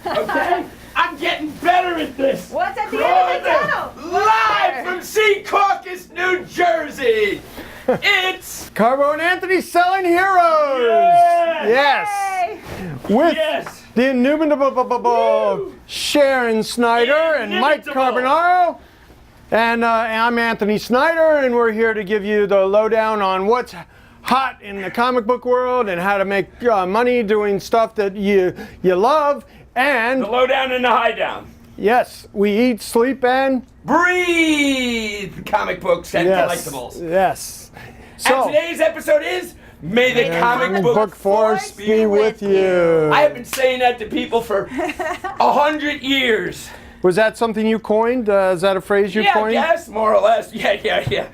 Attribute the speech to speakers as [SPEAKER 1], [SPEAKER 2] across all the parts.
[SPEAKER 1] Okay? I'm getting better at this.
[SPEAKER 2] What's at the end of the tunnel?
[SPEAKER 1] Live from Secaucus, New Jersey. It's
[SPEAKER 3] Carbo and Anthony Selling Heroes.
[SPEAKER 1] Yes.
[SPEAKER 3] Yes. With
[SPEAKER 1] Yes.
[SPEAKER 3] the inimitable Sharon Snyder and Mike
[SPEAKER 1] Inimitable.
[SPEAKER 3] Carbonaro. And I'm Anthony Snyder, and we're here to give you the lowdown on what's hot in the comic book world and how to make money doing stuff that you love. And
[SPEAKER 1] The lowdown and the high down.
[SPEAKER 3] yes, we eat, sleep, and
[SPEAKER 1] Breathe comic books and collectibles.
[SPEAKER 3] Yes.
[SPEAKER 1] And
[SPEAKER 3] So,
[SPEAKER 1] today's episode is May the Comic Book
[SPEAKER 3] Force be with you.
[SPEAKER 1] I have been saying that to people for 100 years.
[SPEAKER 3] Was that something you coined? Is that a phrase you
[SPEAKER 1] Yeah,
[SPEAKER 3] coined?
[SPEAKER 1] yes, more or less. Yeah.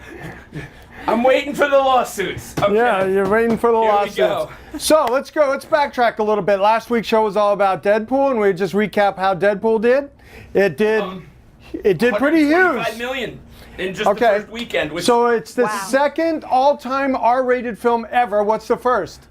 [SPEAKER 1] I'm waiting for the lawsuits. Okay.
[SPEAKER 3] Yeah, you're waiting for the
[SPEAKER 1] Here we
[SPEAKER 3] lawsuits.
[SPEAKER 1] go.
[SPEAKER 3] So let's go. Let's backtrack a little bit. Last week's show was all about Deadpool, and we just recap how Deadpool did. It did. It did pretty
[SPEAKER 1] 125
[SPEAKER 3] huge.
[SPEAKER 1] million in just
[SPEAKER 3] Okay.
[SPEAKER 1] the first weekend. Which
[SPEAKER 3] So it's the
[SPEAKER 2] Wow.
[SPEAKER 3] second all-time R-rated film ever. What's the first?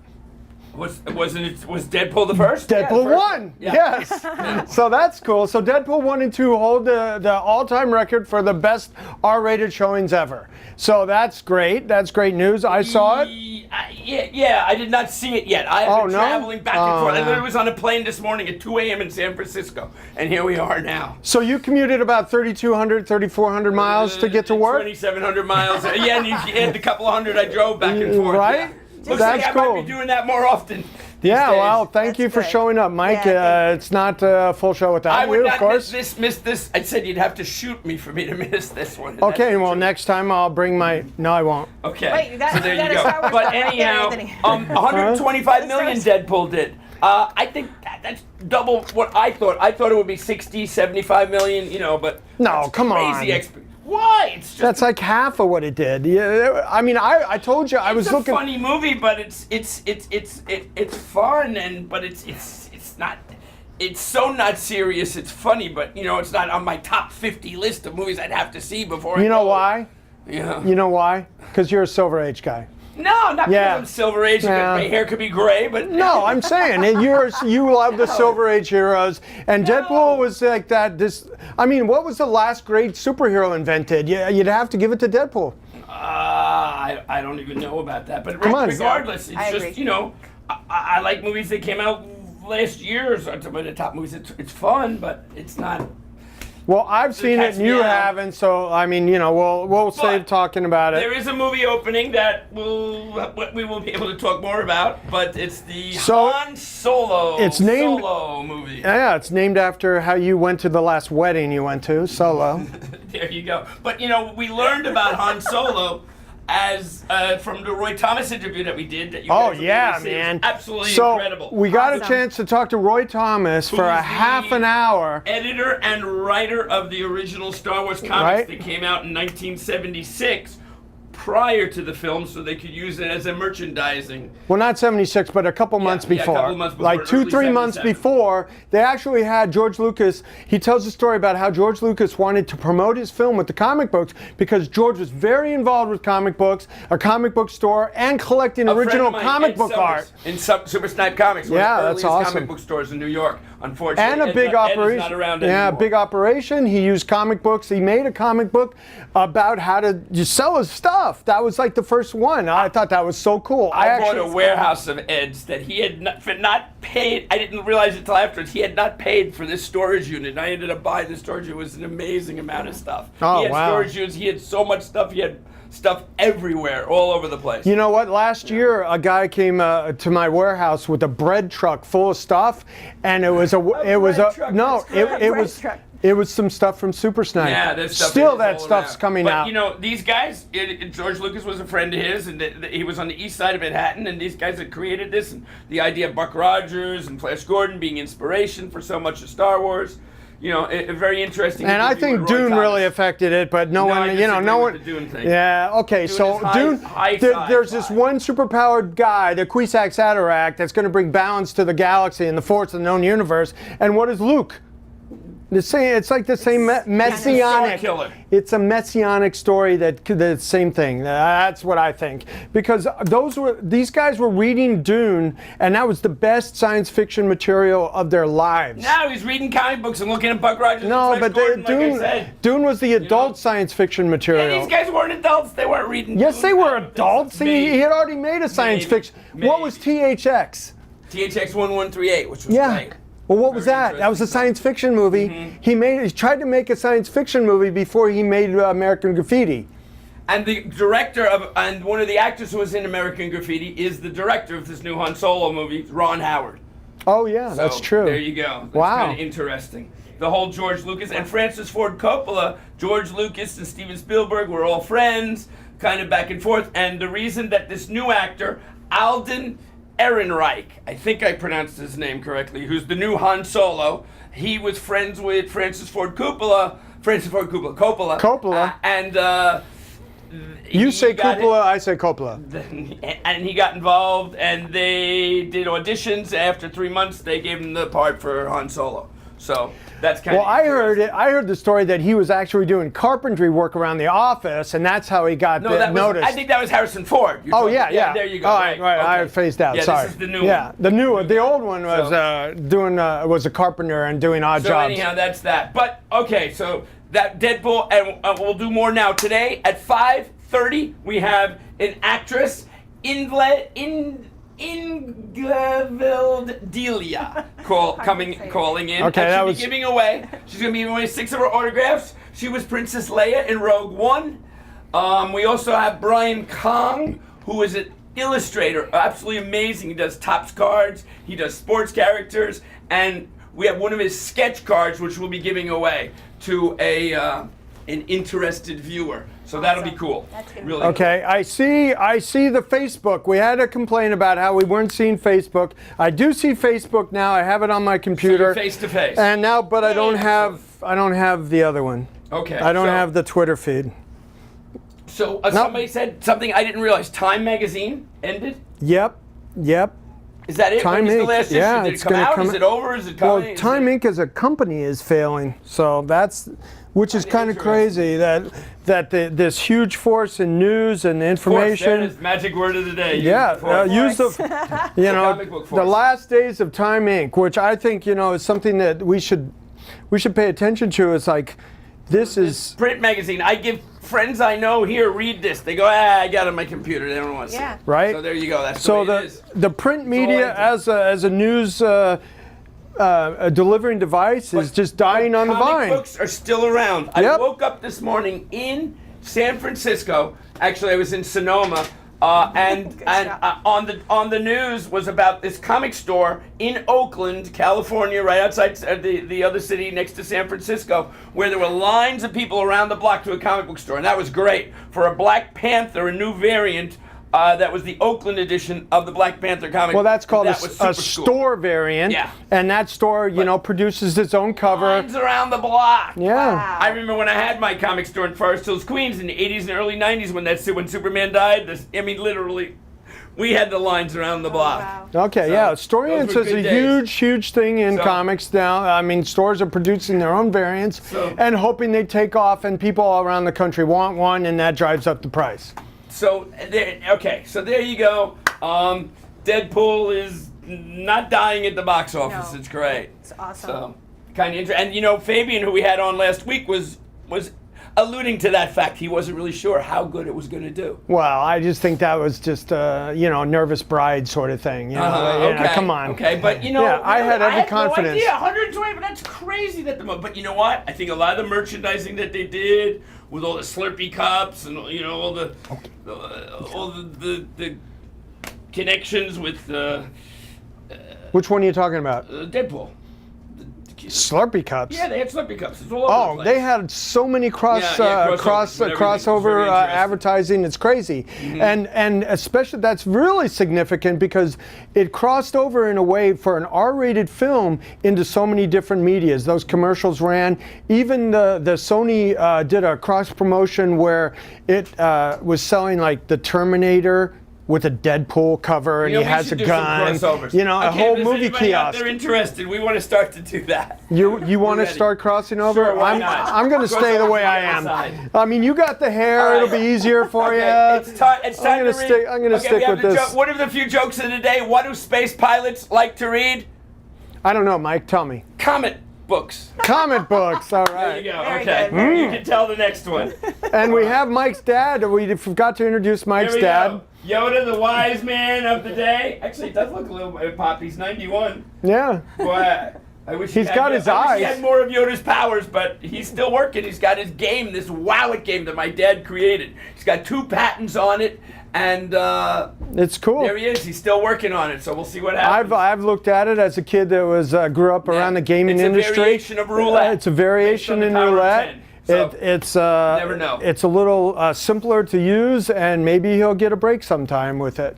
[SPEAKER 1] was Deadpool the first? Yeah,
[SPEAKER 3] Deadpool
[SPEAKER 1] the first
[SPEAKER 3] 1.
[SPEAKER 1] Yeah.
[SPEAKER 3] Yes. So that's cool. So Deadpool 1 and 2 hold the all-time record for the best R-rated showings ever. So that's great. That's great news. I saw it.
[SPEAKER 1] Yeah, I did not see it yet. I have
[SPEAKER 3] Oh,
[SPEAKER 1] been
[SPEAKER 3] no?
[SPEAKER 1] traveling back and forth. I
[SPEAKER 3] yeah.
[SPEAKER 1] literally was on a plane this morning at 2 a.m. in San Francisco, and here we are now.
[SPEAKER 3] So you commuted about 3,200, 3,400 miles to get to work?
[SPEAKER 1] 2,700 miles. Yeah, and you add the couple of hundred I drove back and forth.
[SPEAKER 3] Right?
[SPEAKER 1] Yeah. Looks
[SPEAKER 3] That's
[SPEAKER 1] like I
[SPEAKER 3] cool.
[SPEAKER 1] might be doing that more often. these
[SPEAKER 3] Yeah,
[SPEAKER 1] days.
[SPEAKER 3] well, thank
[SPEAKER 2] That's
[SPEAKER 3] you for
[SPEAKER 2] good.
[SPEAKER 3] showing up, Mike.
[SPEAKER 2] Yeah,
[SPEAKER 3] It's not a full show without
[SPEAKER 1] I
[SPEAKER 3] you,
[SPEAKER 1] would
[SPEAKER 3] of
[SPEAKER 1] not
[SPEAKER 3] course.
[SPEAKER 1] miss this. I said you'd have to shoot me for me to miss this one.
[SPEAKER 3] Okay,
[SPEAKER 1] That's
[SPEAKER 3] well,
[SPEAKER 1] true.
[SPEAKER 3] next time I'll bring my. No, I won't.
[SPEAKER 1] Okay.
[SPEAKER 2] Wait, you got-
[SPEAKER 1] so there
[SPEAKER 2] you
[SPEAKER 1] you
[SPEAKER 2] got a
[SPEAKER 1] go.
[SPEAKER 2] Star Wars
[SPEAKER 1] But
[SPEAKER 2] stuff right there,
[SPEAKER 1] anyhow,
[SPEAKER 2] Anthony.
[SPEAKER 1] 125 million
[SPEAKER 2] Let's
[SPEAKER 1] Deadpool did. I think that's double what I thought. I thought it would be 60, 75 million, but
[SPEAKER 3] No,
[SPEAKER 1] that's
[SPEAKER 3] come on.
[SPEAKER 1] crazy Why? It's just
[SPEAKER 3] That's like half of what it did. Yeah, I mean, I told you I was
[SPEAKER 1] it's a
[SPEAKER 3] looking.
[SPEAKER 1] funny movie, but it's fun but it's not. It's so not serious. It's funny, but it's not on my top 50 list of movies I'd have to see before. I
[SPEAKER 3] You know
[SPEAKER 1] go.
[SPEAKER 3] why?
[SPEAKER 1] Yeah.
[SPEAKER 3] You know why? Because you're a Silver Age guy.
[SPEAKER 1] No, not
[SPEAKER 3] Yeah.
[SPEAKER 1] because I'm Silver Age.
[SPEAKER 3] Yeah.
[SPEAKER 1] My hair could be gray, but
[SPEAKER 3] No, I'm saying it. You love the Silver Age heroes, and
[SPEAKER 1] No.
[SPEAKER 3] Deadpool was like that. I mean, what was the last great superhero invented? Yeah, you'd have to give it to Deadpool.
[SPEAKER 1] I don't even know about that. But
[SPEAKER 3] Come on.
[SPEAKER 1] regardless, it's
[SPEAKER 2] I
[SPEAKER 1] just
[SPEAKER 2] agree.
[SPEAKER 1] I like movies that came out last year. So some of the top movies. It's fun, but it's not.
[SPEAKER 3] Well, I've seen it
[SPEAKER 1] catch
[SPEAKER 3] and
[SPEAKER 1] me
[SPEAKER 3] you
[SPEAKER 1] out.
[SPEAKER 3] haven't, so I mean, we'll save talking about it.
[SPEAKER 1] There is a movie opening that we will be able to talk more about, but it's the
[SPEAKER 3] So,
[SPEAKER 1] Han Solo
[SPEAKER 3] it's named-
[SPEAKER 1] Solo movie.
[SPEAKER 3] Yeah, it's named after how you went to the last wedding you went to, Solo.
[SPEAKER 1] There you go. But we learned about Han Solo as from the Roy Thomas interview that we did. That you
[SPEAKER 3] Oh
[SPEAKER 1] guys will
[SPEAKER 3] yeah,
[SPEAKER 1] see. It was
[SPEAKER 3] man!
[SPEAKER 1] absolutely
[SPEAKER 3] so
[SPEAKER 1] incredible.
[SPEAKER 3] we got a
[SPEAKER 2] Awesome.
[SPEAKER 3] chance to talk to Roy Thomas for a
[SPEAKER 1] Who's
[SPEAKER 3] half
[SPEAKER 1] the
[SPEAKER 3] an hour.
[SPEAKER 1] Editor and writer of the original Star Wars comics
[SPEAKER 3] Right.
[SPEAKER 1] that came out in 1976, prior to the film, so they could use it as a merchandising.
[SPEAKER 3] Well, not 76, but a couple months
[SPEAKER 1] yeah, a
[SPEAKER 3] before.
[SPEAKER 1] couple months before,
[SPEAKER 3] Like two,
[SPEAKER 1] early
[SPEAKER 3] 3 months
[SPEAKER 1] 77.
[SPEAKER 3] before, they actually had George Lucas. He tells a story about how George Lucas wanted to promote his film with the comic books because George was very involved with comic books, a comic book store, and collecting
[SPEAKER 1] A friend
[SPEAKER 3] original
[SPEAKER 1] of mine,
[SPEAKER 3] comic
[SPEAKER 1] Ed
[SPEAKER 3] book
[SPEAKER 1] Summers,
[SPEAKER 3] art.
[SPEAKER 1] in Super Snipe Comics, one
[SPEAKER 3] Yeah,
[SPEAKER 1] of the
[SPEAKER 3] that's
[SPEAKER 1] earliest
[SPEAKER 3] awesome.
[SPEAKER 1] comic book stores in New York. Unfortunately,
[SPEAKER 3] And a
[SPEAKER 1] Ed
[SPEAKER 3] big
[SPEAKER 1] not- Ed is
[SPEAKER 3] operation.
[SPEAKER 1] not around
[SPEAKER 3] Yeah,
[SPEAKER 1] anymore.
[SPEAKER 3] big operation. He used comic books. He made a comic book about how to just sell his stuff. That was like the first one. I thought that was so cool.
[SPEAKER 1] I bought a warehouse of Ed's that he had not paid. I didn't realize it until afterwards. He had not paid for this storage unit. And I ended up buying the storage unit. It was an amazing amount of stuff.
[SPEAKER 3] Oh,
[SPEAKER 1] he had
[SPEAKER 3] wow.
[SPEAKER 1] storage units. He had so much stuff. He had stuff everywhere, all over the place.
[SPEAKER 3] You know what? Last year, a guy came to my warehouse with a bread truck full of stuff, and it was
[SPEAKER 1] bread truck,
[SPEAKER 3] no,
[SPEAKER 1] that's great.
[SPEAKER 3] it
[SPEAKER 2] Bread
[SPEAKER 3] was
[SPEAKER 2] truck.
[SPEAKER 3] it was some stuff from Super Snipe.
[SPEAKER 1] Yeah, there's stuff.
[SPEAKER 3] Still,
[SPEAKER 1] is
[SPEAKER 3] that
[SPEAKER 1] all
[SPEAKER 3] stuff's
[SPEAKER 1] around.
[SPEAKER 3] coming
[SPEAKER 1] but,
[SPEAKER 3] out.
[SPEAKER 1] these guys. George Lucas was a friend of his, and he was on the east side of Manhattan. And these guys had created this, and the idea of Buck Rogers and Flash Gordon being inspiration for so much of Star Wars. A very interesting.
[SPEAKER 3] And I
[SPEAKER 1] interview
[SPEAKER 3] think
[SPEAKER 1] with Roy
[SPEAKER 3] Dune
[SPEAKER 1] Thomas.
[SPEAKER 3] really affected it, but no
[SPEAKER 1] No, I
[SPEAKER 3] one,
[SPEAKER 1] disagree
[SPEAKER 3] no
[SPEAKER 1] with
[SPEAKER 3] one.
[SPEAKER 1] the Dune thing.
[SPEAKER 3] Yeah, okay, so
[SPEAKER 1] is high-
[SPEAKER 3] Dune.
[SPEAKER 1] high
[SPEAKER 3] There's this
[SPEAKER 1] sci-fi.
[SPEAKER 3] one superpowered guy, the Kwisatz Haderach, that's going to bring balance to the galaxy and the force of the known universe. And what is Luke? The same. It's like the same messianic.
[SPEAKER 1] Star killer.
[SPEAKER 3] It's a messianic story that the same thing. That's what I think. Because these guys were reading Dune, and that was the best science fiction material of their lives.
[SPEAKER 1] Now he's reading comic books and looking at Buck Rogers.
[SPEAKER 3] No,
[SPEAKER 1] and Flash
[SPEAKER 3] but
[SPEAKER 1] Gordon, like I said.
[SPEAKER 3] Dune was the adult science fiction material.
[SPEAKER 1] Yeah, these guys weren't adults. They weren't reading.
[SPEAKER 3] Yes,
[SPEAKER 1] Dune.
[SPEAKER 3] they were adults. He had already made a science fiction. What was THX?
[SPEAKER 1] THX 1138, which was
[SPEAKER 3] Yeah.
[SPEAKER 1] great.
[SPEAKER 3] Well, what was
[SPEAKER 1] Very
[SPEAKER 3] that? That was a
[SPEAKER 1] interesting
[SPEAKER 3] science fiction movie.
[SPEAKER 1] Mm-hmm.
[SPEAKER 3] He tried to make a science fiction movie before he made American Graffiti.
[SPEAKER 1] And the director and one of the actors who was in American Graffiti is the director of this new Han Solo movie, Ron Howard.
[SPEAKER 3] Oh yeah, that's
[SPEAKER 1] So,
[SPEAKER 3] true.
[SPEAKER 1] There you go. That's
[SPEAKER 3] Wow.
[SPEAKER 1] kind of interesting. The whole George Lucas and Francis Ford Coppola, George Lucas and Steven Spielberg were all friends, kind of back and forth. And the reason that this new actor, Alden Ehrenreich, I think I pronounced his name correctly, who's the new Han Solo, he was friends with Francis Ford Coppola.
[SPEAKER 3] Coppola. You say Coppola, I say Coppola.
[SPEAKER 1] And he got involved, and they did auditions. After 3 months, they gave him the part for Han Solo. So that's kind of.
[SPEAKER 3] Well, I heard the story that he was actually doing carpentry work around the office, and that's how he got noticed.
[SPEAKER 1] I think that was Harrison Ford.
[SPEAKER 3] Oh yeah.
[SPEAKER 1] There you go.
[SPEAKER 3] All right.
[SPEAKER 1] Okay.
[SPEAKER 3] I phased out.
[SPEAKER 1] Yeah,
[SPEAKER 3] Sorry.
[SPEAKER 1] this is the new
[SPEAKER 3] Yeah,
[SPEAKER 1] one.
[SPEAKER 3] the new one. The old one was was a carpenter and doing odd
[SPEAKER 1] So
[SPEAKER 3] jobs.
[SPEAKER 1] anyhow, that's that. But okay, so that Deadpool, and we'll do more now. Today at 5:30, we have an actress, Ingvild Delia calling in.
[SPEAKER 3] Okay,
[SPEAKER 1] and
[SPEAKER 3] that
[SPEAKER 1] she'll
[SPEAKER 3] was-
[SPEAKER 1] be giving away. She's gonna be giving away 6 of her autographs. She was Princess Leia in Rogue One. We also have Brian Kong, who is an illustrator, absolutely amazing. He does Topps cards, he does sports characters, and we have one of his sketch cards, which we'll be giving away to an interested viewer. So that'll be cool.
[SPEAKER 2] That's gonna be
[SPEAKER 1] Really
[SPEAKER 3] Okay, I see the Facebook. We had a complaint about how we weren't seeing Facebook. I do see Facebook now. I have it on my computer.
[SPEAKER 1] face to face.
[SPEAKER 3] And now, but I don't have the other one.
[SPEAKER 1] Okay.
[SPEAKER 3] I don't have the Twitter feed.
[SPEAKER 1] So somebody said something I didn't realize. Time magazine ended.
[SPEAKER 3] Yep.
[SPEAKER 1] Is that it?
[SPEAKER 3] Time
[SPEAKER 1] When is the
[SPEAKER 3] Inc.
[SPEAKER 1] last issue?
[SPEAKER 3] Yeah,
[SPEAKER 1] Did
[SPEAKER 3] it's
[SPEAKER 1] it come
[SPEAKER 3] gonna
[SPEAKER 1] out?
[SPEAKER 3] come
[SPEAKER 1] Is it over? Is it
[SPEAKER 3] Well,
[SPEAKER 1] coming?
[SPEAKER 3] Time Inc. as a company is failing, so which is kind of crazy that this huge force in news and
[SPEAKER 1] That
[SPEAKER 3] information.
[SPEAKER 1] is magic word of the day.
[SPEAKER 3] Yeah, use the
[SPEAKER 1] Comic book
[SPEAKER 3] the
[SPEAKER 1] force.
[SPEAKER 3] last days of Time Inc., which I think is something that we should pay attention to. It's like this is
[SPEAKER 1] print magazine. I give friends I know here read this. They go, I got it on my computer. They don't want to see
[SPEAKER 2] Yeah.
[SPEAKER 1] it.
[SPEAKER 3] right.
[SPEAKER 1] So there you go. That's
[SPEAKER 3] So
[SPEAKER 1] the way it is.
[SPEAKER 3] the print media
[SPEAKER 1] I
[SPEAKER 3] as a news a delivering device is just dying on the
[SPEAKER 1] Comic
[SPEAKER 3] vine.
[SPEAKER 1] books are still around. I
[SPEAKER 3] Yep.
[SPEAKER 1] woke up this morning in San Francisco. Actually, I was in Sonoma. And
[SPEAKER 2] shot.
[SPEAKER 1] on the news was about this comic store in Oakland, California, right outside the other city next to San Francisco, where there were lines of people around the block to a comic book store, and that was great for a Black Panther, a new variant. That was the Oakland edition of the Black Panther comic.
[SPEAKER 3] Well, that's called
[SPEAKER 1] That was
[SPEAKER 3] a
[SPEAKER 1] super cool.
[SPEAKER 3] store variant.
[SPEAKER 1] Yeah.
[SPEAKER 3] And that store, produces its own cover.
[SPEAKER 1] Lines around the block.
[SPEAKER 3] Yeah.
[SPEAKER 2] Wow.
[SPEAKER 1] I remember when I had my comic store in Forest Hills, Queens, in the 80s and early 90s when Superman died. Literally, we had the lines around the block.
[SPEAKER 2] Wow.
[SPEAKER 3] Okay,
[SPEAKER 1] So,
[SPEAKER 3] yeah.
[SPEAKER 1] those
[SPEAKER 3] Storians
[SPEAKER 1] were
[SPEAKER 3] is a
[SPEAKER 1] good days.
[SPEAKER 3] huge thing in
[SPEAKER 1] So-
[SPEAKER 3] comics now. I mean, stores are producing their own variants and hoping they take off, and people all around the country want one, and that drives up the price.
[SPEAKER 1] So there you go. Deadpool is not dying at the box office.
[SPEAKER 2] No.
[SPEAKER 1] It's great.
[SPEAKER 2] It's awesome.
[SPEAKER 1] So kind of interesting. And Fabian, who we had on last week, was alluding to that fact. He wasn't really sure how good it was going to do.
[SPEAKER 3] Well, I just think that was just a nervous bride sort of thing.
[SPEAKER 1] Okay.
[SPEAKER 3] Come on.
[SPEAKER 1] Okay, but
[SPEAKER 3] Yeah, I had every confidence.
[SPEAKER 1] No idea. 120, but that's crazy that but you know what? I think a lot of the merchandising that they did with all the Slurpee cups and all the connections with
[SPEAKER 3] Which one are you talking about?
[SPEAKER 1] Deadpool.
[SPEAKER 3] Slurpee cups.
[SPEAKER 1] Yeah, they had Slurpee cups. It's all over the
[SPEAKER 3] Oh,
[SPEAKER 1] place.
[SPEAKER 3] they had so many crossover
[SPEAKER 1] Very interesting.
[SPEAKER 3] advertising. It's crazy, and especially that's really significant because it crossed over in a way for an R-rated film into so many different medias. Those commercials ran. Even the Sony did a cross promotion where it was selling like the Terminator with a Deadpool cover, and
[SPEAKER 1] You know,
[SPEAKER 3] he
[SPEAKER 1] we
[SPEAKER 3] has a
[SPEAKER 1] should do some
[SPEAKER 3] gun.
[SPEAKER 1] crossovers.
[SPEAKER 3] You know, a
[SPEAKER 1] Okay,
[SPEAKER 3] whole
[SPEAKER 1] if there's
[SPEAKER 3] movie
[SPEAKER 1] anybody out
[SPEAKER 3] kiosk.
[SPEAKER 1] there interested, we want to start to do that.
[SPEAKER 3] You want to
[SPEAKER 1] ready.
[SPEAKER 3] start crossing over?
[SPEAKER 1] Sure, why not?
[SPEAKER 3] I'm going to stay the way I am. I mean, you got the hair;
[SPEAKER 1] All right.
[SPEAKER 3] it'll be easier for
[SPEAKER 1] Okay,
[SPEAKER 3] you.
[SPEAKER 1] it's time
[SPEAKER 3] I'm
[SPEAKER 1] to
[SPEAKER 3] gonna
[SPEAKER 1] read.
[SPEAKER 3] stick. I'm going to
[SPEAKER 1] Okay,
[SPEAKER 3] stick
[SPEAKER 1] we have
[SPEAKER 3] with
[SPEAKER 1] the
[SPEAKER 3] this.
[SPEAKER 1] What are the few jokes of the day? What do space pilots like to read?
[SPEAKER 3] I don't know, Mike. Tell me.
[SPEAKER 1] Comic books.
[SPEAKER 3] Comic books. All
[SPEAKER 1] There
[SPEAKER 3] right.
[SPEAKER 1] you go.
[SPEAKER 2] Very
[SPEAKER 1] Okay,
[SPEAKER 2] good.
[SPEAKER 1] you can tell the next one.
[SPEAKER 3] And we have Mike's dad. We forgot to introduce Mike's
[SPEAKER 1] Here we
[SPEAKER 3] dad.
[SPEAKER 1] go. Yoda, the wise man of the day. Actually, it does look a little bit pop. He's 91.
[SPEAKER 3] Yeah.
[SPEAKER 1] Boy, I wish
[SPEAKER 3] He's
[SPEAKER 1] he had,
[SPEAKER 3] got his
[SPEAKER 1] I wish he
[SPEAKER 3] eyes.
[SPEAKER 1] had more of Yoda's powers, but he's still working. He's got his game, this Wow It game that my dad created. He's got 2 patents on it, and
[SPEAKER 3] It's cool.
[SPEAKER 1] there he is. He's still working on it, so we'll see what happens.
[SPEAKER 3] I've looked at it as a kid that was grew up around the gaming
[SPEAKER 1] It's a
[SPEAKER 3] industry.
[SPEAKER 1] variation of roulette.
[SPEAKER 3] It's a variation
[SPEAKER 1] based on the
[SPEAKER 3] in
[SPEAKER 1] power of
[SPEAKER 3] roulette.
[SPEAKER 1] 10. So,
[SPEAKER 3] It's
[SPEAKER 1] never know.
[SPEAKER 3] It's a little simpler to use, and maybe he'll get a break sometime with it.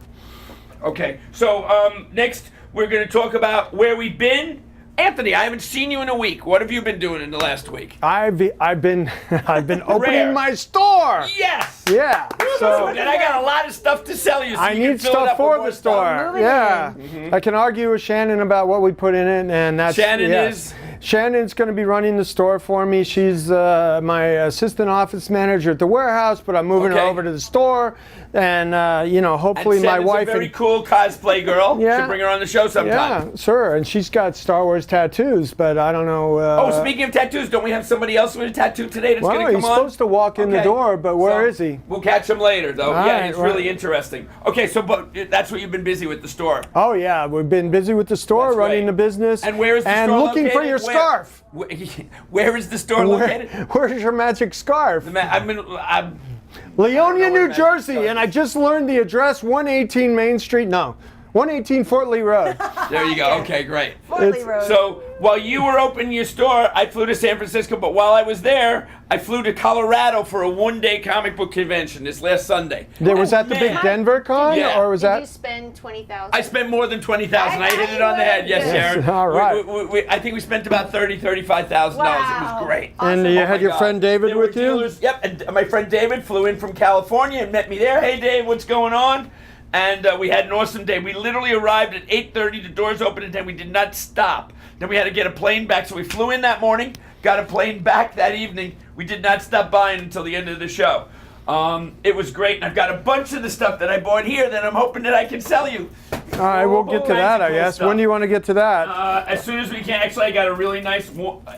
[SPEAKER 1] Okay, so next we're going to talk about where we've been. Anthony, I haven't seen you in a week. What have you been doing in the last week?
[SPEAKER 3] I've been
[SPEAKER 1] Rare.
[SPEAKER 3] opening my store.
[SPEAKER 1] Yes!
[SPEAKER 3] Yeah. So
[SPEAKER 1] And I got a lot of stuff to sell you, so
[SPEAKER 3] I
[SPEAKER 1] you can
[SPEAKER 3] need
[SPEAKER 1] fill it
[SPEAKER 3] stuff
[SPEAKER 1] up with
[SPEAKER 3] for
[SPEAKER 1] more
[SPEAKER 3] the
[SPEAKER 1] stuff.
[SPEAKER 3] store.
[SPEAKER 2] Moving
[SPEAKER 3] Yeah.
[SPEAKER 1] Mm-hmm.
[SPEAKER 3] I can argue with Shannon about what we put in it, and that's
[SPEAKER 1] Shannon
[SPEAKER 3] yeah.
[SPEAKER 1] is?
[SPEAKER 3] Shannon's going to be running the store for me. She's my assistant office manager at the warehouse, but I'm moving her
[SPEAKER 1] Okay.
[SPEAKER 3] over to the store, and hopefully
[SPEAKER 1] And
[SPEAKER 3] my
[SPEAKER 1] Shannon's
[SPEAKER 3] wife
[SPEAKER 1] a very
[SPEAKER 3] and
[SPEAKER 1] cool cosplay girl.
[SPEAKER 3] Yeah.
[SPEAKER 1] Should bring her on the show sometime.
[SPEAKER 3] yeah, sure. And she's got Star Wars tattoos, but I don't know.
[SPEAKER 1] Oh, speaking of tattoos, don't we have somebody else with a tattoo today that's going
[SPEAKER 3] well,
[SPEAKER 1] to come
[SPEAKER 3] he's
[SPEAKER 1] on?
[SPEAKER 3] supposed to walk in the
[SPEAKER 1] Okay.
[SPEAKER 3] door, but where
[SPEAKER 1] So,
[SPEAKER 3] is he?
[SPEAKER 1] We'll catch him later, though.
[SPEAKER 3] All
[SPEAKER 1] Yeah,
[SPEAKER 3] right,
[SPEAKER 1] it's
[SPEAKER 3] well-
[SPEAKER 1] really interesting. Okay, so but that's what you've been busy with the store.
[SPEAKER 3] Oh yeah, we've been busy with the store,
[SPEAKER 1] That's
[SPEAKER 3] running
[SPEAKER 1] right.
[SPEAKER 3] the business,
[SPEAKER 1] And where is the
[SPEAKER 3] and
[SPEAKER 1] store
[SPEAKER 3] looking for
[SPEAKER 1] located?
[SPEAKER 3] your
[SPEAKER 1] Where?
[SPEAKER 3] scarf.
[SPEAKER 1] Where is the store located?
[SPEAKER 3] Where's your magic scarf?
[SPEAKER 1] I'm
[SPEAKER 3] Leonia,
[SPEAKER 1] where
[SPEAKER 3] New
[SPEAKER 1] magic
[SPEAKER 3] Jersey,
[SPEAKER 1] scarf
[SPEAKER 3] and I
[SPEAKER 1] is.
[SPEAKER 3] just learned the address: 118 Main Street. No, 118 Fort Lee Road.
[SPEAKER 1] there you go. Okay, great.
[SPEAKER 2] Fortley
[SPEAKER 3] It's-
[SPEAKER 2] Road.
[SPEAKER 1] So while you were opening your store, I flew to San Francisco. But while I was there, I flew to Colorado for a one-day comic book convention this last Sunday.
[SPEAKER 3] There was
[SPEAKER 1] Oh,
[SPEAKER 3] that the big
[SPEAKER 1] man.
[SPEAKER 3] Denver con,
[SPEAKER 1] Yeah.
[SPEAKER 3] or was
[SPEAKER 2] Did you
[SPEAKER 3] that?
[SPEAKER 2] spend 20,000?
[SPEAKER 1] I spent more than 20,000. I hit it on the head. Yes,
[SPEAKER 2] Yes.
[SPEAKER 1] Sharon.
[SPEAKER 3] All right.
[SPEAKER 1] I think we spent about $35,000. It
[SPEAKER 2] Wow.
[SPEAKER 1] was great.
[SPEAKER 3] And
[SPEAKER 2] Awesome.
[SPEAKER 3] you
[SPEAKER 1] Oh
[SPEAKER 3] had
[SPEAKER 1] my
[SPEAKER 3] your
[SPEAKER 1] God.
[SPEAKER 3] friend David
[SPEAKER 1] There were
[SPEAKER 3] with you.
[SPEAKER 1] dealers- Yep, and my friend David flew in from California and met me there. Hey, Dave, what's going on? And we had an awesome day. We literally arrived at 8:30. The doors opened at 10. We did not stop. Then we had to get a plane back, so we flew in that morning, got a plane back that evening. We did not stop buying until the end of the show. It was great, and I've got a bunch of the stuff that I bought here that I'm hoping that I can sell you.
[SPEAKER 3] All right, we'll get to
[SPEAKER 1] All
[SPEAKER 3] that,
[SPEAKER 1] kinds
[SPEAKER 3] I
[SPEAKER 1] of cool
[SPEAKER 3] guess.
[SPEAKER 1] stuff.
[SPEAKER 3] When do you want to get to that?
[SPEAKER 1] As soon as we can. Actually, I got a really nice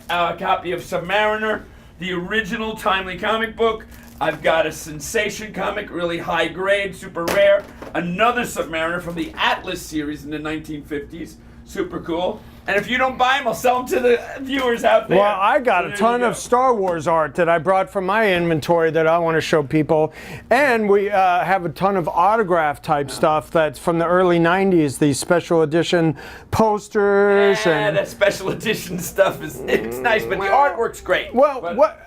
[SPEAKER 1] copy of Submariner, the original Timely comic book. I've got a Sensation comic, really high grade, super rare. Another Submariner from the Atlas series in the 1950s, super cool. And if you don't buy them, I'll sell them to the viewers out there.
[SPEAKER 3] Well, I got
[SPEAKER 1] So
[SPEAKER 3] a
[SPEAKER 1] there
[SPEAKER 3] ton
[SPEAKER 1] you
[SPEAKER 3] of
[SPEAKER 1] go.
[SPEAKER 3] Star Wars art that I brought from my inventory that I want to show people. And we have a ton of autograph type stuff that's from the early 90s, these special edition posters.
[SPEAKER 1] Yeah,
[SPEAKER 3] and
[SPEAKER 1] that special edition stuff it's nice, but the artwork's great.
[SPEAKER 3] Well,
[SPEAKER 1] But-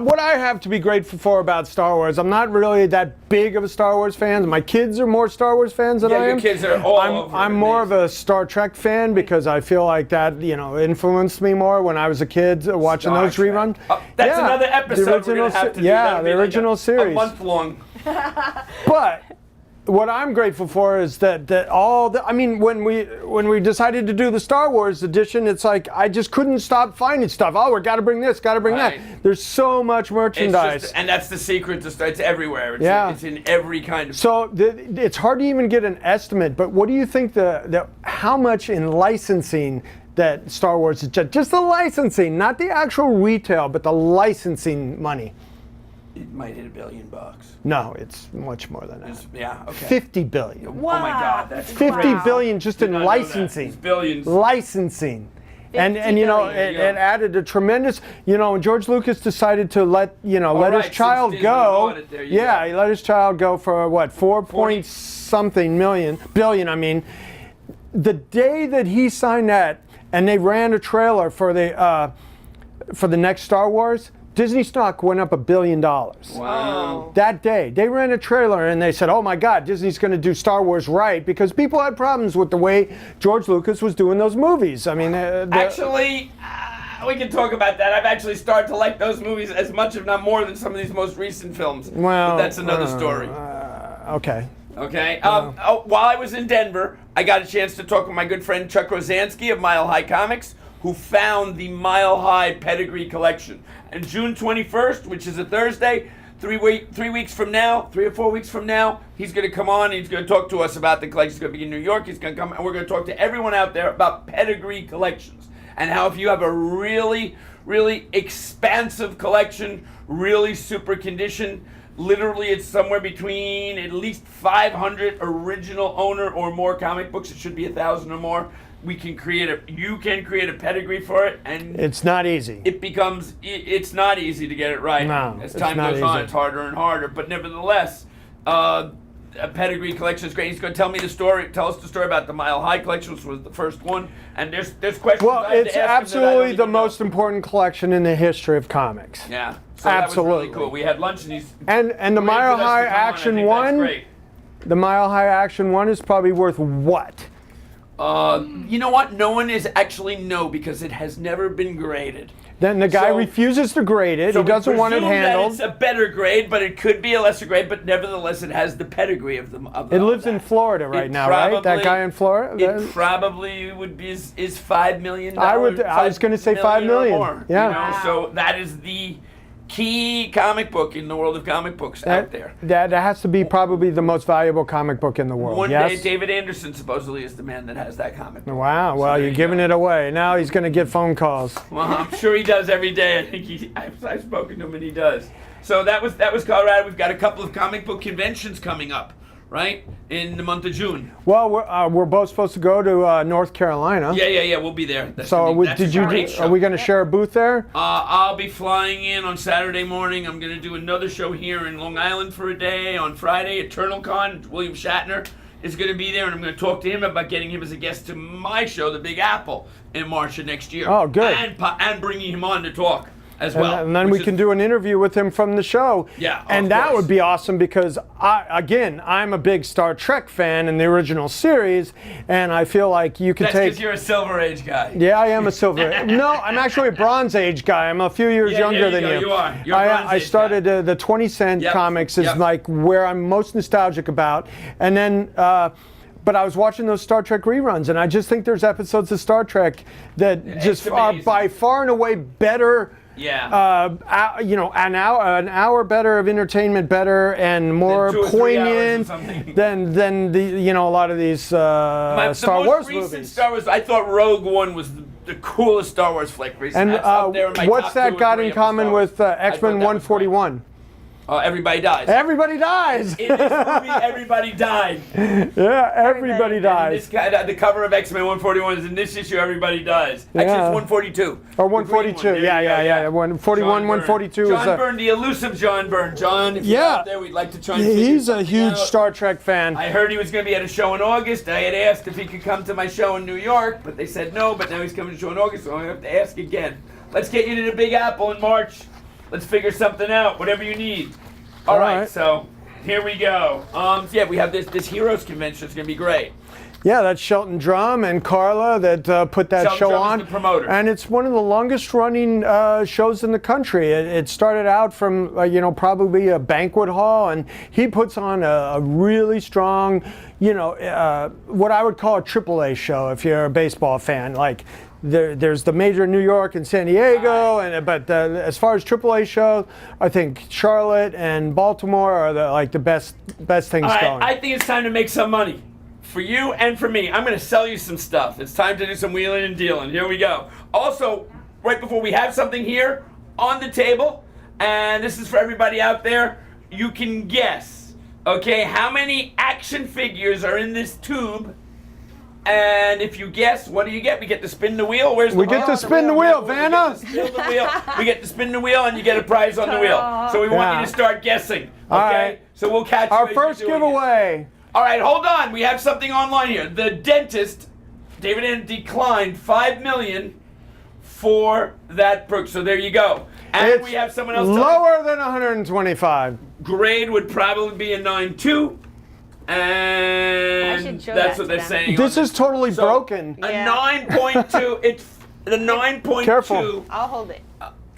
[SPEAKER 3] what I have to be grateful for about Star Wars, I'm not really that big of a Star Wars fan. My kids are more Star Wars fans than
[SPEAKER 1] Yeah,
[SPEAKER 3] I
[SPEAKER 1] your
[SPEAKER 3] am.
[SPEAKER 1] kids are all over
[SPEAKER 3] I'm
[SPEAKER 1] it,
[SPEAKER 3] more
[SPEAKER 1] amazing.
[SPEAKER 3] of a Star Trek fan because I feel like that, influenced me more when I was a kid watching
[SPEAKER 1] Star
[SPEAKER 3] those
[SPEAKER 1] Trek.
[SPEAKER 3] reruns.
[SPEAKER 1] That's
[SPEAKER 3] Yeah,
[SPEAKER 1] another
[SPEAKER 3] the
[SPEAKER 1] episode we're
[SPEAKER 3] original
[SPEAKER 1] going to have to
[SPEAKER 3] se-
[SPEAKER 1] do.
[SPEAKER 3] Yeah,
[SPEAKER 1] That'll be
[SPEAKER 3] the
[SPEAKER 1] like
[SPEAKER 3] original
[SPEAKER 1] a
[SPEAKER 3] series.
[SPEAKER 1] month long.
[SPEAKER 3] But what I'm grateful for is that when we decided to do the Star Wars edition, it's like I just couldn't stop finding stuff. Oh, we got to bring this, got to bring
[SPEAKER 1] Right.
[SPEAKER 3] that. There's so much merchandise.
[SPEAKER 1] And that's the secret to start. It's everywhere. It's,
[SPEAKER 3] Yeah.
[SPEAKER 1] it's in every kind of.
[SPEAKER 3] So it's hard to even get an estimate. But what do you think how much in licensing that Star Wars is just the licensing, not the actual retail, but the licensing money?
[SPEAKER 1] It might hit $1 billion.
[SPEAKER 3] No, it's much more than that.
[SPEAKER 1] Yeah. Okay.
[SPEAKER 3] 50 billion.
[SPEAKER 1] Oh my God, that's
[SPEAKER 3] 50
[SPEAKER 1] crazy.
[SPEAKER 3] billion just
[SPEAKER 1] Did
[SPEAKER 3] in
[SPEAKER 1] not know that.
[SPEAKER 3] licensing.
[SPEAKER 1] It's billions.
[SPEAKER 3] Licensing. And
[SPEAKER 2] 50
[SPEAKER 3] you know
[SPEAKER 2] billion.
[SPEAKER 3] it added a tremendous when George Lucas decided to let let
[SPEAKER 1] right,
[SPEAKER 3] his
[SPEAKER 1] since
[SPEAKER 3] child
[SPEAKER 1] Disney
[SPEAKER 3] go.
[SPEAKER 1] bought it, there you
[SPEAKER 3] Yeah,
[SPEAKER 1] go.
[SPEAKER 3] he let his child go for what 4 something billion. I mean, the day that he signed that, and they ran a trailer for the next Star Wars, Disney stock went up $1 billion.
[SPEAKER 1] Wow.
[SPEAKER 3] That day, they ran a trailer and they said, "Oh my God, Disney's going to do Star Wars right," because people had problems with the way George Lucas was doing those movies. I mean,
[SPEAKER 1] Actually, we can talk about that. I've actually started to like those movies as much, if not more, than some of these most recent films.
[SPEAKER 3] well,
[SPEAKER 1] But that's another story.
[SPEAKER 3] Okay.
[SPEAKER 1] Okay. While I was in Denver, I got a chance to talk with my good friend Chuck Rosansky of Mile High Comics, who found the Mile High Pedigree collection. And June 21st, which is a Thursday, 3 weeks from now, 3 or 4 weeks from now, he's going to come on and he's going to talk to us about the collection. He's going to be in New York. He's going to come and we're going to talk to everyone out there about pedigree collections and how if you have a really, really expansive collection, really super condition, literally it's somewhere between at least 500 original owner or more comic books. It should be 1,000 or more. You can create a pedigree for it, and
[SPEAKER 3] It's not easy.
[SPEAKER 1] it's not easy to get it right.
[SPEAKER 3] No,
[SPEAKER 1] As
[SPEAKER 3] it's
[SPEAKER 1] time
[SPEAKER 3] not
[SPEAKER 1] goes on,
[SPEAKER 3] easy.
[SPEAKER 1] it's harder and harder. But nevertheless, a pedigree collection is great. He's going to tell us the story about the Mile High collection, which was the first one. And there's questions.
[SPEAKER 3] Well,
[SPEAKER 1] I had to
[SPEAKER 3] it's
[SPEAKER 1] ask him that I don't
[SPEAKER 3] absolutely the
[SPEAKER 1] even know.
[SPEAKER 3] most important collection in the history of comics.
[SPEAKER 1] Yeah. So that was
[SPEAKER 3] Absolutely.
[SPEAKER 1] really cool. We had lunch and he's
[SPEAKER 3] And the
[SPEAKER 1] arranged
[SPEAKER 3] Mile
[SPEAKER 1] with us
[SPEAKER 3] High
[SPEAKER 1] to come on. I
[SPEAKER 3] Action
[SPEAKER 1] think that's
[SPEAKER 3] 1,
[SPEAKER 1] great.
[SPEAKER 3] the Mile High Action 1 is probably worth what?
[SPEAKER 1] You know what? No one is actually because it has never been graded.
[SPEAKER 3] Then the guy
[SPEAKER 1] So-
[SPEAKER 3] refuses to grade it.
[SPEAKER 1] So
[SPEAKER 3] He doesn't
[SPEAKER 1] we
[SPEAKER 3] want it
[SPEAKER 1] presume that
[SPEAKER 3] handled.
[SPEAKER 1] it's a better grade, but it could be a lesser grade. But nevertheless, it has the pedigree of them.
[SPEAKER 3] It lives in Florida right now, right? That guy in Florida?
[SPEAKER 1] It probably would be is $5 million.
[SPEAKER 3] I was gonna say $5 million.
[SPEAKER 1] Or more,
[SPEAKER 3] Yeah.
[SPEAKER 1] You know? So that is the key comic book in the world of comic books out there.
[SPEAKER 3] That has to be probably the most valuable comic book in the world.
[SPEAKER 1] One
[SPEAKER 3] yes?
[SPEAKER 1] day, David Anderson supposedly is the man that has that comic book.
[SPEAKER 3] Wow, well,
[SPEAKER 1] there
[SPEAKER 3] you're
[SPEAKER 1] you
[SPEAKER 3] giving
[SPEAKER 1] go.
[SPEAKER 3] it away. Now he's going to get phone calls.
[SPEAKER 1] Well, I'm sure he does every day. I think I've spoken to him and he does. So that was Colorado. We've got a couple of comic book conventions coming up, right, in the month of June.
[SPEAKER 3] Well, we're both supposed to go to North Carolina.
[SPEAKER 1] Yeah. We'll be there. That's
[SPEAKER 3] So
[SPEAKER 1] that's a great show.
[SPEAKER 3] are we going to share a booth there?
[SPEAKER 1] I'll be flying in on Saturday morning. I'm going to do another show here in Long Island for a day. On Friday, Eternal Con, William Shatner is going to be there, and I'm going to talk to him about getting him as a guest to my show, The Big Apple, in March of next year.
[SPEAKER 3] Oh, good.
[SPEAKER 1] And bringing him on to talk as well.
[SPEAKER 3] And then we can do an interview with him from the show.
[SPEAKER 1] Yeah,
[SPEAKER 3] and
[SPEAKER 1] of
[SPEAKER 3] that
[SPEAKER 1] course.
[SPEAKER 3] would be awesome because I'm a big Star Trek fan in the original series, and I feel like you can
[SPEAKER 1] That's
[SPEAKER 3] take.
[SPEAKER 1] because you're a Silver Age guy.
[SPEAKER 3] Yeah, I am a silver. No, I'm actually a Bronze Age guy. I'm a few years
[SPEAKER 1] Yeah,
[SPEAKER 3] younger
[SPEAKER 1] there you
[SPEAKER 3] than
[SPEAKER 1] go.
[SPEAKER 3] you.
[SPEAKER 1] You are. You're a Bronze
[SPEAKER 3] I
[SPEAKER 1] Age
[SPEAKER 3] started
[SPEAKER 1] guy.
[SPEAKER 3] the 20 cent
[SPEAKER 1] Yep.
[SPEAKER 3] comics is
[SPEAKER 1] Yep.
[SPEAKER 3] like where I'm most nostalgic about, and then. But I was watching those Star Trek reruns, and I just think there's episodes of Star Trek that just are
[SPEAKER 1] amazing.
[SPEAKER 3] by far and away better.
[SPEAKER 1] Yeah.
[SPEAKER 3] An hour better of entertainment, better and more
[SPEAKER 1] 2 or 3 hours or
[SPEAKER 3] poignant
[SPEAKER 1] something.
[SPEAKER 3] than the a lot of these
[SPEAKER 1] The
[SPEAKER 3] Star
[SPEAKER 1] most
[SPEAKER 3] Wars
[SPEAKER 1] recent
[SPEAKER 3] movies.
[SPEAKER 1] Star Wars, I thought Rogue One was the coolest Star Wars flick recently.
[SPEAKER 3] And
[SPEAKER 1] That's up there in my
[SPEAKER 3] what's
[SPEAKER 1] top
[SPEAKER 3] that
[SPEAKER 1] 2 or
[SPEAKER 3] got
[SPEAKER 1] 3
[SPEAKER 3] in
[SPEAKER 1] of
[SPEAKER 3] common
[SPEAKER 1] Star Wars.
[SPEAKER 3] with
[SPEAKER 1] I thought
[SPEAKER 3] X-Men
[SPEAKER 1] that was great.
[SPEAKER 3] 141?
[SPEAKER 1] Everybody dies.
[SPEAKER 3] Everybody dies.
[SPEAKER 1] In this movie, everybody died.
[SPEAKER 3] Yeah, everybody
[SPEAKER 1] And
[SPEAKER 3] dies.
[SPEAKER 1] this guy, the cover of X-Men 141 is in this issue. Everybody dies. Actually,
[SPEAKER 3] Yeah.
[SPEAKER 1] it's 142.
[SPEAKER 3] Or
[SPEAKER 1] The green
[SPEAKER 3] 142.
[SPEAKER 1] one. There
[SPEAKER 3] Yeah,
[SPEAKER 1] you go,
[SPEAKER 3] yeah. 141,
[SPEAKER 1] John Byrne.
[SPEAKER 3] 142 is
[SPEAKER 1] John
[SPEAKER 3] a.
[SPEAKER 1] Byrne, the elusive John Byrne. John, if you're
[SPEAKER 3] Yeah.
[SPEAKER 1] out there, we'd like to try and figure
[SPEAKER 3] He's a
[SPEAKER 1] something
[SPEAKER 3] huge
[SPEAKER 1] out.
[SPEAKER 3] Star Trek fan.
[SPEAKER 1] I heard he was going to be at a show in August. I had asked if he could come to my show in New York, but they said no. But now he's coming to a show in August, so I have to ask again. Let's get you to the Big Apple in March. Let's figure something out. Whatever you need. All right. So here we go. Yeah, we have this Heroes Convention. It's going to be great.
[SPEAKER 3] Yeah, that's Shelton Drum and Carla that put that
[SPEAKER 1] Shelton
[SPEAKER 3] show
[SPEAKER 1] Drum is
[SPEAKER 3] on.
[SPEAKER 1] the promoter.
[SPEAKER 3] And it's one of the longest running shows in the country. It started out from, probably a banquet hall, and he puts on a really strong, what I would call a AAA show if you're a baseball fan. Like, there's the major in New York and San Diego, but as far as AAA shows, I think Charlotte and Baltimore are the best things
[SPEAKER 1] All right,
[SPEAKER 3] going.
[SPEAKER 1] I think it's time to make some money. For you and for me. I'm going to sell you some stuff. It's time to do some wheeling and dealing. Here we go. Also, right before we have something here on the table, and this is for everybody out there, you can guess, okay, how many action figures are in this tube. And if you guess, what do you get? We get to spin the wheel. Where's the
[SPEAKER 3] We
[SPEAKER 1] wheel?
[SPEAKER 3] get to spin the wheel,
[SPEAKER 1] We
[SPEAKER 3] Vanna.
[SPEAKER 1] get to spin the wheel. We get to spin the wheel, and you get a prize on the wheel. So we want
[SPEAKER 3] Yeah.
[SPEAKER 1] you to start guessing. Okay?
[SPEAKER 3] All right.
[SPEAKER 1] So we'll catch you
[SPEAKER 3] Our
[SPEAKER 1] as you're
[SPEAKER 3] first
[SPEAKER 1] doing it.
[SPEAKER 3] giveaway.
[SPEAKER 1] All right, hold on. We have something online here. The dentist, David N. declined $5 million for that book. So there you go. And
[SPEAKER 3] It's
[SPEAKER 1] we have someone else. telling-
[SPEAKER 3] lower than 125.
[SPEAKER 1] Grade would probably be a 9.2. And
[SPEAKER 2] should show
[SPEAKER 1] that's
[SPEAKER 2] that
[SPEAKER 1] what
[SPEAKER 2] to
[SPEAKER 1] they're
[SPEAKER 2] them.
[SPEAKER 1] saying.
[SPEAKER 3] This
[SPEAKER 1] on
[SPEAKER 3] is totally
[SPEAKER 1] So,
[SPEAKER 3] broken.
[SPEAKER 1] A
[SPEAKER 2] Yeah.
[SPEAKER 1] 9.2. It's the 9.2.
[SPEAKER 3] Careful.
[SPEAKER 2] I'll hold it.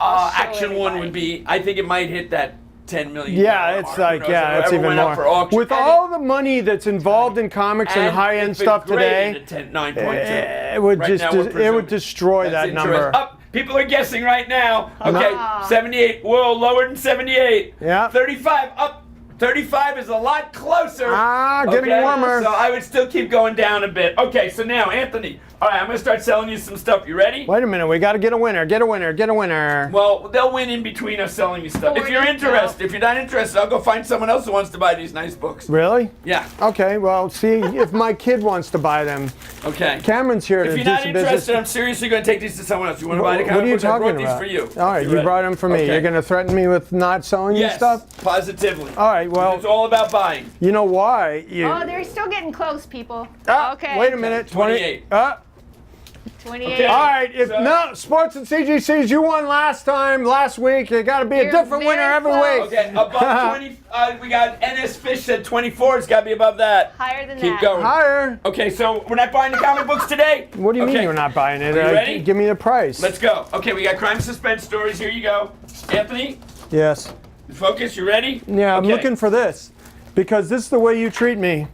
[SPEAKER 2] I'll show
[SPEAKER 1] Action one
[SPEAKER 2] everybody.
[SPEAKER 1] would be. I think it might hit that $10 million.
[SPEAKER 3] Yeah, it's like,
[SPEAKER 1] Who knows,
[SPEAKER 3] yeah, it's
[SPEAKER 1] whoever
[SPEAKER 3] even
[SPEAKER 1] went up for
[SPEAKER 3] more.
[SPEAKER 1] auction.
[SPEAKER 3] With
[SPEAKER 1] And
[SPEAKER 3] all the money that's involved in comics and high-end
[SPEAKER 1] it's been
[SPEAKER 3] stuff
[SPEAKER 1] graded
[SPEAKER 3] today,
[SPEAKER 1] at 9.2.
[SPEAKER 3] it would
[SPEAKER 1] Right
[SPEAKER 3] just
[SPEAKER 1] now, we're
[SPEAKER 3] it would
[SPEAKER 1] presuming.
[SPEAKER 3] destroy
[SPEAKER 1] That's
[SPEAKER 3] that number.
[SPEAKER 1] interesting. Up. People are guessing right now. Okay,
[SPEAKER 2] Ah.
[SPEAKER 1] 78. Whoa, lower than 78.
[SPEAKER 3] Yeah.
[SPEAKER 1] 35. Up. 35 is a lot closer.
[SPEAKER 3] Getting warmer.
[SPEAKER 1] So I would still keep going down a bit. Okay, so now, Anthony. All right, I'm going to start selling you some stuff. You ready?
[SPEAKER 3] Wait a minute, we got to get a winner. Get a winner. Get a winner.
[SPEAKER 1] Well, they'll win in between us selling you stuff. If you're
[SPEAKER 2] 40,
[SPEAKER 1] interested, if you're not interested, I'll go find someone else who wants to buy these nice books.
[SPEAKER 3] Really?
[SPEAKER 1] Yeah.
[SPEAKER 3] Okay, well, see if my kid wants to buy them.
[SPEAKER 1] Okay.
[SPEAKER 3] Cameron's here
[SPEAKER 1] If
[SPEAKER 3] to
[SPEAKER 1] you're
[SPEAKER 3] do
[SPEAKER 1] not
[SPEAKER 3] some
[SPEAKER 1] interested,
[SPEAKER 3] business.
[SPEAKER 1] I'm seriously going to take these to someone else. You want to buy the
[SPEAKER 3] What
[SPEAKER 1] comic
[SPEAKER 3] are you
[SPEAKER 1] books? I
[SPEAKER 3] talking
[SPEAKER 1] brought
[SPEAKER 3] about?
[SPEAKER 1] these for you.
[SPEAKER 3] All right, you
[SPEAKER 1] ready?
[SPEAKER 3] brought them for me.
[SPEAKER 1] Okay.
[SPEAKER 3] You're going to threaten me with not selling you
[SPEAKER 1] Yes,
[SPEAKER 3] stuff?
[SPEAKER 1] positively.
[SPEAKER 3] All right, well,
[SPEAKER 1] It's all about buying.
[SPEAKER 3] you know why? You,
[SPEAKER 2] Oh, they're still getting close, people.
[SPEAKER 3] Okay. Wait a minute.
[SPEAKER 1] 28.
[SPEAKER 2] 28.
[SPEAKER 1] Okay.
[SPEAKER 3] All right. If
[SPEAKER 1] So-
[SPEAKER 3] no sports and CGCs, you won last week. You got to be a
[SPEAKER 2] You're
[SPEAKER 3] different winner
[SPEAKER 2] very
[SPEAKER 3] every
[SPEAKER 2] close.
[SPEAKER 3] week.
[SPEAKER 1] Okay, above 20. We got NS Fish at 24. It's got to be above that.
[SPEAKER 2] Higher than
[SPEAKER 1] Keep
[SPEAKER 2] that.
[SPEAKER 1] going.
[SPEAKER 3] Higher.
[SPEAKER 1] Okay, so we're not buying the comic books today?
[SPEAKER 3] What do you mean
[SPEAKER 1] Okay,
[SPEAKER 3] you're not buying it?
[SPEAKER 1] Are you ready?
[SPEAKER 3] Give me the price.
[SPEAKER 1] Let's go. Okay, we got crime suspense stories. Here you go. Anthony,
[SPEAKER 3] Yes.
[SPEAKER 1] focus. You ready?
[SPEAKER 3] Yeah, I'm
[SPEAKER 1] Okay.
[SPEAKER 3] looking for this because this is the way you treat me.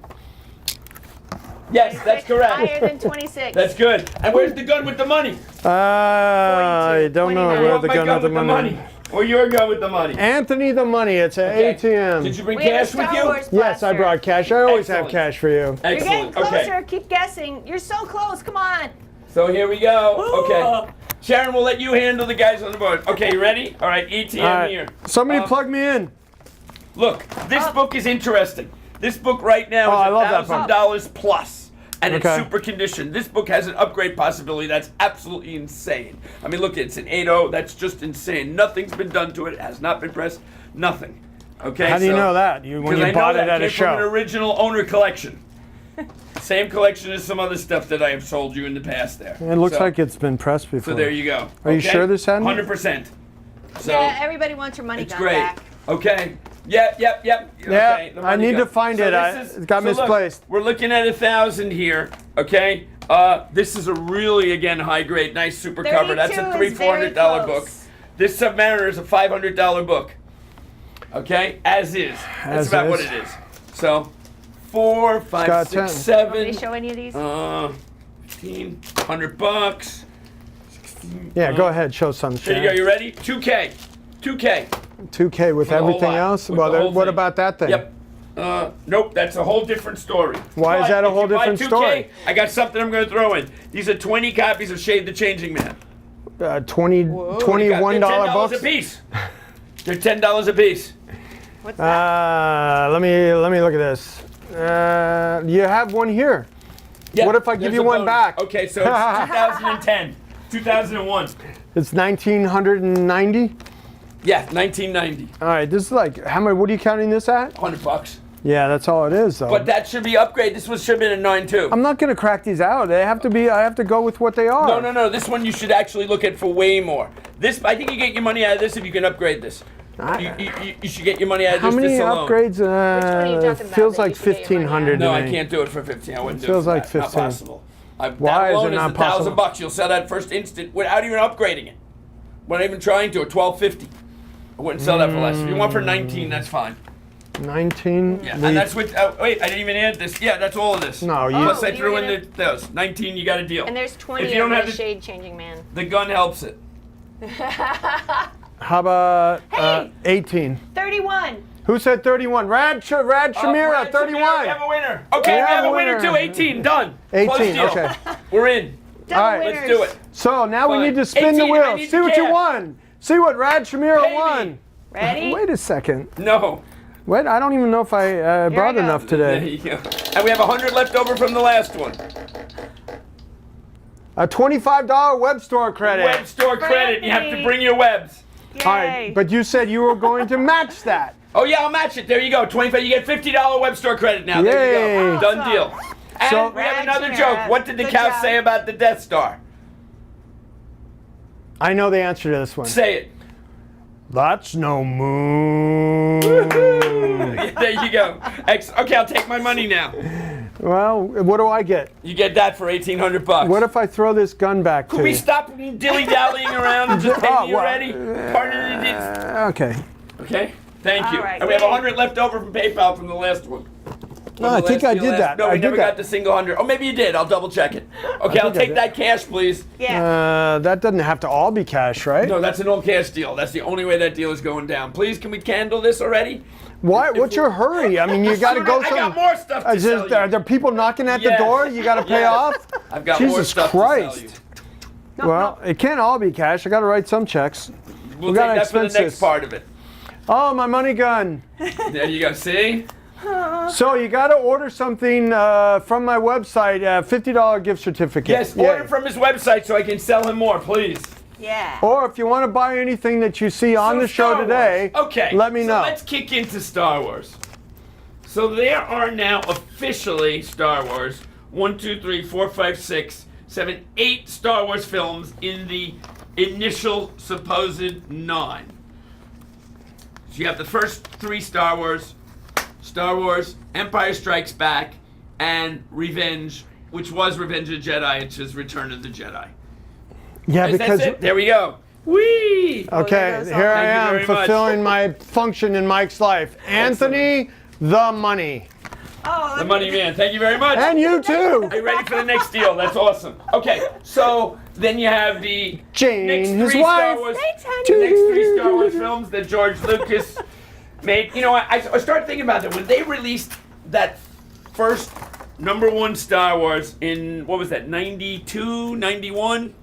[SPEAKER 1] Yes, that's correct.
[SPEAKER 2] Higher than 26.
[SPEAKER 1] That's good. And where's the gun with the money?
[SPEAKER 3] I don't know
[SPEAKER 2] 29.
[SPEAKER 3] where
[SPEAKER 1] Want
[SPEAKER 3] the
[SPEAKER 1] my
[SPEAKER 3] gun with the money.
[SPEAKER 1] Or your gun with the money?
[SPEAKER 3] Anthony the money. It's an
[SPEAKER 1] Okay.
[SPEAKER 3] ATM.
[SPEAKER 1] Did you bring
[SPEAKER 2] We have a
[SPEAKER 1] cash with
[SPEAKER 2] Star
[SPEAKER 1] you?
[SPEAKER 2] Wars
[SPEAKER 3] Yes, I
[SPEAKER 2] blaster.
[SPEAKER 3] brought cash. I always have
[SPEAKER 1] Excellent.
[SPEAKER 3] cash for you.
[SPEAKER 2] You're getting
[SPEAKER 1] Excellent.
[SPEAKER 2] closer.
[SPEAKER 1] Okay.
[SPEAKER 2] Keep guessing. You're so close. Come on.
[SPEAKER 1] So here we go. Okay. Sharon, we'll let you handle the guys on the board. Okay, you ready? All right, ATM
[SPEAKER 3] All right.
[SPEAKER 1] here.
[SPEAKER 3] Somebody
[SPEAKER 1] Um,
[SPEAKER 3] plug me in.
[SPEAKER 1] Look, this book is interesting. This book right now
[SPEAKER 3] I
[SPEAKER 1] is
[SPEAKER 3] love that book.
[SPEAKER 1] $1,000 plus, and it's
[SPEAKER 3] Okay.
[SPEAKER 1] super condition. This book has an upgrade possibility that's absolutely insane. I mean, look, it's an 8.0. That's just insane. Nothing's been done to it. It has not been pressed. Nothing. Okay.
[SPEAKER 3] How do you
[SPEAKER 1] so-
[SPEAKER 3] know that? When
[SPEAKER 1] Because
[SPEAKER 3] you
[SPEAKER 1] I
[SPEAKER 3] bought
[SPEAKER 1] know
[SPEAKER 3] it
[SPEAKER 1] that
[SPEAKER 3] at a
[SPEAKER 1] came from an
[SPEAKER 3] show.
[SPEAKER 1] original owner collection. Same collection as some other stuff that I have sold you in the past. There.
[SPEAKER 3] It looks
[SPEAKER 1] So-
[SPEAKER 3] like it's been pressed before.
[SPEAKER 1] So there you go.
[SPEAKER 3] Are you sure this hadn't?
[SPEAKER 1] 100%. So
[SPEAKER 2] Yeah, everybody wants your money
[SPEAKER 1] it's
[SPEAKER 2] gun
[SPEAKER 1] great.
[SPEAKER 2] back.
[SPEAKER 1] Okay. Yep.
[SPEAKER 3] Yeah,
[SPEAKER 1] Okay, the
[SPEAKER 3] I
[SPEAKER 1] money
[SPEAKER 3] need
[SPEAKER 1] gun.
[SPEAKER 3] to find it.
[SPEAKER 1] this
[SPEAKER 3] It got
[SPEAKER 1] look,
[SPEAKER 3] misplaced.
[SPEAKER 1] we're looking at 1,000 here. Okay. This is a really high grade, nice super cover. That's a
[SPEAKER 2] 32 is
[SPEAKER 1] $300-$400
[SPEAKER 2] very
[SPEAKER 1] book.
[SPEAKER 2] close.
[SPEAKER 1] This Submariner is a $500 book. Okay, as is. That's
[SPEAKER 3] As
[SPEAKER 1] about
[SPEAKER 3] is.
[SPEAKER 1] what it is. So, 4, 5,
[SPEAKER 3] got
[SPEAKER 1] 6,
[SPEAKER 3] 10.
[SPEAKER 2] Want
[SPEAKER 1] 7.
[SPEAKER 2] me to show any of these?
[SPEAKER 1] 1,500 $100.
[SPEAKER 3] Yeah, go ahead. Show some.
[SPEAKER 1] There you go. You ready? 2K. 2K.
[SPEAKER 3] 2K with
[SPEAKER 1] For the whole
[SPEAKER 3] everything
[SPEAKER 1] lot.
[SPEAKER 3] else.
[SPEAKER 1] With the
[SPEAKER 3] Well,
[SPEAKER 1] whole
[SPEAKER 3] what
[SPEAKER 1] thing.
[SPEAKER 3] about that thing?
[SPEAKER 1] Yep. Nope, that's a whole different story.
[SPEAKER 3] Why is
[SPEAKER 1] But
[SPEAKER 3] that a
[SPEAKER 1] if
[SPEAKER 3] whole
[SPEAKER 1] you buy
[SPEAKER 3] different
[SPEAKER 1] 2K,
[SPEAKER 3] story?
[SPEAKER 1] I got something I'm going to throw in. These are 20 copies of Shade the Changing Man.
[SPEAKER 3] $21
[SPEAKER 1] $10
[SPEAKER 3] books.
[SPEAKER 1] a piece. They're $10 a piece.
[SPEAKER 2] What's that?
[SPEAKER 3] Let me look at this. You have one here.
[SPEAKER 1] Yeah,
[SPEAKER 3] What if I give
[SPEAKER 1] there's
[SPEAKER 3] you
[SPEAKER 1] a
[SPEAKER 3] one
[SPEAKER 1] bonus.
[SPEAKER 3] back?
[SPEAKER 1] Okay, so it's 2010, 2001.
[SPEAKER 3] It's 1990.
[SPEAKER 1] Yeah, 1990.
[SPEAKER 3] All right, this is like how much? What are you counting this at?
[SPEAKER 1] $100.
[SPEAKER 3] Yeah, that's all it is, though.
[SPEAKER 1] But that should be upgrade. This should have been a 9.2.
[SPEAKER 3] I'm not gonna crack these out. They have to be. I have to go with what they are.
[SPEAKER 1] No. This one you should actually look at for way more. This, I think you get your money out of this if you can upgrade this. You should get your money out of
[SPEAKER 3] How
[SPEAKER 1] just
[SPEAKER 3] many
[SPEAKER 1] this alone.
[SPEAKER 3] upgrades?
[SPEAKER 2] one are you talking about
[SPEAKER 3] Feels
[SPEAKER 2] that
[SPEAKER 3] like
[SPEAKER 2] you should get your money
[SPEAKER 3] 1,500
[SPEAKER 1] No,
[SPEAKER 3] to
[SPEAKER 1] I
[SPEAKER 3] me.
[SPEAKER 1] can't do it for 15. I wouldn't do
[SPEAKER 3] Feels
[SPEAKER 1] it for
[SPEAKER 3] like
[SPEAKER 1] that. Not
[SPEAKER 3] 15.
[SPEAKER 1] possible.
[SPEAKER 3] Why
[SPEAKER 1] that
[SPEAKER 3] is
[SPEAKER 1] alone
[SPEAKER 3] it not
[SPEAKER 1] $1,000
[SPEAKER 3] possible?
[SPEAKER 1] bucks. You'll sell that first instant without even upgrading it. Without even trying to. $12.50. I wouldn't sell that for less. If you want for 19, that's fine.
[SPEAKER 3] 19.
[SPEAKER 1] Yeah, and that's with. Wait, I didn't even add this. Yeah, that's all of this.
[SPEAKER 3] No, you.
[SPEAKER 1] Plus, I
[SPEAKER 2] you
[SPEAKER 1] threw in
[SPEAKER 2] didn't-
[SPEAKER 1] those. 19, you got a deal.
[SPEAKER 2] And there's 20
[SPEAKER 1] If you don't
[SPEAKER 2] of
[SPEAKER 1] have
[SPEAKER 2] the
[SPEAKER 1] the-
[SPEAKER 2] Shade Changing Man.
[SPEAKER 1] The gun helps it.
[SPEAKER 3] How about
[SPEAKER 2] Hey!
[SPEAKER 3] 18?
[SPEAKER 2] 31.
[SPEAKER 3] Who said 31? Rad Shamira,
[SPEAKER 1] Ryan
[SPEAKER 3] 31.
[SPEAKER 1] We have a winner. Okay,
[SPEAKER 3] Yeah,
[SPEAKER 1] we have a
[SPEAKER 3] winner.
[SPEAKER 1] winner too. 18, done.
[SPEAKER 3] 18,
[SPEAKER 1] Close deal.
[SPEAKER 3] okay.
[SPEAKER 1] We're in.
[SPEAKER 2] Double
[SPEAKER 3] All right,
[SPEAKER 2] winners.
[SPEAKER 1] Let's do it.
[SPEAKER 3] So now we
[SPEAKER 1] Fine.
[SPEAKER 3] need to spin the
[SPEAKER 1] 18, I
[SPEAKER 3] wheel.
[SPEAKER 1] need
[SPEAKER 3] See
[SPEAKER 1] the
[SPEAKER 3] what you
[SPEAKER 1] cash.
[SPEAKER 3] won. See what Rad Shamira
[SPEAKER 1] Pay me.
[SPEAKER 3] won.
[SPEAKER 2] Ready?
[SPEAKER 3] Wait a second.
[SPEAKER 1] No.
[SPEAKER 3] Wait, I don't even know if I brought
[SPEAKER 2] go.
[SPEAKER 3] enough
[SPEAKER 1] There
[SPEAKER 3] today.
[SPEAKER 1] you go. And we have 100 left over from the last one.
[SPEAKER 3] A $25 web store credit.
[SPEAKER 1] Web store credit. You have to
[SPEAKER 2] Anthony.
[SPEAKER 1] bring your webs.
[SPEAKER 2] Yay.
[SPEAKER 3] All right, but you said you were going to match that.
[SPEAKER 1] Oh yeah, I'll match it. There you go. 25. You get $50 web store credit now. There you
[SPEAKER 3] Yay.
[SPEAKER 1] go. Done deal. And
[SPEAKER 3] So-
[SPEAKER 1] we have
[SPEAKER 2] Rad
[SPEAKER 1] another
[SPEAKER 2] Shamira.
[SPEAKER 1] joke. What did the
[SPEAKER 2] Good
[SPEAKER 1] cow
[SPEAKER 2] job.
[SPEAKER 1] say about the Death Star?
[SPEAKER 3] I know the answer to this one.
[SPEAKER 1] Say it.
[SPEAKER 3] That's no moon.
[SPEAKER 1] There you go. Okay, I'll take my money now.
[SPEAKER 3] Well, what do I get?
[SPEAKER 1] You get that for $1,800.
[SPEAKER 3] What if I throw this gun back to
[SPEAKER 1] Could we
[SPEAKER 3] you?
[SPEAKER 1] stop dilly-dallying around and just pay
[SPEAKER 3] Oh,
[SPEAKER 1] me
[SPEAKER 3] well,
[SPEAKER 1] already? Pardon it.
[SPEAKER 3] Okay.
[SPEAKER 1] Okay. Thank you.
[SPEAKER 2] All right,
[SPEAKER 1] And we have
[SPEAKER 2] yay.
[SPEAKER 1] 100 left over from PayPal from the last one.
[SPEAKER 3] No, I think I did that.
[SPEAKER 1] No,
[SPEAKER 3] I
[SPEAKER 1] we
[SPEAKER 3] did
[SPEAKER 1] never
[SPEAKER 3] that.
[SPEAKER 1] got the single 100. Oh, maybe you did. I'll double check it. Okay, I'll
[SPEAKER 3] think I
[SPEAKER 1] take
[SPEAKER 3] did.
[SPEAKER 1] that cash, please.
[SPEAKER 2] Yeah.
[SPEAKER 3] That doesn't have to all be cash, right?
[SPEAKER 1] No, that's an all cash deal. That's the only way that deal is going down. Please, can we candle this already?
[SPEAKER 3] Why? What's your hurry? I mean, you got to go.
[SPEAKER 1] I got more stuff to sell you.
[SPEAKER 3] Are there people knocking at the
[SPEAKER 1] Yes.
[SPEAKER 3] door? You got to pay
[SPEAKER 1] Yes.
[SPEAKER 3] off.
[SPEAKER 1] I've got more
[SPEAKER 3] Jesus
[SPEAKER 1] stuff
[SPEAKER 3] Christ.
[SPEAKER 1] to sell you.
[SPEAKER 3] Well, it can't all be cash. I got to write some checks.
[SPEAKER 1] We'll
[SPEAKER 3] We
[SPEAKER 1] take
[SPEAKER 3] gotta
[SPEAKER 1] that for the
[SPEAKER 3] expense
[SPEAKER 1] next
[SPEAKER 3] this.
[SPEAKER 1] part of it.
[SPEAKER 3] Oh, my money gun.
[SPEAKER 1] There you go. See?
[SPEAKER 3] So you got to order something from my website, $50 gift certificate.
[SPEAKER 1] Yes,
[SPEAKER 3] Yeah.
[SPEAKER 1] order from his website so I can sell him more, please.
[SPEAKER 2] Yeah.
[SPEAKER 3] Or if you want to buy anything that you see on
[SPEAKER 1] So
[SPEAKER 3] the show
[SPEAKER 1] Star
[SPEAKER 3] today,
[SPEAKER 1] Wars. Okay.
[SPEAKER 3] let me know.
[SPEAKER 1] So let's kick into Star Wars. So there are now officially Star Wars 1, 2, 3, 4, 5, 6, 7, 8 Star Wars films in the initial supposed 9. So you have the first 3 Star Wars, Empire Strikes Back, and Revenge, which was Revenge of the Jedi, it's just Return of the Jedi.
[SPEAKER 3] Yeah, because
[SPEAKER 1] That's it. There we go. Whee!
[SPEAKER 3] okay,
[SPEAKER 2] there goes
[SPEAKER 3] here
[SPEAKER 2] all.
[SPEAKER 3] I
[SPEAKER 1] Thank you
[SPEAKER 3] am
[SPEAKER 1] very much.
[SPEAKER 3] fulfilling my function in Mike's life. Anthony, the money,
[SPEAKER 2] Oh,
[SPEAKER 1] The money man. Thank you very much.
[SPEAKER 3] and you too.
[SPEAKER 1] Are you ready for the next deal? That's awesome. Okay, so then you have the
[SPEAKER 3] Jane,
[SPEAKER 1] next
[SPEAKER 3] his
[SPEAKER 1] 3
[SPEAKER 3] wife.
[SPEAKER 1] Star Wars,
[SPEAKER 2] Thanks, honey.
[SPEAKER 1] the next 3 Star Wars films that George Lucas made. You know, I started thinking about that when they released that first #1 Star Wars in what was that, 92, 91?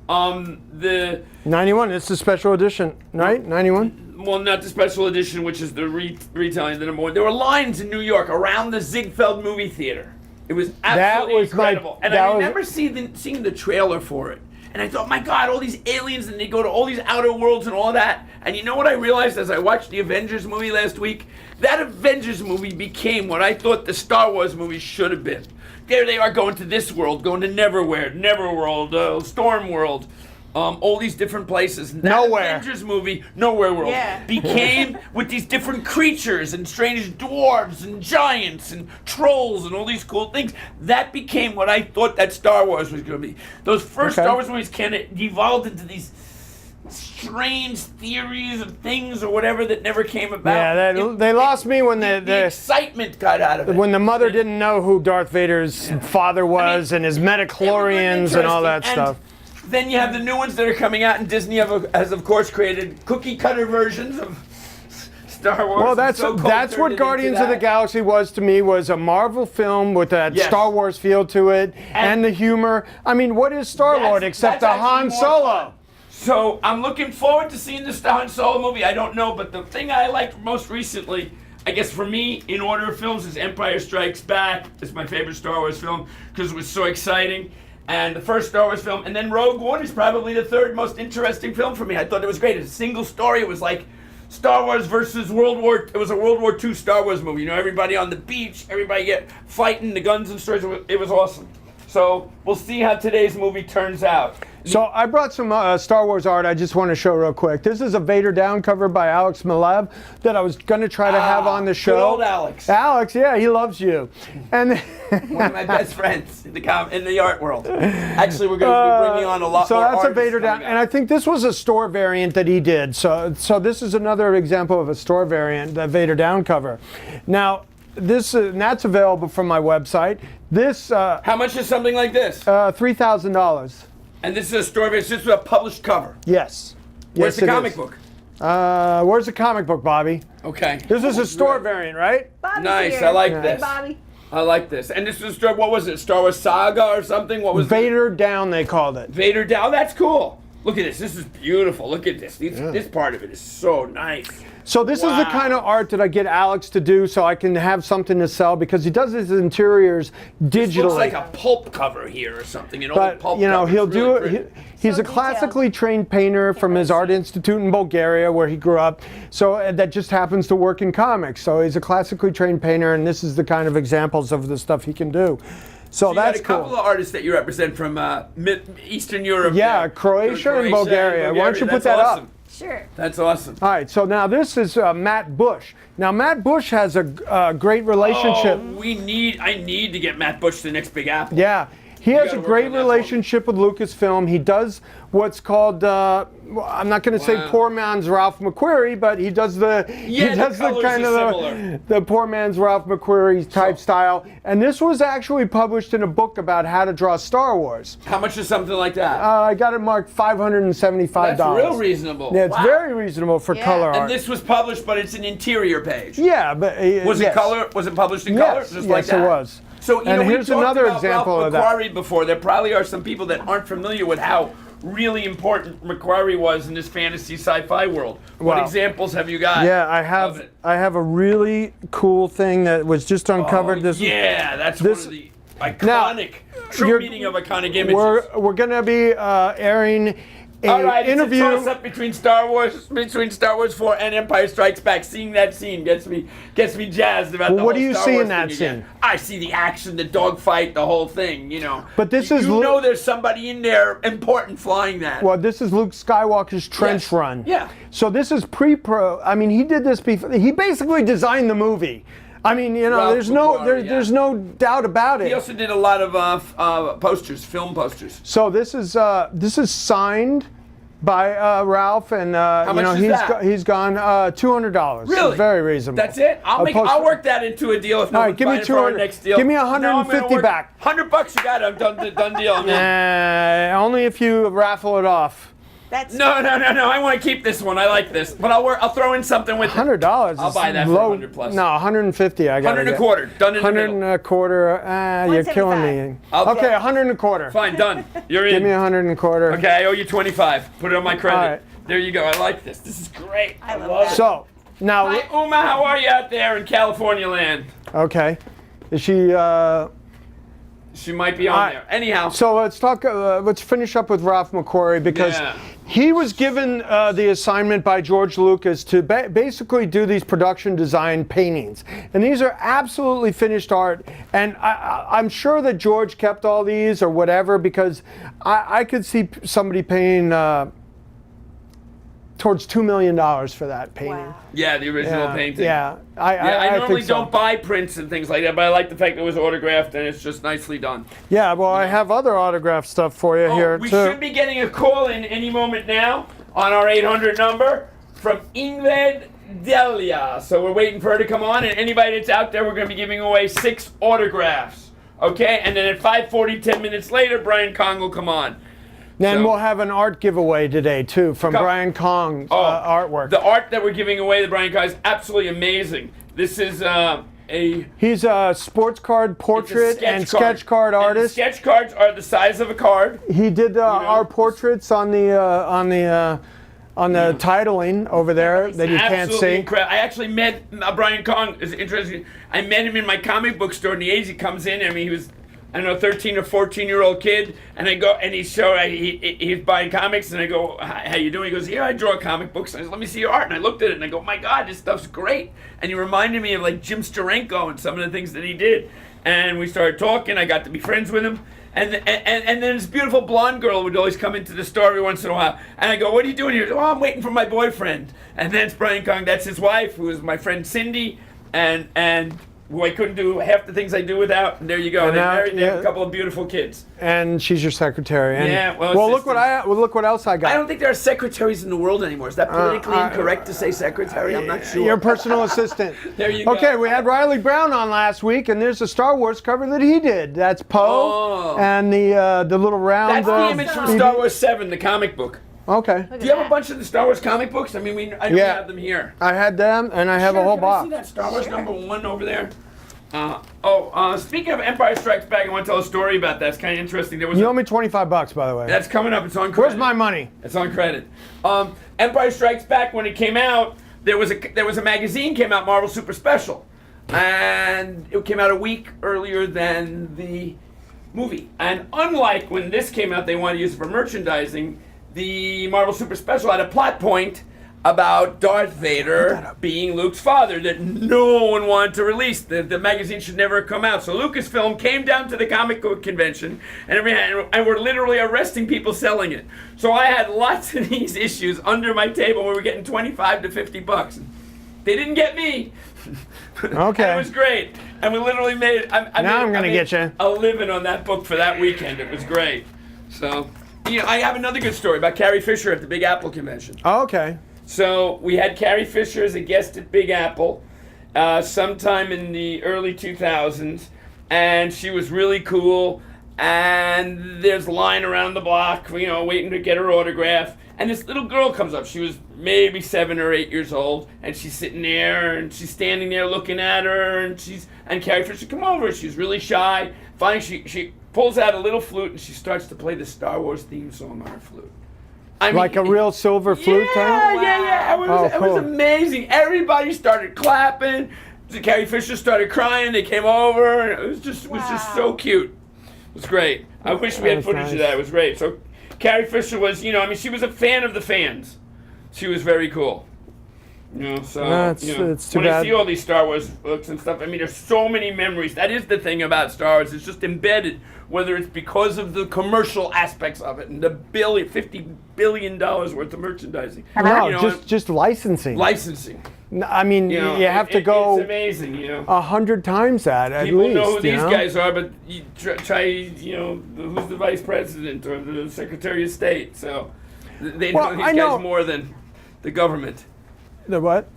[SPEAKER 1] The
[SPEAKER 3] 91. It's the special edition, right? 91.
[SPEAKER 1] well, not the special edition, which is the retelling of the #1. There were lines in New York around the Ziegfeld movie theater. It was absolutely
[SPEAKER 3] was my-
[SPEAKER 1] incredible. And
[SPEAKER 3] that
[SPEAKER 1] I
[SPEAKER 3] was-
[SPEAKER 1] remember seeing the trailer for it. And I thought, my God, all these aliens, and they go to all these outer worlds and all that. And you know what I realized as I watched the Avengers movie last week? That Avengers movie became what I thought the Star Wars movie should have been. There they are going to this world, going to Neverworld, Storm World. All these different places. And that
[SPEAKER 3] Nowhere.
[SPEAKER 1] Avengers movie, Nowhere World,
[SPEAKER 2] Yeah.
[SPEAKER 1] became with these different creatures and strange dwarves and giants and trolls and all these cool things. That became what I thought that Star Wars was going to be. Those first
[SPEAKER 3] Okay.
[SPEAKER 1] Star Wars movies kind of devolved into these strange theories of things or whatever that never came about.
[SPEAKER 3] Yeah, they lost me when
[SPEAKER 1] the excitement got out of it.
[SPEAKER 3] when the mother didn't know who Darth Vader's father was and his
[SPEAKER 1] It was
[SPEAKER 3] metachlorians and all that
[SPEAKER 1] interesting.
[SPEAKER 3] stuff.
[SPEAKER 1] Then you have the new ones that are coming out, and Disney has of course created cookie cutter versions of Star Wars.
[SPEAKER 3] Well,
[SPEAKER 1] and
[SPEAKER 3] that's
[SPEAKER 1] so-called
[SPEAKER 3] that's
[SPEAKER 1] turned
[SPEAKER 3] what
[SPEAKER 1] it into
[SPEAKER 3] Guardians of the
[SPEAKER 1] that.
[SPEAKER 3] Galaxy was to me, was a Marvel film with that
[SPEAKER 1] Yes.
[SPEAKER 3] Star Wars feel to it and the humor. I mean, what is Star-Lord except a
[SPEAKER 1] that's
[SPEAKER 3] Han
[SPEAKER 1] actually more
[SPEAKER 3] Solo?
[SPEAKER 1] fun. So I'm looking forward to seeing the Han Solo movie. I don't know, but the thing I liked most recently, I guess for me, in order of films, is Empire Strikes Back. It's my favorite Star Wars film because it was so exciting. And the first Star Wars film, and then Rogue One is probably the third most interesting film for me. I thought it was great. It's a single story. It was like Star Wars versus World War. It was a World War II Star Wars movie. You know, everybody on the beach, everybody get fighting, the guns and stories. It was awesome. So we'll see how today's movie turns out.
[SPEAKER 3] So I brought some Star Wars art I just want to show real quick. This is a Vader Down cover by Alex Malev that I was going to try to have on the show.
[SPEAKER 1] Good old Alex.
[SPEAKER 3] Alex, yeah, he loves you. And
[SPEAKER 1] One of my best friends in the art world. Actually, we're going to be bringing on a lot
[SPEAKER 3] so
[SPEAKER 1] more
[SPEAKER 3] that's a
[SPEAKER 1] artists
[SPEAKER 3] Vader Down,
[SPEAKER 1] coming
[SPEAKER 3] and I think this was a store variant that he did. So this is another example of a store variant, the Vader Down cover. Now, and that's available from my website. This
[SPEAKER 1] How much is something like this?
[SPEAKER 3] $3,000.
[SPEAKER 1] And this is a story. It's just a published cover.
[SPEAKER 3] Yes.
[SPEAKER 1] Where's
[SPEAKER 3] Yes,
[SPEAKER 1] the
[SPEAKER 3] it
[SPEAKER 1] comic
[SPEAKER 3] is.
[SPEAKER 1] book?
[SPEAKER 3] Where's the comic book, Bobby?
[SPEAKER 1] Okay.
[SPEAKER 3] This is a store variant, right?
[SPEAKER 2] Bobby's
[SPEAKER 1] Nice.
[SPEAKER 2] here.
[SPEAKER 1] I like
[SPEAKER 2] Hey,
[SPEAKER 1] this.
[SPEAKER 2] Bobby.
[SPEAKER 1] I like this. And this is what was it? Star Wars Saga or something? What was it?
[SPEAKER 3] Vader Down, they called it.
[SPEAKER 1] Vader Down. Oh, that's cool. Look at this. This is beautiful. Look at this. This part of it is so nice.
[SPEAKER 3] So this is the
[SPEAKER 1] Wow.
[SPEAKER 3] kind of art that I get Alex to do so I can have something to sell, because he does his interiors digitally.
[SPEAKER 1] Looks like a pulp cover here or something. An old
[SPEAKER 3] But
[SPEAKER 1] pulp
[SPEAKER 3] you know,
[SPEAKER 1] cover.
[SPEAKER 3] he'll
[SPEAKER 1] It's
[SPEAKER 3] do
[SPEAKER 1] really
[SPEAKER 3] it.
[SPEAKER 1] pretty.
[SPEAKER 3] He's
[SPEAKER 2] So
[SPEAKER 3] a classically trained painter from his art institute in Bulgaria, where he grew up. So that just happens to work in comics. So he's a classically trained painter, and this is the kind of examples of the stuff he can do. So
[SPEAKER 1] You got
[SPEAKER 3] that's
[SPEAKER 1] a couple
[SPEAKER 3] cool.
[SPEAKER 1] of artists that you represent from Eastern Europe.
[SPEAKER 3] Yeah,
[SPEAKER 1] there.
[SPEAKER 3] Croatia and Bulgaria. Why don't you put
[SPEAKER 1] That's
[SPEAKER 3] that
[SPEAKER 1] awesome.
[SPEAKER 3] up?
[SPEAKER 2] Sure.
[SPEAKER 1] That's awesome.
[SPEAKER 3] All right, so now this is Matt Bush. Now Matt Bush has a great relationship.
[SPEAKER 1] Oh, I need to get Matt Bush to the next Big Apple.
[SPEAKER 3] Yeah, He has
[SPEAKER 1] gotta
[SPEAKER 3] a
[SPEAKER 1] work
[SPEAKER 3] great
[SPEAKER 1] on that for me.
[SPEAKER 3] relationship with Lucasfilm. He does what's called I'm not going to say
[SPEAKER 1] Wow.
[SPEAKER 3] poor man's Ralph McQuarrie, but he does the
[SPEAKER 1] Yeah, the colors
[SPEAKER 3] kind
[SPEAKER 1] are
[SPEAKER 3] of
[SPEAKER 1] similar.
[SPEAKER 3] the poor man's Ralph McQuarrie type style. And this was actually published in a book about how to draw Star Wars.
[SPEAKER 1] How much is something like that?
[SPEAKER 3] I got it marked $575.
[SPEAKER 1] That's real reasonable.
[SPEAKER 3] Yeah, it's
[SPEAKER 1] Wow.
[SPEAKER 3] very reasonable for
[SPEAKER 2] Yeah.
[SPEAKER 3] color
[SPEAKER 1] And
[SPEAKER 3] art.
[SPEAKER 1] this was published, but it's an interior page.
[SPEAKER 3] Yeah, but
[SPEAKER 1] Was
[SPEAKER 3] yes.
[SPEAKER 1] it color? Was it published in color?
[SPEAKER 3] Yes,
[SPEAKER 1] Just
[SPEAKER 3] yes,
[SPEAKER 1] like that?
[SPEAKER 3] it was.
[SPEAKER 1] So, you
[SPEAKER 3] And
[SPEAKER 1] know,
[SPEAKER 3] here's
[SPEAKER 1] we talked
[SPEAKER 3] another
[SPEAKER 1] about
[SPEAKER 3] example
[SPEAKER 1] Ralph
[SPEAKER 3] of that.
[SPEAKER 1] McQuarrie before. There probably are some people that aren't familiar with how really important McQuarrie was in this fantasy sci-fi world. What
[SPEAKER 3] Wow.
[SPEAKER 1] examples have you got?
[SPEAKER 3] Yeah, I
[SPEAKER 1] of
[SPEAKER 3] have
[SPEAKER 1] it?
[SPEAKER 3] I have a really cool thing that was just uncovered.
[SPEAKER 1] Oh,
[SPEAKER 3] This
[SPEAKER 1] yeah, that's
[SPEAKER 3] this-
[SPEAKER 1] one of the iconic, true
[SPEAKER 3] you're-
[SPEAKER 1] meaning of iconic images.
[SPEAKER 3] we're gonna be airing a
[SPEAKER 1] All right,
[SPEAKER 3] interview.
[SPEAKER 1] it's a toss-up between Star Wars 4 and Empire Strikes Back. Seeing that scene gets me jazzed about
[SPEAKER 3] Well,
[SPEAKER 1] the
[SPEAKER 3] what
[SPEAKER 1] whole
[SPEAKER 3] do you
[SPEAKER 1] Star
[SPEAKER 3] see
[SPEAKER 1] Wars
[SPEAKER 3] in that
[SPEAKER 1] thing again.
[SPEAKER 3] scene?
[SPEAKER 1] I see the action, the dogfight, the whole thing. You know.
[SPEAKER 3] But this
[SPEAKER 1] you
[SPEAKER 3] is
[SPEAKER 1] know there's somebody in there important flying that.
[SPEAKER 3] Well, this is Luke Skywalker's trench
[SPEAKER 1] Yes.
[SPEAKER 3] run.
[SPEAKER 1] Yeah.
[SPEAKER 3] So this is pre-pro. I mean, he did this before. He basically designed the movie. I mean, you know,
[SPEAKER 1] Ralph
[SPEAKER 3] there's no
[SPEAKER 1] McQuarrie, yeah.
[SPEAKER 3] there's no doubt about
[SPEAKER 1] He
[SPEAKER 3] it.
[SPEAKER 1] also did a lot of posters, film posters.
[SPEAKER 3] So this is signed by Ralph, and you
[SPEAKER 1] much
[SPEAKER 3] know
[SPEAKER 1] is
[SPEAKER 3] he's
[SPEAKER 1] that?
[SPEAKER 3] he's gone $200.
[SPEAKER 1] Really?
[SPEAKER 3] Very reasonable.
[SPEAKER 1] That's it. I'll
[SPEAKER 3] post-
[SPEAKER 1] work that into a deal if no
[SPEAKER 3] All right,
[SPEAKER 1] one's
[SPEAKER 3] give me
[SPEAKER 1] buying it for our
[SPEAKER 3] 200.
[SPEAKER 1] next deal.
[SPEAKER 3] Give me
[SPEAKER 1] No, I'm gonna
[SPEAKER 3] 150
[SPEAKER 1] work-
[SPEAKER 3] back.
[SPEAKER 1] $100 you got it. I'm done deal. I'm in.
[SPEAKER 3] Only if you raffle it off.
[SPEAKER 2] That's
[SPEAKER 1] No. I want to keep this one. I like this, but I'll throw in something with it.
[SPEAKER 3] $100.
[SPEAKER 1] I'll
[SPEAKER 3] is
[SPEAKER 1] buy that for
[SPEAKER 3] low.
[SPEAKER 1] 100 plus.
[SPEAKER 3] No, 150. I got
[SPEAKER 1] 100 and a quarter. Done in the
[SPEAKER 3] 100
[SPEAKER 1] middle.
[SPEAKER 3] and a quarter. You're killing me.
[SPEAKER 2] 175.
[SPEAKER 1] I'll
[SPEAKER 3] Okay,
[SPEAKER 1] throw-
[SPEAKER 3] 100 and a quarter.
[SPEAKER 1] Fine, done. You're in.
[SPEAKER 3] Give me 100 and a quarter.
[SPEAKER 1] Okay, I owe you 25. Put it on my credit.
[SPEAKER 3] All right.
[SPEAKER 1] There you go. I like this. This is great.
[SPEAKER 2] I love
[SPEAKER 1] love
[SPEAKER 2] that.
[SPEAKER 1] it.
[SPEAKER 3] So now,
[SPEAKER 1] Hi, Uma. How are you out there in California land?
[SPEAKER 3] okay, is she?
[SPEAKER 1] She might be on
[SPEAKER 3] All right.
[SPEAKER 1] there. Anyhow.
[SPEAKER 3] So let's talk. Let's finish up with Ralph McQuarrie because
[SPEAKER 1] Yeah.
[SPEAKER 3] he was given the assignment by George Lucas to basically do these production design paintings, and these are absolutely finished art. And I'm sure that George kept all these or whatever because I could see somebody paying towards $2 million for that painting.
[SPEAKER 2] wow.
[SPEAKER 1] Yeah, the original painting.
[SPEAKER 3] Yeah,
[SPEAKER 1] I normally
[SPEAKER 3] think so.
[SPEAKER 1] don't buy prints and things like that, but I like the fact that it was autographed and it's just nicely done.
[SPEAKER 3] Yeah, well, I have other autograph stuff for you here
[SPEAKER 1] We
[SPEAKER 3] too.
[SPEAKER 1] should be getting a call in any moment now on our 800 number from Ingrid Delia. So we're waiting for her to come on, and anybody that's out there, we're going to be giving away 6 autographs. Okay? And then at 5:40, 10 minutes later, Brian Kong will come on.
[SPEAKER 3] Then
[SPEAKER 1] So-
[SPEAKER 3] we'll have an art giveaway today too from
[SPEAKER 1] Come-
[SPEAKER 3] Brian Kong
[SPEAKER 1] Oh,
[SPEAKER 3] artwork.
[SPEAKER 1] The art that we're giving away, the Brian Kong, is absolutely amazing. This is
[SPEAKER 3] He's a sports card portrait and sketch card
[SPEAKER 1] And the
[SPEAKER 3] artist.
[SPEAKER 1] sketch cards are the size of a card.
[SPEAKER 3] He did our portraits on the titling over there that you can't
[SPEAKER 1] Absolutely
[SPEAKER 3] see.
[SPEAKER 1] incredible. I actually met Brian Kong. It's interesting. I met him in my comic book store, and he comes in. I mean, he was, I don't know, 13 or 14-year-old kid, and I go, and he's buying comics, and I go, how you doing? He goes, yeah, I draw comic books. And I said, let me see your art, and I looked at it, and I go, my God, this stuff's great. And he reminded me of like Jim Steranko and some of the things that he did, and we started talking. I got to be friends with him. And then this beautiful blonde girl would always come into the store every once in a while. And I go, what are you doing here? Oh, I'm waiting for my boyfriend. And then it's Brian Kong. That's his wife, who is my friend Cindy. And who I couldn't do half the things I do without. And there you go.
[SPEAKER 3] And
[SPEAKER 1] They
[SPEAKER 3] now-
[SPEAKER 1] married. They have
[SPEAKER 3] yeah.
[SPEAKER 1] a couple of beautiful kids.
[SPEAKER 3] And she's your secretary. And,
[SPEAKER 1] Yeah, well,
[SPEAKER 3] look what else I got.
[SPEAKER 1] I don't think there are secretaries in the world anymore. Is that politically incorrect to say secretary? I'm not sure.
[SPEAKER 3] Your personal assistant.
[SPEAKER 1] There you go.
[SPEAKER 3] Okay, we had Riley Brown on last week, and there's a Star Wars cover that he did. That's Poe
[SPEAKER 1] Oh.
[SPEAKER 3] and the little round.
[SPEAKER 1] That's the image from Star Wars 7, the comic book.
[SPEAKER 3] Okay,
[SPEAKER 1] Do you have a bunch of the Star Wars comic books? I mean, I don't
[SPEAKER 3] Yeah.
[SPEAKER 1] have them here.
[SPEAKER 3] I had them, and I have a whole
[SPEAKER 1] Can I
[SPEAKER 3] box.
[SPEAKER 1] see that Star Wars #1 over there? Speaking of Empire Strikes Back, I want to tell a story about that. It's kind of interesting. There was
[SPEAKER 3] You owe me $25, by the way.
[SPEAKER 1] that's coming up. It's on credit.
[SPEAKER 3] Where's my money?
[SPEAKER 1] It's on credit. Empire Strikes Back, when it came out, there was a magazine came out, Marvel Super Special, and it came out a week earlier than the movie. And unlike when this came out, they wanted to use it for merchandising. The Marvel Super Special had a plot point about Darth Vader being Luke's father that no one wanted to release. The magazine should never have come out. So Lucasfilm came down to the comic book convention and were literally arresting people selling it. So I had lots of these issues under my table. We were getting $25 to $50. They didn't get me.
[SPEAKER 3] Okay.
[SPEAKER 1] And it was great. And we literally made. I'm
[SPEAKER 3] gonna get you.
[SPEAKER 1] a living on that book for that weekend. It was great. So, I have another good story about Carrie Fisher at the Big Apple convention.
[SPEAKER 3] Okay.
[SPEAKER 1] So we had Carrie Fisher as a guest at Big Apple sometime in the early 2000s, and she was really cool. And there's a line around the block, waiting to get her autograph. And this little girl comes up. She was maybe 7 or 8 years old, and she's sitting there, and she's standing there looking at her, and Carrie Fisher come over. She's really shy. Finally, she pulls out a little flute, and she starts to play the Star Wars theme song on her flute. I mean,
[SPEAKER 3] Like a real silver flute
[SPEAKER 1] yeah,
[SPEAKER 3] type?
[SPEAKER 1] yeah. It was
[SPEAKER 3] cool.
[SPEAKER 1] amazing. Everybody started clapping. Carrie Fisher started crying. They came over, and it was just so cute. It was great. I wish we had
[SPEAKER 3] That's
[SPEAKER 1] footage
[SPEAKER 3] nice.
[SPEAKER 1] of that. It was great. So Carrie Fisher was, she was a fan of the fans. She was very cool. So
[SPEAKER 3] it's too
[SPEAKER 1] when I
[SPEAKER 3] bad.
[SPEAKER 1] see all these Star Wars books and stuff, I mean, there's so many memories. That is the thing about Star Wars. It's just embedded, whether it's because of the commercial aspects of it and the $50 billion worth of merchandising.
[SPEAKER 3] No, just licensing.
[SPEAKER 1] Licensing.
[SPEAKER 3] I mean, you have to go
[SPEAKER 1] It's amazing,
[SPEAKER 3] 100 times that at
[SPEAKER 1] People
[SPEAKER 3] least.
[SPEAKER 1] know who these
[SPEAKER 3] know?
[SPEAKER 1] guys are, but you try, who's the vice president or the secretary of state. So they know
[SPEAKER 3] Well,
[SPEAKER 1] these
[SPEAKER 3] I know-
[SPEAKER 1] guys more than the government.
[SPEAKER 3] The what?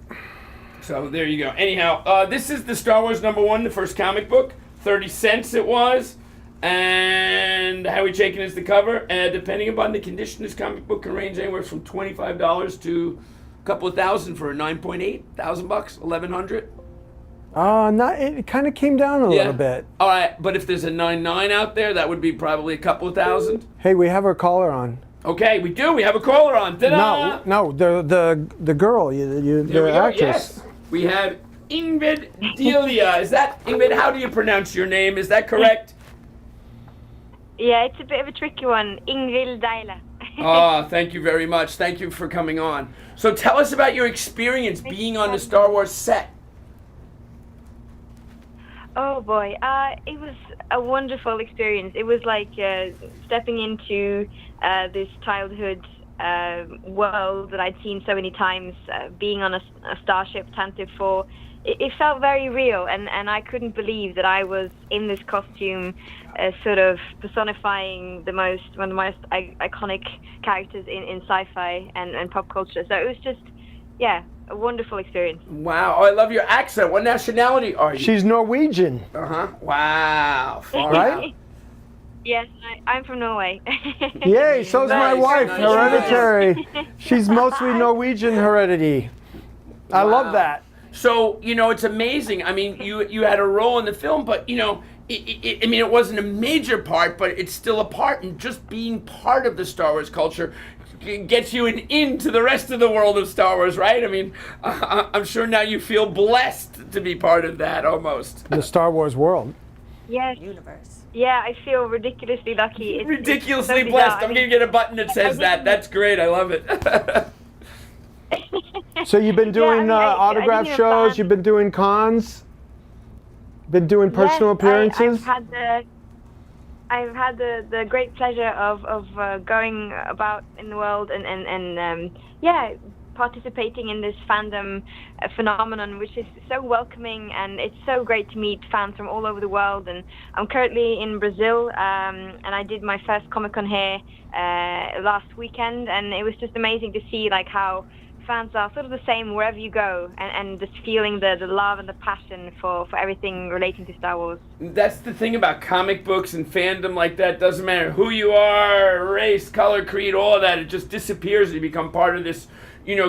[SPEAKER 1] So there you go. Anyhow, this is the Star Wars #1, the first comic book. 30 cents it was. And Howie Chaykin is the cover. And depending upon the condition, this comic book can range anywhere from $25 to a couple of thousand for a 9.8 thousand bucks, 1,100.
[SPEAKER 3] It kind of came down a little bit.
[SPEAKER 1] All right, but if there's a 9.9 out there, that would be probably a couple of thousand.
[SPEAKER 3] Hey, we have our caller on.
[SPEAKER 1] Okay, we do. We have a caller on. Ta-da!
[SPEAKER 3] No, the girl,
[SPEAKER 1] Here
[SPEAKER 3] the
[SPEAKER 1] we go.
[SPEAKER 3] actress.
[SPEAKER 1] Yes, we have Ingrid Delia. Is that Ingrid? How do you pronounce your name? Is that correct?
[SPEAKER 2] Yeah, it's a bit of a tricky one. Ingrid Deila.
[SPEAKER 1] Oh, thank you very much. Thank you for coming on. So tell us about your experience being on the Star Wars set.
[SPEAKER 2] Oh boy, it was a wonderful experience. It was like stepping into this childhood world that I'd seen so many times, being on a starship, Tantive 4. It felt very real, and I couldn't believe that I was in this costume, sort of personifying one of the most iconic characters in sci-fi and pop culture. So it was just, a wonderful experience.
[SPEAKER 1] Wow. Oh, I love your accent. What nationality are you?
[SPEAKER 3] She's Norwegian.
[SPEAKER 1] Uh-huh. Wow. Far
[SPEAKER 3] Right?
[SPEAKER 1] out.
[SPEAKER 2] Yes, I'm from Norway.
[SPEAKER 3] Yay, so's my
[SPEAKER 1] Nice,
[SPEAKER 3] wife,
[SPEAKER 1] nice,
[SPEAKER 3] hereditary. She's mostly Norwegian heredity. I
[SPEAKER 1] Wow.
[SPEAKER 3] love that.
[SPEAKER 1] So, it's amazing. I mean, you had a role in the film, but, it wasn't a major part, but it's still a part. And just being part of the Star Wars culture gets you into the rest of the world of Star Wars, right? I mean, I'm sure now you feel blessed to be part of that almost.
[SPEAKER 3] The Star Wars world.
[SPEAKER 2] Yes.
[SPEAKER 4] Universe.
[SPEAKER 2] Yeah, I feel ridiculously lucky. It's
[SPEAKER 1] Ridiculously
[SPEAKER 2] so bizarre.
[SPEAKER 1] blessed.
[SPEAKER 2] I
[SPEAKER 1] I'm
[SPEAKER 2] mean,
[SPEAKER 1] going to get a button that says that. That's great. I love it.
[SPEAKER 3] So you've been doing
[SPEAKER 2] I
[SPEAKER 3] autograph
[SPEAKER 2] didn't even
[SPEAKER 3] shows,
[SPEAKER 2] plan-
[SPEAKER 3] you've been doing cons, been doing personal
[SPEAKER 2] Yes,
[SPEAKER 3] appearances?
[SPEAKER 2] I've had the great pleasure of going about in the world and participating in this fandom phenomenon, which is so welcoming, and it's so great to meet fans from all over the world. And I'm currently in Brazil, and I did my first Comic-Con here last weekend, and it was just amazing to see how fans are sort of the same wherever you go, and just feeling the love and the passion for everything relating to Star Wars.
[SPEAKER 1] That's the thing about comic books and fandom like that. Doesn't matter who you are, race, color, creed, all of that. It just disappears. You become part of this,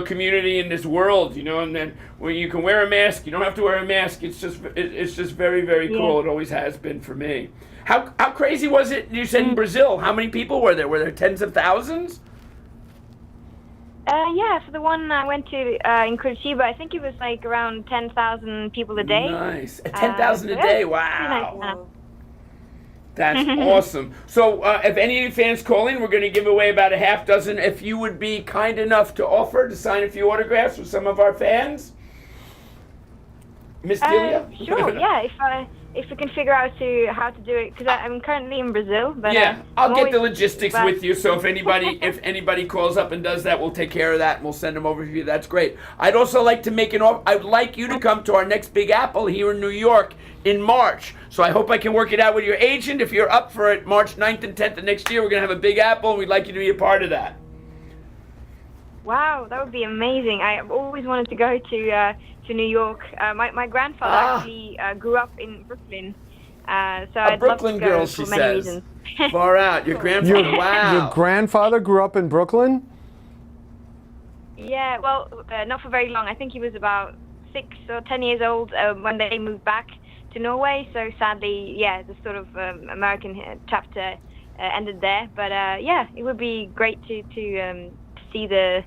[SPEAKER 1] community in this world, and then when you can wear a mask, you don't have to wear a mask. It's just very, very cool. It always has been for me. How crazy was it? You said in Brazil. How many people were there? Were there tens of thousands?
[SPEAKER 2] For the one I went to in Curitiba, I think it was around 10,000 people a day.
[SPEAKER 1] Nice. 10,000 a day. Wow.
[SPEAKER 4] Whoa.
[SPEAKER 1] That's awesome. So if any of you fans call in, we're going to give away about a half dozen. If you would be kind enough to offer to sign a few autographs with some of our fans. Miss Delia?
[SPEAKER 2] Sure, yeah. if we can figure out how to do it, because I'm currently in Brazil. But
[SPEAKER 1] Yeah, I'll
[SPEAKER 2] I'm
[SPEAKER 1] get the
[SPEAKER 2] always
[SPEAKER 1] logistics
[SPEAKER 2] back.
[SPEAKER 1] with you. So if anybody calls up and does that, we'll take care of that and we'll send them over to you. That's great. I'd also like to make I'd like you to come to our next Big Apple here in New York in March. So I hope I can work it out with your agent. If you're up for it, March 9th and 10th of next year, we're gonna have a Big Apple, and we'd like you to be a part of that.
[SPEAKER 2] Wow, that would be amazing. I've always wanted to go to New York. My grandfather actually grew up in Brooklyn, so I'd
[SPEAKER 1] Brooklyn
[SPEAKER 2] love to go
[SPEAKER 1] girl,
[SPEAKER 2] for
[SPEAKER 1] she
[SPEAKER 2] many
[SPEAKER 1] says.
[SPEAKER 2] reasons.
[SPEAKER 1] Far out. Your grandfather. Wow.
[SPEAKER 3] Your grandfather grew up in Brooklyn?
[SPEAKER 2] Yeah, well, not for very long. I think he was about 6 or 10 years old when they moved back to Norway. So sadly, yeah, the sort of American chapter ended there. But yeah, it would be great to see the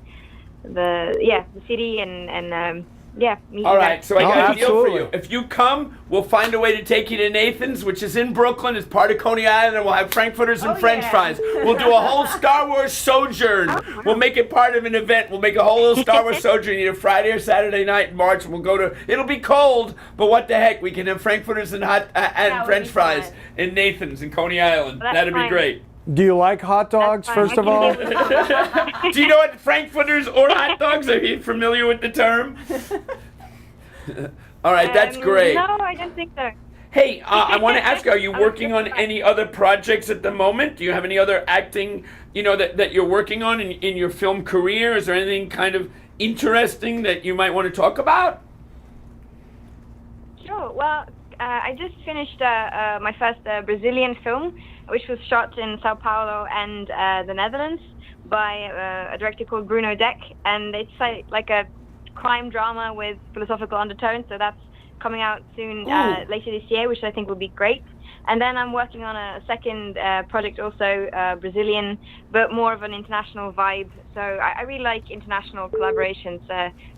[SPEAKER 2] city and yeah. Meet
[SPEAKER 1] All
[SPEAKER 2] you
[SPEAKER 1] right,
[SPEAKER 2] guys.
[SPEAKER 1] so I got a deal for
[SPEAKER 3] absolutely.
[SPEAKER 1] you. If you come, we'll find a way to take you to Nathan's, which is in Brooklyn. It's part of Coney Island, and we'll have frankfurters and French
[SPEAKER 2] yeah.
[SPEAKER 1] fries. We'll do a whole Star Wars sojourn. We'll make it part of an event. We'll make a whole little Star Wars sojourn either Friday or Saturday night in March. And we'll go to. It'll be cold, but what the heck? We can have frankfurters and
[SPEAKER 2] would
[SPEAKER 1] French
[SPEAKER 2] be
[SPEAKER 1] fries
[SPEAKER 2] fun.
[SPEAKER 1] in Nathan's in Coney Island.
[SPEAKER 2] Well, that's
[SPEAKER 1] That'd be
[SPEAKER 2] fine.
[SPEAKER 1] great.
[SPEAKER 3] Do you like hot dogs,
[SPEAKER 2] That's
[SPEAKER 3] first
[SPEAKER 2] fine.
[SPEAKER 3] of all?
[SPEAKER 2] I can live with
[SPEAKER 1] Do you know what frankfurters or hot dogs? Are you familiar with the term? All right, that's great.
[SPEAKER 2] No, I don't think so.
[SPEAKER 1] Hey, I want to ask, are you working on any other projects at the moment? Do you have any other acting, that you're working on in your film career? Is there anything kind of interesting that you might want to talk about?
[SPEAKER 2] Sure. Well, I just finished my first Brazilian film, which was shot in Sao Paulo and the Netherlands by a director called Bruno Deck, and it's like a crime drama with philosophical undertones. So that's coming out soon, later this year, which I think will be great. And then I'm working on a second project, also Brazilian, but more of an international vibe. So I really like international collaborations.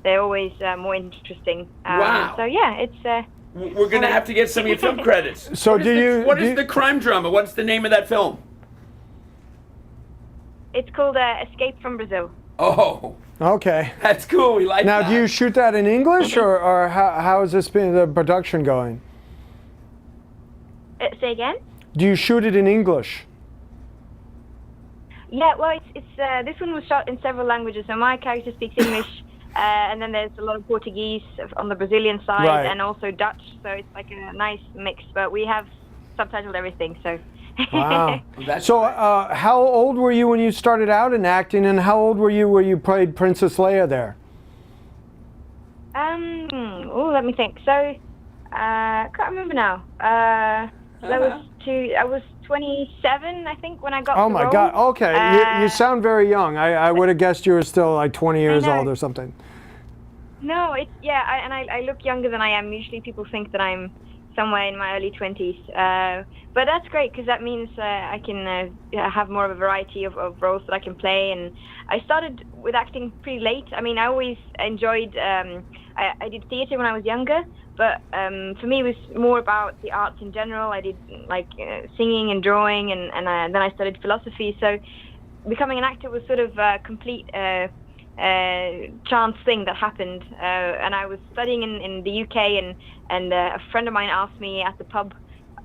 [SPEAKER 2] They're always more interesting.
[SPEAKER 1] Wow.
[SPEAKER 2] So yeah, it's.
[SPEAKER 1] We're going to have to get some of your film credits.
[SPEAKER 3] So
[SPEAKER 1] What is the crime drama? What's the name of that film?
[SPEAKER 2] It's called Escape from Brazil.
[SPEAKER 1] Oh,
[SPEAKER 3] Okay.
[SPEAKER 1] that's cool. We like
[SPEAKER 3] Now,
[SPEAKER 1] that.
[SPEAKER 3] do you shoot that in English, or how is the production going?
[SPEAKER 2] Say again?
[SPEAKER 3] Do you shoot it in English?
[SPEAKER 2] Yeah, well, it's this one was shot in several languages. So my character speaks English, and then there's a lot of Portuguese on the Brazilian side,
[SPEAKER 3] Right.
[SPEAKER 2] and also Dutch. So it's like a nice mix. But we have subtitled everything. So.
[SPEAKER 3] Wow.
[SPEAKER 1] That's
[SPEAKER 3] So,
[SPEAKER 1] right.
[SPEAKER 3] how old were you when you started out in acting, and how old were you when you played Princess Leia there?
[SPEAKER 2] Oh, let me think. So, can't remember now. I was 27, I think, when I got.
[SPEAKER 3] Oh
[SPEAKER 2] the
[SPEAKER 3] my
[SPEAKER 2] role.
[SPEAKER 3] God. Okay, you sound very young. I would have guessed you were still like 20 years
[SPEAKER 2] know.
[SPEAKER 3] old or something.
[SPEAKER 2] No, it's I look younger than I am. Usually, people think that I'm somewhere in my early 20s. But that's great because that means I can have more of a variety of roles that I can play. And I started with acting pretty late. I mean, I always enjoyed. I did theater when I was younger, but for me, it was more about the arts in general. I did like singing and drawing, and then I studied philosophy. So becoming an actor was sort of a complete chance thing that happened. And I was studying in the UK, and a friend of mine asked me at the pub,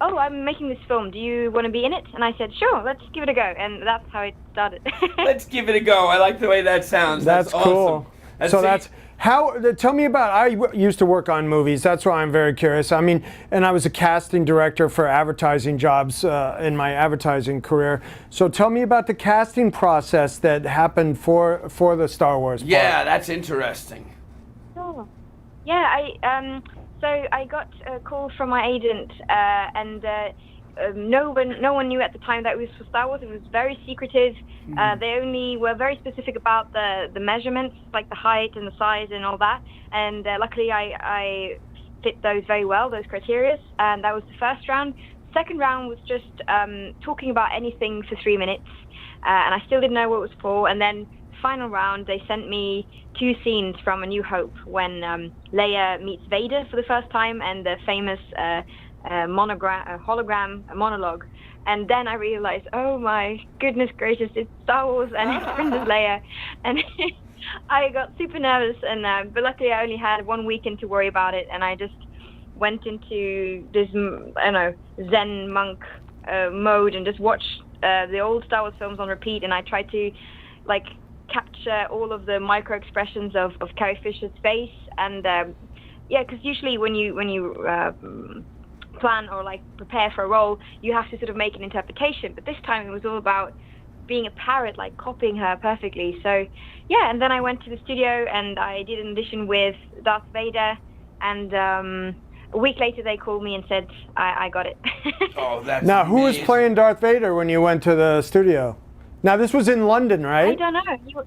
[SPEAKER 2] "Oh, I'm making this film. Do you want to be in it?" And I said, "Sure, let's give it a go." And that's how it started.
[SPEAKER 1] Let's give it a go. I like the way that sounds.
[SPEAKER 3] That's cool.
[SPEAKER 1] Awesome.
[SPEAKER 3] So that's how. Tell me about. Used to work on movies. That's why I'm very curious. I mean, and I was a casting director for advertising jobs in my advertising career. So tell me about the casting process that happened for the Star Wars part.
[SPEAKER 1] Yeah, that's interesting.
[SPEAKER 2] Oh. Yeah, so I got a call from my agent, and no one knew at the time that it was for Star Wars. It was very secretive. They only were very specific about the measurements, like the height and the size and all that. And luckily, I fit those very well, those criteria. And that was the first round. Second round was just talking about anything for 3 minutes, and I still didn't know what it was for. And then final round, they sent me 2 scenes from A New Hope when Leia meets Vader for the first time, and the famous hologram monologue. And then I realized, oh my goodness gracious, it's Star Wars and it's Princess Leia. And I got super nervous, and but luckily I only had 1 weekend to worry about it, and I just went into this, I don't know, Zen monk mode and just watched the old Star Wars films on repeat, and I tried to like capture all of the micro expressions of Carrie Fisher's face, and because usually when you plan or like prepare for a role, you have to sort of make an interpretation, but this time it was all about being a parrot, like copying her perfectly. So yeah, and then I went to the studio and I did an audition with Darth Vader, and a week later they called me and said I got it.
[SPEAKER 1] Oh, that's
[SPEAKER 3] Now, who was
[SPEAKER 1] amazing.
[SPEAKER 3] playing Darth Vader when you went to the studio? Now, this was in London, right?
[SPEAKER 2] I don't know.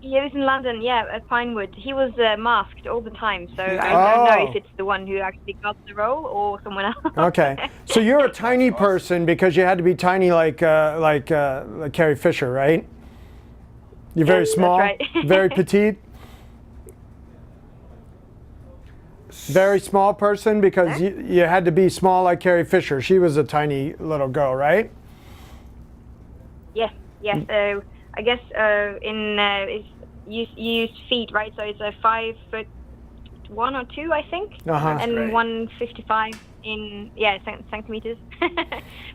[SPEAKER 2] He was in London, yeah, at Pinewood. He was masked all the time, so I don't know if it's the one who actually got the role or someone else.
[SPEAKER 3] Okay, so you're a tiny person because you had to be tiny like Carrie Fisher, right? You're very
[SPEAKER 2] Yes, that's
[SPEAKER 3] small,
[SPEAKER 2] right.
[SPEAKER 3] very petite. Very small person because you had to be small like Carrie Fisher. She was a tiny little girl, right?
[SPEAKER 2] Yes. So I guess you use feet, right? So it's a 5'1" or 2, I think, and
[SPEAKER 1] great.
[SPEAKER 2] 155 in centimeters.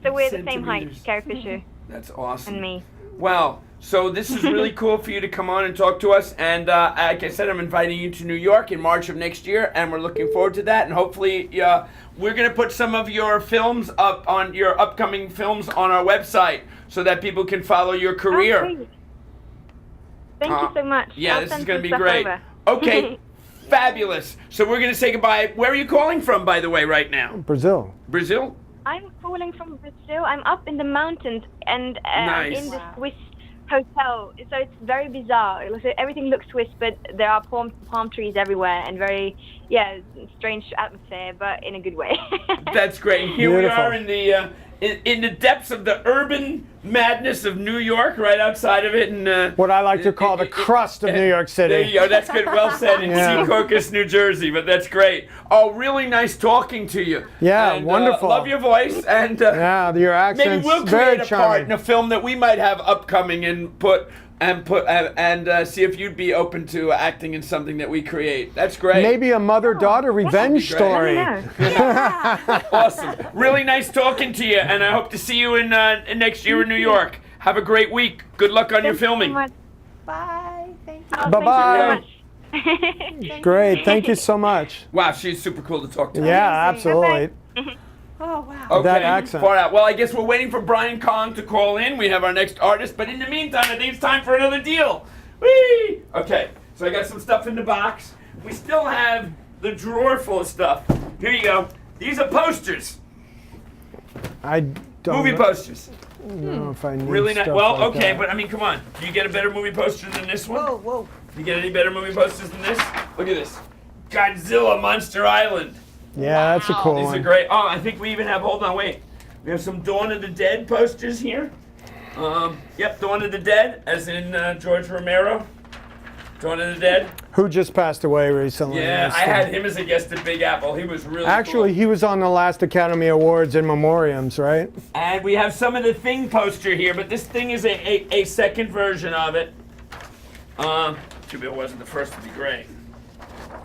[SPEAKER 2] So we're the same height,
[SPEAKER 1] Centimeters.
[SPEAKER 2] Carrie Fisher
[SPEAKER 1] That's awesome.
[SPEAKER 2] and me.
[SPEAKER 1] Wow. So this is really cool for you to come on and talk to us. And like I said, I'm inviting you to New York in March of next year, and we're looking forward to that. And hopefully, we're going to put some of your films up on your upcoming films on our website so that people can follow your career.
[SPEAKER 2] Oh, great. Thank you so much.
[SPEAKER 1] Yeah,
[SPEAKER 2] I'll
[SPEAKER 1] this is
[SPEAKER 2] send
[SPEAKER 1] going to
[SPEAKER 2] some
[SPEAKER 1] be
[SPEAKER 2] stuff
[SPEAKER 1] great.
[SPEAKER 2] over.
[SPEAKER 1] Okay, fabulous. So we're going to say goodbye. Where are you calling from, by the way, right now?
[SPEAKER 3] Brazil.
[SPEAKER 1] Brazil?
[SPEAKER 2] I'm calling from Brazil. I'm up in the mountains and
[SPEAKER 1] Nice.
[SPEAKER 2] in the Swiss hotel. So it's very bizarre. Everything looks Swiss, but there are palm trees everywhere and very, strange atmosphere, but in a good way.
[SPEAKER 1] That's great. Here
[SPEAKER 3] Beautiful.
[SPEAKER 1] we are in the depths of the urban madness of New York, right outside of it, and
[SPEAKER 3] What I like to call the crust of New York City.
[SPEAKER 1] There you go. That's good. Well said. In
[SPEAKER 3] Yeah.
[SPEAKER 1] Secaucus, New Jersey. But that's great. Oh, really nice talking to you.
[SPEAKER 3] Yeah,
[SPEAKER 1] And,
[SPEAKER 3] wonderful.
[SPEAKER 1] Love your voice, and
[SPEAKER 3] Yeah, your
[SPEAKER 1] maybe
[SPEAKER 3] accent's
[SPEAKER 1] we'll
[SPEAKER 3] very
[SPEAKER 1] create a part in
[SPEAKER 3] charming.
[SPEAKER 1] a film that we might have upcoming and see if you'd be open to acting in something that we create. That's great.
[SPEAKER 3] Maybe a mother-daughter revenge
[SPEAKER 1] that'd be
[SPEAKER 3] story.
[SPEAKER 2] No.
[SPEAKER 1] Awesome. Really nice talking to you, and I hope to see you in next year in New York. Have a great week. Good luck on your filming.
[SPEAKER 4] Bye. Thank you.
[SPEAKER 2] Oh,
[SPEAKER 3] Bye-bye.
[SPEAKER 2] Thank you so much.
[SPEAKER 3] Great, thank you so much.
[SPEAKER 1] Wow, she's super cool to talk to.
[SPEAKER 3] Yeah,
[SPEAKER 4] Amazing.
[SPEAKER 3] absolutely.
[SPEAKER 4] Oh, wow.
[SPEAKER 1] Okay,
[SPEAKER 3] That accent.
[SPEAKER 1] far out. Well, I guess we're waiting for Brian Kong to call in. We have our next artist, but in the meantime, I think it's time for another deal. Whee! Okay, so I got some stuff in the box. We still have the drawer full of stuff. Here you go. These are posters.
[SPEAKER 3] I don't
[SPEAKER 1] Movie posters.
[SPEAKER 3] know if I need
[SPEAKER 1] Really nice.
[SPEAKER 3] stuff
[SPEAKER 1] Well,
[SPEAKER 3] like
[SPEAKER 1] okay,
[SPEAKER 3] that.
[SPEAKER 1] but I mean, come on. Do you get a better movie poster than this one?
[SPEAKER 4] Whoa, whoa.
[SPEAKER 1] You get any better movie posters than this? Look at this. Godzilla Monster Island.
[SPEAKER 3] Yeah, that's a cool
[SPEAKER 1] These are
[SPEAKER 3] one.
[SPEAKER 1] great. Oh, I think we even have, hold on, wait. We have some Dawn of the Dead posters here. Yep, Dawn of the Dead, as in George Romero. Dawn of the Dead.
[SPEAKER 3] Who just passed away recently.
[SPEAKER 1] Yeah,
[SPEAKER 3] That's
[SPEAKER 1] I
[SPEAKER 3] the-
[SPEAKER 1] had him as a guest at Big Apple. He was really
[SPEAKER 3] Actually,
[SPEAKER 1] cool.
[SPEAKER 3] he was on the last Academy Awards in memoriams, right?
[SPEAKER 1] And we have some of the Thing poster here, but this Thing is a second version of it. Too bad it wasn't the first to be great.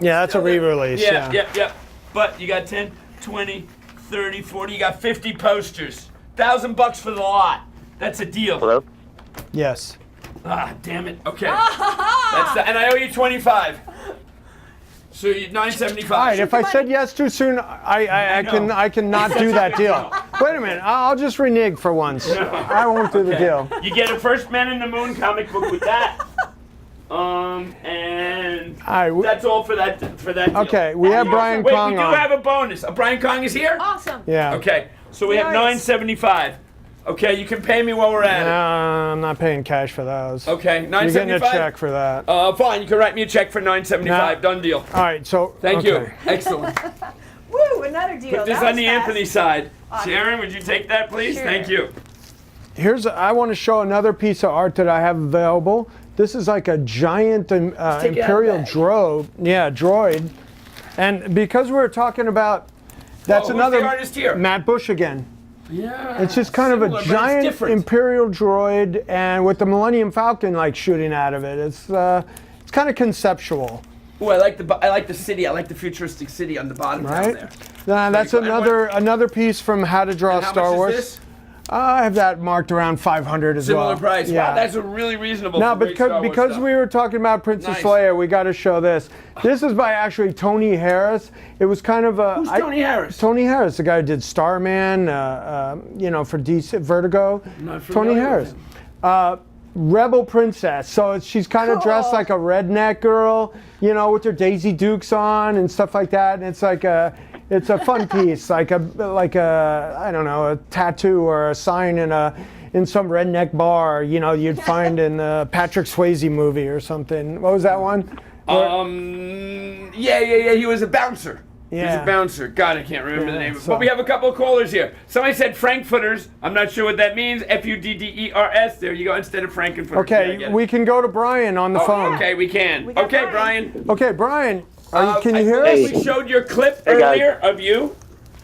[SPEAKER 3] Yeah, that's a re-release.
[SPEAKER 1] Yeah. But you got 10, 20, 30, 40, you got 50 posters. $1,000 for the lot. That's a deal.
[SPEAKER 5] Hello?
[SPEAKER 3] Yes.
[SPEAKER 1] Ah, damn it. Okay. And I owe you 25. So you $9.75.
[SPEAKER 3] All right. If I said yes too soon, I
[SPEAKER 1] know.
[SPEAKER 3] cannot do that deal. Wait a minute. I'll just renege for once. I won't do the deal.
[SPEAKER 1] You get a First Man in the Moon comic book with that. And
[SPEAKER 3] All right.
[SPEAKER 1] that's all for that deal.
[SPEAKER 3] Okay. We have Brian
[SPEAKER 1] Wait,
[SPEAKER 3] Kong
[SPEAKER 1] we do
[SPEAKER 3] on.
[SPEAKER 1] have a bonus. Brian Kong is here?
[SPEAKER 4] Awesome.
[SPEAKER 3] Yeah.
[SPEAKER 1] Okay. So we have
[SPEAKER 4] Nice.
[SPEAKER 1] $9.75. Okay, you can pay me while we're at it.
[SPEAKER 3] I'm not paying cash for those.
[SPEAKER 1] Okay,
[SPEAKER 3] You're getting a
[SPEAKER 1] $9.75.
[SPEAKER 3] check for that.
[SPEAKER 1] Fine. You can write me a check for $9.75.
[SPEAKER 3] No.
[SPEAKER 1] Done deal.
[SPEAKER 3] All right. So.
[SPEAKER 1] Thank
[SPEAKER 3] okay.
[SPEAKER 1] you. Excellent.
[SPEAKER 4] Woo, another deal.
[SPEAKER 1] Put this
[SPEAKER 4] That
[SPEAKER 1] on
[SPEAKER 4] was
[SPEAKER 1] the
[SPEAKER 4] fast.
[SPEAKER 1] Anthony side.
[SPEAKER 4] Awesome.
[SPEAKER 1] Sharon, would you take that, please?
[SPEAKER 4] Sure.
[SPEAKER 1] Thank you.
[SPEAKER 3] I want to show another piece of art that I have available. This is like a giant
[SPEAKER 1] take it out of
[SPEAKER 3] Imperial
[SPEAKER 1] the bag.
[SPEAKER 3] droid. And because we're talking about, that's
[SPEAKER 1] who's
[SPEAKER 3] another
[SPEAKER 1] the artist here?
[SPEAKER 3] Matt Bush again.
[SPEAKER 1] Yeah.
[SPEAKER 3] It's just kind of
[SPEAKER 1] similar,
[SPEAKER 3] a
[SPEAKER 1] but it's
[SPEAKER 3] giant
[SPEAKER 1] different.
[SPEAKER 3] Imperial droid, and with the Millennium Falcon like shooting out of it. It's kind of conceptual,
[SPEAKER 1] Ooh, I like the city. I like the futuristic city on the bottom down
[SPEAKER 3] right?
[SPEAKER 1] there.
[SPEAKER 3] That's
[SPEAKER 1] Pretty cool. And
[SPEAKER 3] another piece from How to Draw
[SPEAKER 1] And how
[SPEAKER 3] Star
[SPEAKER 1] much
[SPEAKER 3] Wars.
[SPEAKER 1] is this?
[SPEAKER 3] I have that marked around 500 as well.
[SPEAKER 1] Similar price.
[SPEAKER 3] Yeah.
[SPEAKER 1] Wow, that's a really reasonable.
[SPEAKER 3] No,
[SPEAKER 1] for great Star Wars
[SPEAKER 3] because
[SPEAKER 1] stuff.
[SPEAKER 3] we were talking about Princess
[SPEAKER 1] Nice.
[SPEAKER 3] Leia, we got to show this. This is by actually Tony Harris. It was kind of a.
[SPEAKER 1] Who's Tony Harris?
[SPEAKER 3] Tony Harris, the guy who did Starman, for DC Vertigo.
[SPEAKER 1] Not
[SPEAKER 3] Tony
[SPEAKER 1] familiar
[SPEAKER 3] Harris.
[SPEAKER 1] with
[SPEAKER 3] Rebel Princess. So she's kind of dressed like a redneck girl, with her Daisy Dukes on and stuff like that. And it's like it's a fun piece, like a I don't know, a tattoo or a sign in some redneck bar, you'd find in the Patrick Swayze movie or something. What was that one?
[SPEAKER 1] Yeah. He was a bouncer. He was
[SPEAKER 3] Yeah.
[SPEAKER 1] a bouncer. God, I can't remember the name.
[SPEAKER 3] so-
[SPEAKER 1] But we have a couple of callers here. Somebody said Frankfurters. I'm not sure what that means. Fudders. There you go. Instead of Frankenfurters. Yeah, I
[SPEAKER 3] Okay,
[SPEAKER 1] get it.
[SPEAKER 3] we can go to Brian on the phone.
[SPEAKER 1] Okay, we can.
[SPEAKER 4] We got
[SPEAKER 1] Okay,
[SPEAKER 4] Brian.
[SPEAKER 1] Brian.
[SPEAKER 3] Okay, Brian, can you hear
[SPEAKER 1] I
[SPEAKER 3] us?
[SPEAKER 1] believe we showed your clip
[SPEAKER 5] Hey, guys.
[SPEAKER 1] earlier of you.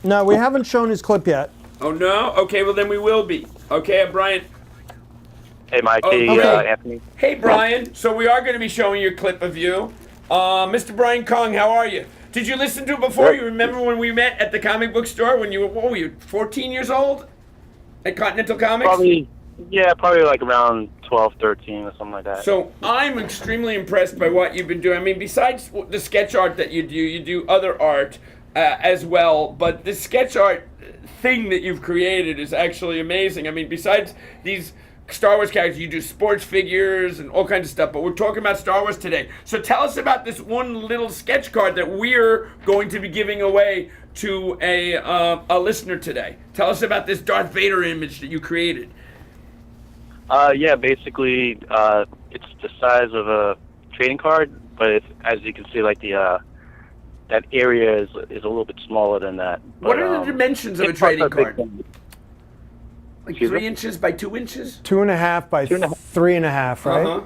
[SPEAKER 3] No, we haven't shown his clip yet.
[SPEAKER 1] Oh no. Okay, well then we will be. Okay, Brian.
[SPEAKER 5] Hey, Mike.
[SPEAKER 1] Oh,
[SPEAKER 5] Hey,
[SPEAKER 3] okay.
[SPEAKER 5] Anthony.
[SPEAKER 1] Hey, Brian. So we are going to be showing your clip of you. Mr. Brian Kong, how are you? Did you listen to it before?
[SPEAKER 5] Good.
[SPEAKER 1] You remember when we met at the comic book store when you were, what were you, 14 years old? At Continental Comics?
[SPEAKER 5] Probably like around 12, 13 or something like that.
[SPEAKER 1] So I'm extremely impressed by what you've been doing. I mean, besides the sketch art that you do other art as well. But the sketch art thing that you've created is actually amazing. I mean, besides these Star Wars characters, you do sports figures and all kinds of stuff. But we're talking about Star Wars today. So tell us about this one little sketch card that we're going to be giving away to a listener today. Tell us about this Darth Vader image that you created.
[SPEAKER 5] Yeah, basically, it's the size of a trading card, but as you can see, like that area is a little bit smaller than that.
[SPEAKER 1] What
[SPEAKER 5] But,
[SPEAKER 1] are the dimensions of a
[SPEAKER 5] it's not
[SPEAKER 1] trading
[SPEAKER 5] a big
[SPEAKER 1] card?
[SPEAKER 5] thing.
[SPEAKER 1] Like
[SPEAKER 5] Excuse
[SPEAKER 1] 3
[SPEAKER 5] me?
[SPEAKER 1] inches by 2 inches?
[SPEAKER 3] 2.5 by 3.5, right?
[SPEAKER 1] Uh-huh.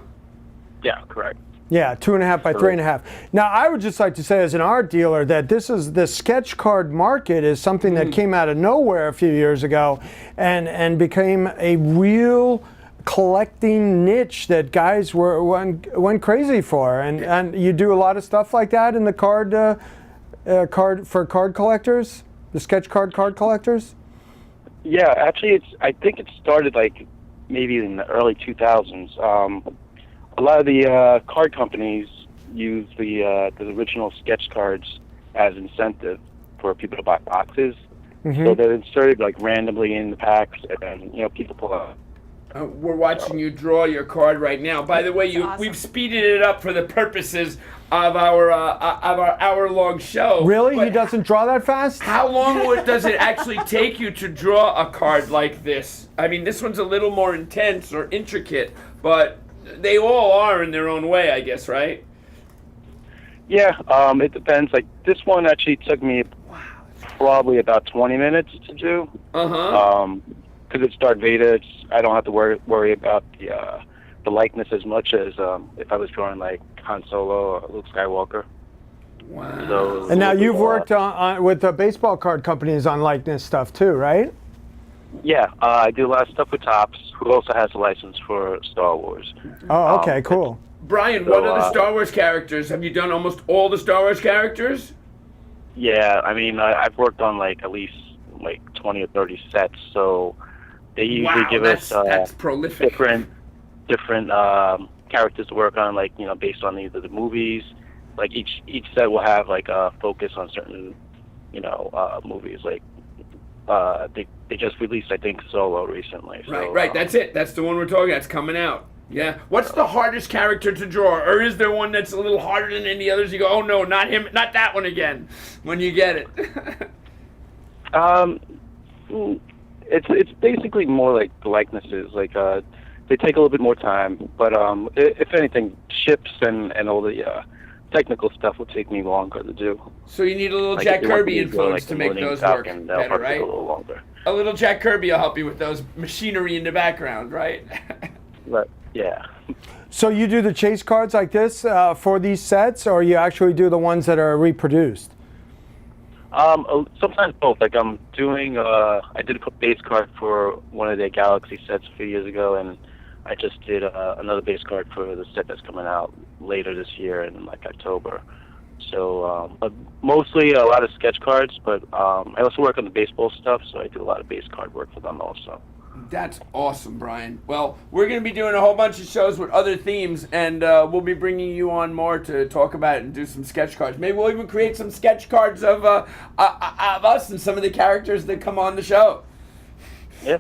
[SPEAKER 5] Yeah, correct.
[SPEAKER 3] Yeah, 2.5 by 3.5. Now, I would just like to say, as an art dealer, that the sketch card market is something that came out of nowhere a few years ago, and became a real collecting niche that guys went crazy for. And you do a lot of stuff like that in the card collectors, the sketch card collectors.
[SPEAKER 5] Yeah, actually, I think it started like maybe in the early 2000s. A lot of the card companies use the original sketch cards as incentive for people to buy boxes. So they're inserted like randomly in the packs, and people pull out.
[SPEAKER 1] We're watching you draw your card right now. By the way,
[SPEAKER 4] awesome.
[SPEAKER 1] we've speeded it up for the purposes of our hour-long show.
[SPEAKER 3] Really? He
[SPEAKER 1] But
[SPEAKER 3] doesn't draw that fast?
[SPEAKER 1] How long does it actually take you to draw a card like this? I mean, this one's a little more intense or intricate, but they all are in their own way, I guess, right?
[SPEAKER 5] Yeah, it depends. Like this one actually took me probably about 20 minutes to do. Because it's Darth Vader, I don't have to worry about the likeness as much as if I was drawing like Han Solo or Luke Skywalker.
[SPEAKER 1] Wow.
[SPEAKER 5] So
[SPEAKER 3] And now you've worked with the baseball card companies on likeness stuff too, right?
[SPEAKER 5] Yeah, I do a lot of stuff with Topps, who also has a license for Star Wars.
[SPEAKER 3] Oh, okay, cool.
[SPEAKER 1] Brian,
[SPEAKER 5] So,
[SPEAKER 1] what are the Star Wars characters? Have you done almost all the Star Wars characters?
[SPEAKER 5] Yeah, I mean, I've worked on like at least like 20 or 30 sets, so they usually give us
[SPEAKER 1] that's prolific.
[SPEAKER 5] different characters to work on, like based on either the movies. Like each set will have like a focus on certain movies. Like they just released, I think, Solo recently. So,
[SPEAKER 1] Right. That's it. That's the one we're talking about. It's coming out. Yeah. What's the hardest character to draw? Or is there one that's a little harder than any others? You go, oh no, not him, not that one again, when you get it.
[SPEAKER 5] It's basically more like the likenesses. Like they take a little bit more time, but if anything, ships and all the technical stuff will take me longer to do.
[SPEAKER 1] So you need a little
[SPEAKER 5] Like,
[SPEAKER 1] Jack
[SPEAKER 5] if you want
[SPEAKER 1] Kirby
[SPEAKER 5] me do,
[SPEAKER 1] influence
[SPEAKER 5] like,
[SPEAKER 1] to
[SPEAKER 5] the
[SPEAKER 1] make
[SPEAKER 5] Millennium
[SPEAKER 1] those work
[SPEAKER 5] Falcon, that'll
[SPEAKER 1] better,
[SPEAKER 5] probably
[SPEAKER 1] right?
[SPEAKER 5] take a little longer.
[SPEAKER 1] A little Jack Kirby will help you with those machinery in the background, right?
[SPEAKER 5] But yeah.
[SPEAKER 3] So you do the chase cards like this for these sets, or you actually do the ones that are reproduced?
[SPEAKER 5] Sometimes both. Like I'm doing, I did a base card for one of their Galaxy sets a few years ago, and I just did another base card for the set that's coming out later this year in like October. So, but mostly a lot of sketch cards, but I also work on the baseball stuff, so I do a lot of base card work for them also.
[SPEAKER 1] That's awesome, Brian. Well, we're going to be doing a whole bunch of shows with other themes, and we'll be bringing you on more to talk about it and do some sketch cards. Maybe we'll even create some sketch cards of us and some of the characters that come on the show.
[SPEAKER 5] Yeah,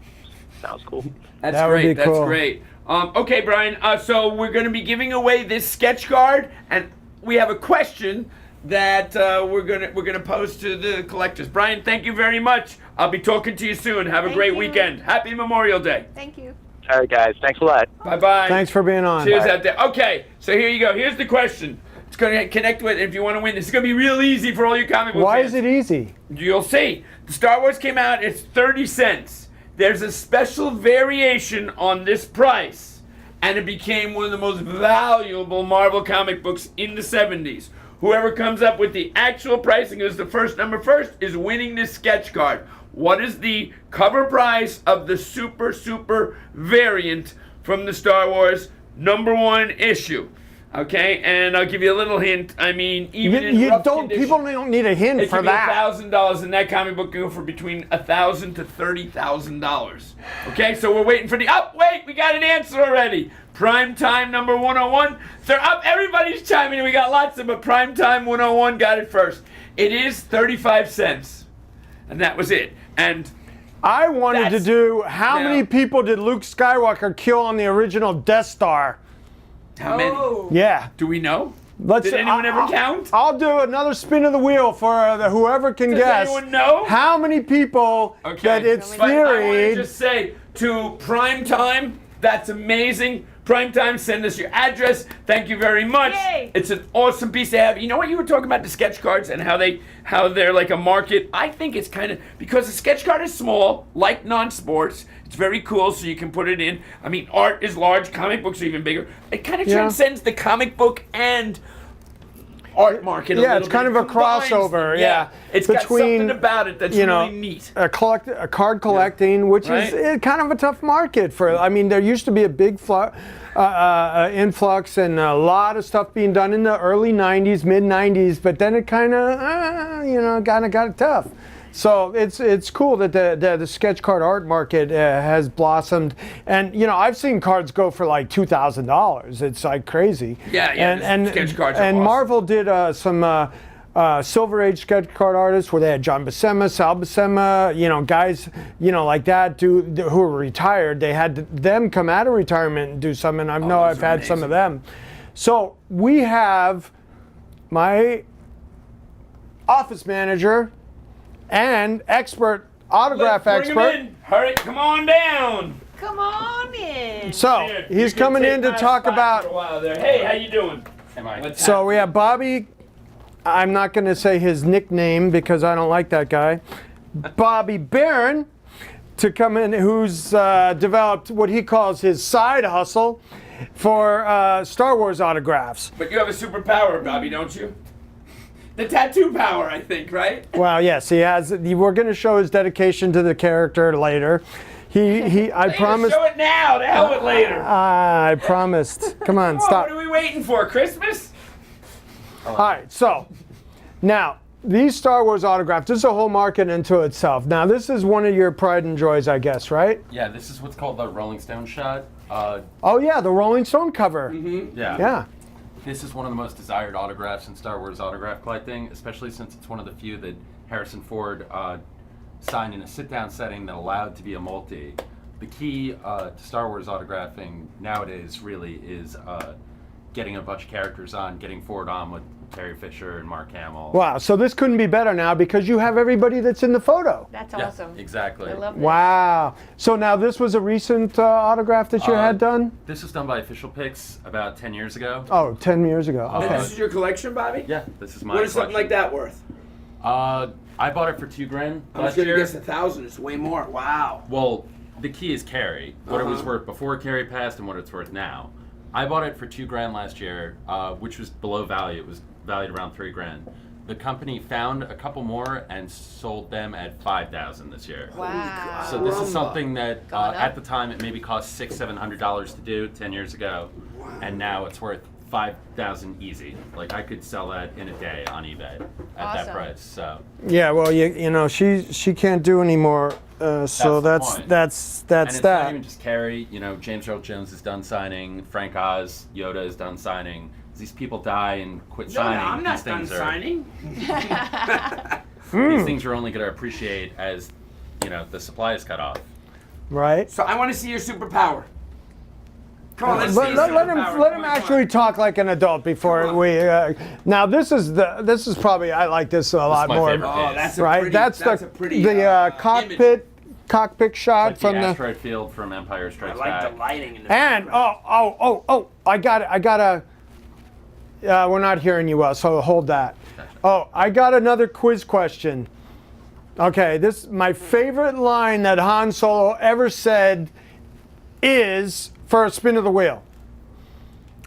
[SPEAKER 5] sounds cool.
[SPEAKER 1] That's
[SPEAKER 3] That would
[SPEAKER 1] great.
[SPEAKER 3] be
[SPEAKER 1] That's
[SPEAKER 3] cool.
[SPEAKER 1] great. Okay, Brian. So we're going to be giving away this sketch card, and we have a question that we're gonna pose to the collectors. Brian, thank you very much. I'll be talking to you soon. Have a
[SPEAKER 4] Thank
[SPEAKER 1] great
[SPEAKER 4] you.
[SPEAKER 1] weekend. Happy Memorial Day.
[SPEAKER 4] Thank you.
[SPEAKER 5] All right, guys. Thanks a lot.
[SPEAKER 1] Bye bye.
[SPEAKER 3] Thanks for being on.
[SPEAKER 1] Cheers out there. Okay, so here you go. Here's the question. It's going to connect with, if you want to win, this is going to be real easy for all you comic book
[SPEAKER 3] Why
[SPEAKER 1] fans.
[SPEAKER 3] is it easy?
[SPEAKER 1] You'll see. The Star Wars came out, it's 30 cents. There's a special variation on this price, and it became one of the most valuable Marvel comic books in the 70s. Whoever comes up with the actual pricing as the first number first is winning this sketch card. What is the cover price of the super variant from the Star Wars #1 issue? Okay, and I'll give you a little hint. I mean, even in rough condition,
[SPEAKER 3] People don't need a hint
[SPEAKER 1] it
[SPEAKER 3] for
[SPEAKER 1] could be
[SPEAKER 3] that.
[SPEAKER 1] $1,000, and that comic book can go for between $1,000 to $30,000. Okay, so we're waiting for the. Oh, wait, we got an answer already. Prime Time number 101. They're up. Everybody's chiming in. We got lots of, but Prime Time 101 got it first. It is 35 cents, and that was it. And
[SPEAKER 3] I wanted to
[SPEAKER 1] That's-
[SPEAKER 3] do how
[SPEAKER 1] now-
[SPEAKER 3] many people did Luke Skywalker kill on the original Death Star?
[SPEAKER 1] how many?
[SPEAKER 4] Oh.
[SPEAKER 3] Yeah.
[SPEAKER 1] Do we know?
[SPEAKER 3] Let's.
[SPEAKER 1] Did anyone ever count?
[SPEAKER 3] I'll do another spin of the wheel for whoever can
[SPEAKER 1] Does
[SPEAKER 3] guess.
[SPEAKER 1] anyone know?
[SPEAKER 3] How many people that it's
[SPEAKER 1] But I want to
[SPEAKER 3] theoried?
[SPEAKER 1] just say to Prime Time, that's amazing. Prime Time, send us your address. Thank you very much.
[SPEAKER 4] Yay.
[SPEAKER 1] It's an awesome piece to have. You know what you were talking about, the sketch cards and how they're like a market. I think it's kind of because the sketch card is small, like non-sports. It's very cool, so you can put it in. I mean, art is large. Comic books are even bigger. It kind of
[SPEAKER 3] Yeah.
[SPEAKER 1] transcends the comic book and art market a
[SPEAKER 3] Yeah,
[SPEAKER 1] little
[SPEAKER 3] it's
[SPEAKER 1] bit.
[SPEAKER 3] kind
[SPEAKER 1] It
[SPEAKER 3] of a
[SPEAKER 1] combines
[SPEAKER 3] crossover,
[SPEAKER 1] them.
[SPEAKER 3] yeah,
[SPEAKER 1] It's got
[SPEAKER 3] between,
[SPEAKER 1] something about it that's
[SPEAKER 3] you know,
[SPEAKER 1] really neat.
[SPEAKER 3] a card collecting, which is
[SPEAKER 1] Right.
[SPEAKER 3] kind of a tough market for. I mean, there used to be a big influx and a lot of stuff being done in the early '90s, mid '90s, but then it kind of, got tough. So it's cool that the sketch card art market has blossomed, and I've seen cards go for like $2,000. It's like crazy.
[SPEAKER 1] Yeah,
[SPEAKER 3] And
[SPEAKER 1] the sketch cards are
[SPEAKER 3] and
[SPEAKER 1] awesome.
[SPEAKER 3] Marvel did some. Silver Age sketch card artists where they had John Buscema, Sal Buscema, guys, like that who were retired. They had them come out of retirement and do some, and I've
[SPEAKER 1] those are
[SPEAKER 3] had some of
[SPEAKER 1] amazing.
[SPEAKER 3] them. So we have my office manager and autograph
[SPEAKER 1] Let's bring 'em
[SPEAKER 3] expert.
[SPEAKER 1] in. Hurry, come on down.
[SPEAKER 4] Come on in.
[SPEAKER 3] So
[SPEAKER 1] Here,
[SPEAKER 3] he's
[SPEAKER 1] you can
[SPEAKER 3] coming
[SPEAKER 1] take
[SPEAKER 3] in to
[SPEAKER 1] my
[SPEAKER 3] talk
[SPEAKER 1] spot
[SPEAKER 3] about.
[SPEAKER 1] for a while there. Hey, how you doing? What's
[SPEAKER 3] So we have Bobby. I'm not going to say his nickname because I don't like that guy. Bobby Barron to come in, who's developed what he calls his side hustle for Star Wars autographs.
[SPEAKER 1] But you have a superpower, Bobby, don't you? The tattoo power, I think, right?
[SPEAKER 3] Well, yes, he has. We're going to show his dedication to the character later. I promised.
[SPEAKER 1] Show it now. To hell with later.
[SPEAKER 3] I promised. Come on,
[SPEAKER 1] Come on,
[SPEAKER 3] stop.
[SPEAKER 1] what are we waiting for? Christmas?
[SPEAKER 3] All right, so now these Star Wars autographs, this is a whole market into itself. Now, this is one of your pride and joys, I guess, right?
[SPEAKER 6] Yeah, this is what's called the Rolling Stone shot.
[SPEAKER 3] Oh, yeah, the Rolling Stone cover.
[SPEAKER 6] Yeah.
[SPEAKER 3] Yeah.
[SPEAKER 6] This is one of the most desired autographs in Star Wars autograph collecting, especially since it's one of the few that Harrison Ford signed in a sit-down setting that allowed to be a multi. The key to Star Wars autographing nowadays really is getting a bunch of characters on, getting Ford on with Carrie Fisher and Mark Hamill.
[SPEAKER 3] Wow, so this couldn't be better now because you have everybody that's in the photo.
[SPEAKER 4] That's
[SPEAKER 6] Yeah,
[SPEAKER 4] awesome.
[SPEAKER 6] exactly.
[SPEAKER 4] I love that.
[SPEAKER 3] Wow. So now this was a recent autograph that you had done?
[SPEAKER 6] This was done by Official Pics about 10 years ago.
[SPEAKER 3] Oh, 10 years ago.
[SPEAKER 6] And
[SPEAKER 3] Okay.
[SPEAKER 1] This is your collection, Bobby?
[SPEAKER 6] Yeah, this is my
[SPEAKER 1] What is something like
[SPEAKER 6] collection.
[SPEAKER 1] that worth?
[SPEAKER 6] I bought it for $2,000
[SPEAKER 1] I was
[SPEAKER 6] last
[SPEAKER 1] going to
[SPEAKER 6] year.
[SPEAKER 1] guess 1,000. It's way more. Wow.
[SPEAKER 6] Well, the key is Carrie. What it was
[SPEAKER 1] Uh-huh.
[SPEAKER 6] worth before Carrie passed and what it's worth now. I bought it for $2,000 last year, which was below value. It was valued around $3,000. The company found a couple more and sold them at $5,000 this year.
[SPEAKER 4] Wow.
[SPEAKER 6] So this
[SPEAKER 1] Caramba.
[SPEAKER 6] is something that
[SPEAKER 4] Gone up.
[SPEAKER 6] at the time it maybe cost $600-700 to do 10 years ago, and now it's worth 5,000 easy. Like I could sell that in a day on eBay at that
[SPEAKER 4] Awesome.
[SPEAKER 6] price. So
[SPEAKER 3] Yeah, well, you know, she can't do anymore, so
[SPEAKER 6] the
[SPEAKER 3] that's
[SPEAKER 6] point.
[SPEAKER 3] that's
[SPEAKER 6] and it's
[SPEAKER 3] that.
[SPEAKER 6] not even just Carey. You know, James Earl Jones is done signing. Frank Oz, Yoda is done signing. These people die and quit
[SPEAKER 1] No,
[SPEAKER 6] signing.
[SPEAKER 1] I'm not
[SPEAKER 6] these
[SPEAKER 1] done
[SPEAKER 6] things
[SPEAKER 1] signing.
[SPEAKER 6] These things are only going to appreciate as, you know, the supply is cut off.
[SPEAKER 3] Right?
[SPEAKER 1] So I want to see your superpower. Come on, let's see your
[SPEAKER 3] Let him
[SPEAKER 1] superpower.
[SPEAKER 3] let
[SPEAKER 1] Come
[SPEAKER 3] him
[SPEAKER 1] on, come
[SPEAKER 3] actually
[SPEAKER 1] on.
[SPEAKER 3] talk like an adult before
[SPEAKER 1] Come on.
[SPEAKER 3] we. Now this is probably I like this a lot
[SPEAKER 6] my
[SPEAKER 3] more.
[SPEAKER 6] favorite.
[SPEAKER 1] Oh, that's a
[SPEAKER 3] Right?
[SPEAKER 1] pretty,
[SPEAKER 3] That's
[SPEAKER 1] a pretty
[SPEAKER 3] the
[SPEAKER 1] image.
[SPEAKER 3] cockpit shot
[SPEAKER 6] Like
[SPEAKER 3] from
[SPEAKER 6] the
[SPEAKER 3] the.
[SPEAKER 6] asteroid field from Empire
[SPEAKER 1] I
[SPEAKER 6] Strikes
[SPEAKER 1] like
[SPEAKER 6] Back.
[SPEAKER 1] the lighting in the
[SPEAKER 3] And I gotta. We're not hearing you well, so hold that. Oh, I got another quiz question. Okay, this my favorite line that Han Solo ever said is for a spin of the wheel.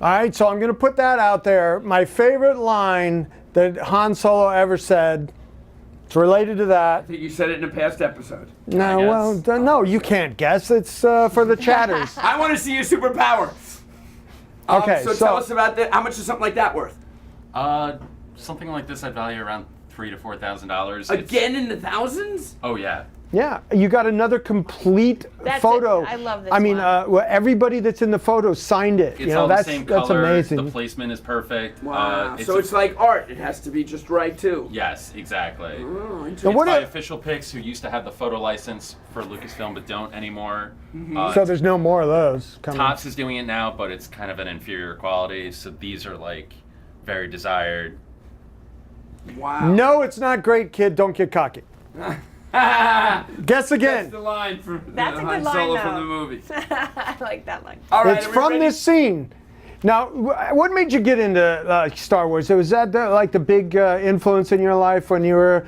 [SPEAKER 3] All right, so I'm gonna put that out there. My favorite line that Han Solo ever said. It's related to that.
[SPEAKER 1] I think you said it in a past episode.
[SPEAKER 3] No,
[SPEAKER 6] guess?
[SPEAKER 3] well, no, you can't guess. It's for the chatters.
[SPEAKER 1] I want to see your superpower.
[SPEAKER 3] Okay,
[SPEAKER 1] so tell us about that. How much is something like that worth?
[SPEAKER 6] Something like this I'd value around $3,000 to $4,000.
[SPEAKER 1] Again in the thousands?
[SPEAKER 6] Oh yeah.
[SPEAKER 3] Yeah, you got another complete
[SPEAKER 4] That's
[SPEAKER 3] photo.
[SPEAKER 4] it. I love this
[SPEAKER 3] I mean,
[SPEAKER 4] one.
[SPEAKER 3] well, everybody that's in the photo signed it.
[SPEAKER 6] It's
[SPEAKER 3] you know,
[SPEAKER 6] all
[SPEAKER 3] that's
[SPEAKER 6] the same
[SPEAKER 3] that's
[SPEAKER 6] color.
[SPEAKER 3] amazing.
[SPEAKER 6] The placement is perfect.
[SPEAKER 1] Wow. So it's like art. It has to be just right too.
[SPEAKER 6] Yes, exactly.
[SPEAKER 1] Oh,
[SPEAKER 3] And
[SPEAKER 1] interesting.
[SPEAKER 3] what
[SPEAKER 6] By
[SPEAKER 3] if-
[SPEAKER 6] Official Pics, who used to have the photo license for Lucasfilm but don't anymore.
[SPEAKER 3] So there's no more of those coming.
[SPEAKER 6] Topps is doing it now, but it's kind of an inferior quality. So these are like very desired.
[SPEAKER 1] Wow.
[SPEAKER 3] No, it's not great, kid. Don't get cocky. Guess
[SPEAKER 1] That's
[SPEAKER 3] again.
[SPEAKER 1] the line from
[SPEAKER 4] That's a
[SPEAKER 1] Han
[SPEAKER 4] good line,
[SPEAKER 1] Solo
[SPEAKER 4] though.
[SPEAKER 1] from the movie.
[SPEAKER 4] I like that line.
[SPEAKER 1] All right,
[SPEAKER 3] It's
[SPEAKER 1] are we
[SPEAKER 3] from
[SPEAKER 1] ready?
[SPEAKER 3] this scene. Now, what made you get into Star Wars? Was that like the big influence in your life when you were,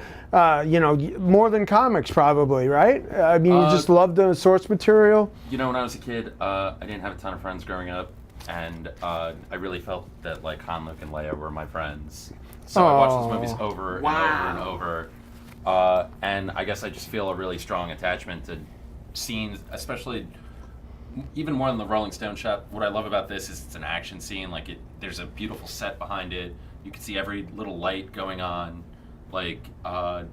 [SPEAKER 3] you know, more than comics, probably, right? I mean, you just loved the source material.
[SPEAKER 6] You know, when I was a kid, I didn't have a ton of friends growing up, and I really felt that like Han, Luke, and Leia were my friends. So I watched those movies over and over and over. And I guess I just feel a really strong attachment to scenes, especially even more than the Rolling Stone shot. What I love about this is it's an action scene. Like there's a beautiful set behind it. You can see every little light going on. Like I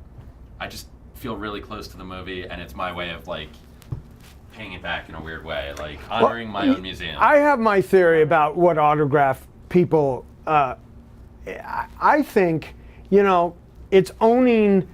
[SPEAKER 6] just feel really close to the movie, and it's my way of like paying it back in a weird way, like honoring my own museum.
[SPEAKER 3] I have my theory about what autograph people. I think, you know, it's owning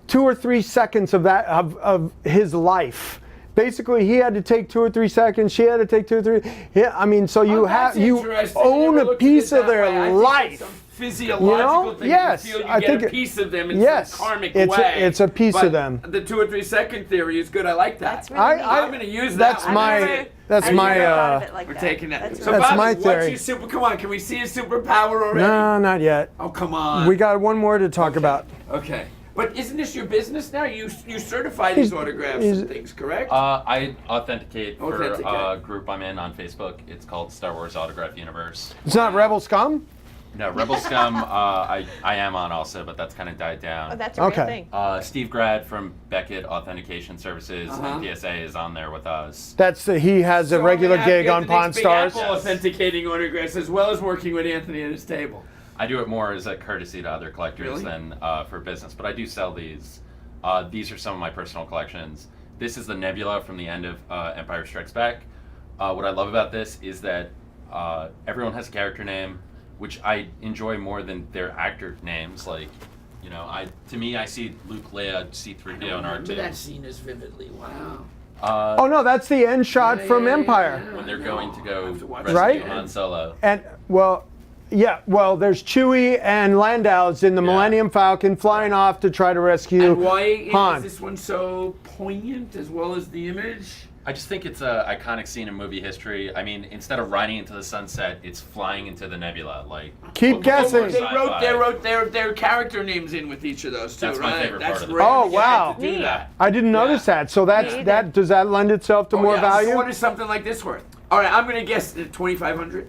[SPEAKER 3] 2 or 3 seconds of that of his life. Basically, he had to take 2 or 3 seconds. She had to take 2 or 3. Yeah, I mean, so you
[SPEAKER 1] that's
[SPEAKER 3] have you
[SPEAKER 1] interesting. I
[SPEAKER 3] own
[SPEAKER 1] never
[SPEAKER 3] a
[SPEAKER 1] looked at
[SPEAKER 3] piece
[SPEAKER 1] it
[SPEAKER 3] of
[SPEAKER 1] that
[SPEAKER 3] their
[SPEAKER 1] way. I think it's
[SPEAKER 3] life.
[SPEAKER 1] some physiological
[SPEAKER 3] You know?
[SPEAKER 1] thing.
[SPEAKER 3] Yes,
[SPEAKER 1] You feel you
[SPEAKER 3] I
[SPEAKER 1] get
[SPEAKER 3] think
[SPEAKER 1] a
[SPEAKER 3] it-
[SPEAKER 1] piece of them in
[SPEAKER 3] yes,
[SPEAKER 1] some karmic
[SPEAKER 3] it's
[SPEAKER 1] way.
[SPEAKER 3] it's a piece
[SPEAKER 1] But
[SPEAKER 3] of them.
[SPEAKER 1] The 2 or 3 second theory is good. I like that.
[SPEAKER 4] That's really neat.
[SPEAKER 1] I'm going to use that.
[SPEAKER 3] That's
[SPEAKER 1] one.
[SPEAKER 3] my-
[SPEAKER 1] it.
[SPEAKER 3] that's
[SPEAKER 4] I never
[SPEAKER 3] my,
[SPEAKER 4] thought of it like
[SPEAKER 1] We're
[SPEAKER 4] that.
[SPEAKER 1] taking that.
[SPEAKER 4] That's
[SPEAKER 1] So
[SPEAKER 4] really-
[SPEAKER 3] That's
[SPEAKER 1] Bobby,
[SPEAKER 3] my
[SPEAKER 1] what's
[SPEAKER 3] theory.
[SPEAKER 1] your super? Come on, can we see a superpower already?
[SPEAKER 3] No, not yet.
[SPEAKER 1] Oh, come on.
[SPEAKER 3] We got one more to talk about.
[SPEAKER 1] Okay. But isn't this your business now? You certify these autographs and things, correct?
[SPEAKER 6] I authenticate for a
[SPEAKER 1] Authenticate.
[SPEAKER 6] group I'm in on Facebook. It's called Star Wars Autograph Universe.
[SPEAKER 3] It's not Rebel Scum?
[SPEAKER 6] No, Rebel Scum, I am on also, but that's kind of died down.
[SPEAKER 4] Oh, that's a
[SPEAKER 3] Okay.
[SPEAKER 4] real thing.
[SPEAKER 6] Steve Grad from Beckett Authentication Services
[SPEAKER 1] Uh-huh.
[SPEAKER 6] and PSA is on there with us.
[SPEAKER 3] That's he has a
[SPEAKER 1] So
[SPEAKER 3] regular
[SPEAKER 1] I'm gonna have
[SPEAKER 3] gig
[SPEAKER 1] to
[SPEAKER 3] on
[SPEAKER 1] get the
[SPEAKER 3] Pawn
[SPEAKER 1] next Big
[SPEAKER 3] Stars.
[SPEAKER 1] Apple authenticating autographs as well as working with Anthony at his table.
[SPEAKER 6] I do it more as a courtesy to other collectors
[SPEAKER 1] Really?
[SPEAKER 6] than for business, but I do sell these. These are some of my personal collections. This is the Nebula from the end of Empire Strikes Back. What I love about this is that everyone has a character name, which I enjoy more than their actor names. Like, you know, to me, I see Luke, Leia, C-3PO, and
[SPEAKER 1] Remember that
[SPEAKER 6] R2.
[SPEAKER 1] scene as vividly. Wow.
[SPEAKER 3] Oh no, that's the end shot from Empire.
[SPEAKER 6] When they're going to go
[SPEAKER 1] I have to watch
[SPEAKER 6] rescue
[SPEAKER 1] that
[SPEAKER 3] Right?
[SPEAKER 1] again.
[SPEAKER 6] Han Solo.
[SPEAKER 3] And well, yeah, well, there's Chewie and Landau's in the
[SPEAKER 6] Yeah.
[SPEAKER 3] Millennium Falcon flying off to try to rescue
[SPEAKER 1] And why
[SPEAKER 3] Han.
[SPEAKER 1] is this one so poignant as well as the image?
[SPEAKER 6] I just think it's an iconic scene in movie history. I mean, instead of riding into the sunset, it's flying into the nebula. Like,
[SPEAKER 3] Keep
[SPEAKER 6] what more
[SPEAKER 3] guessing.
[SPEAKER 1] They
[SPEAKER 6] sci-fi?
[SPEAKER 1] wrote their character names in with each of those too,
[SPEAKER 6] That's my
[SPEAKER 1] right?
[SPEAKER 6] favorite
[SPEAKER 1] That's
[SPEAKER 6] part of it.
[SPEAKER 1] rare.
[SPEAKER 3] Oh,
[SPEAKER 1] You get
[SPEAKER 3] wow.
[SPEAKER 1] to do that.
[SPEAKER 3] I didn't notice that. So
[SPEAKER 4] Me either.
[SPEAKER 3] does that lend itself to more
[SPEAKER 1] yeah.
[SPEAKER 3] value?
[SPEAKER 1] So what is something like this worth? All right, I'm gonna guess $2,500.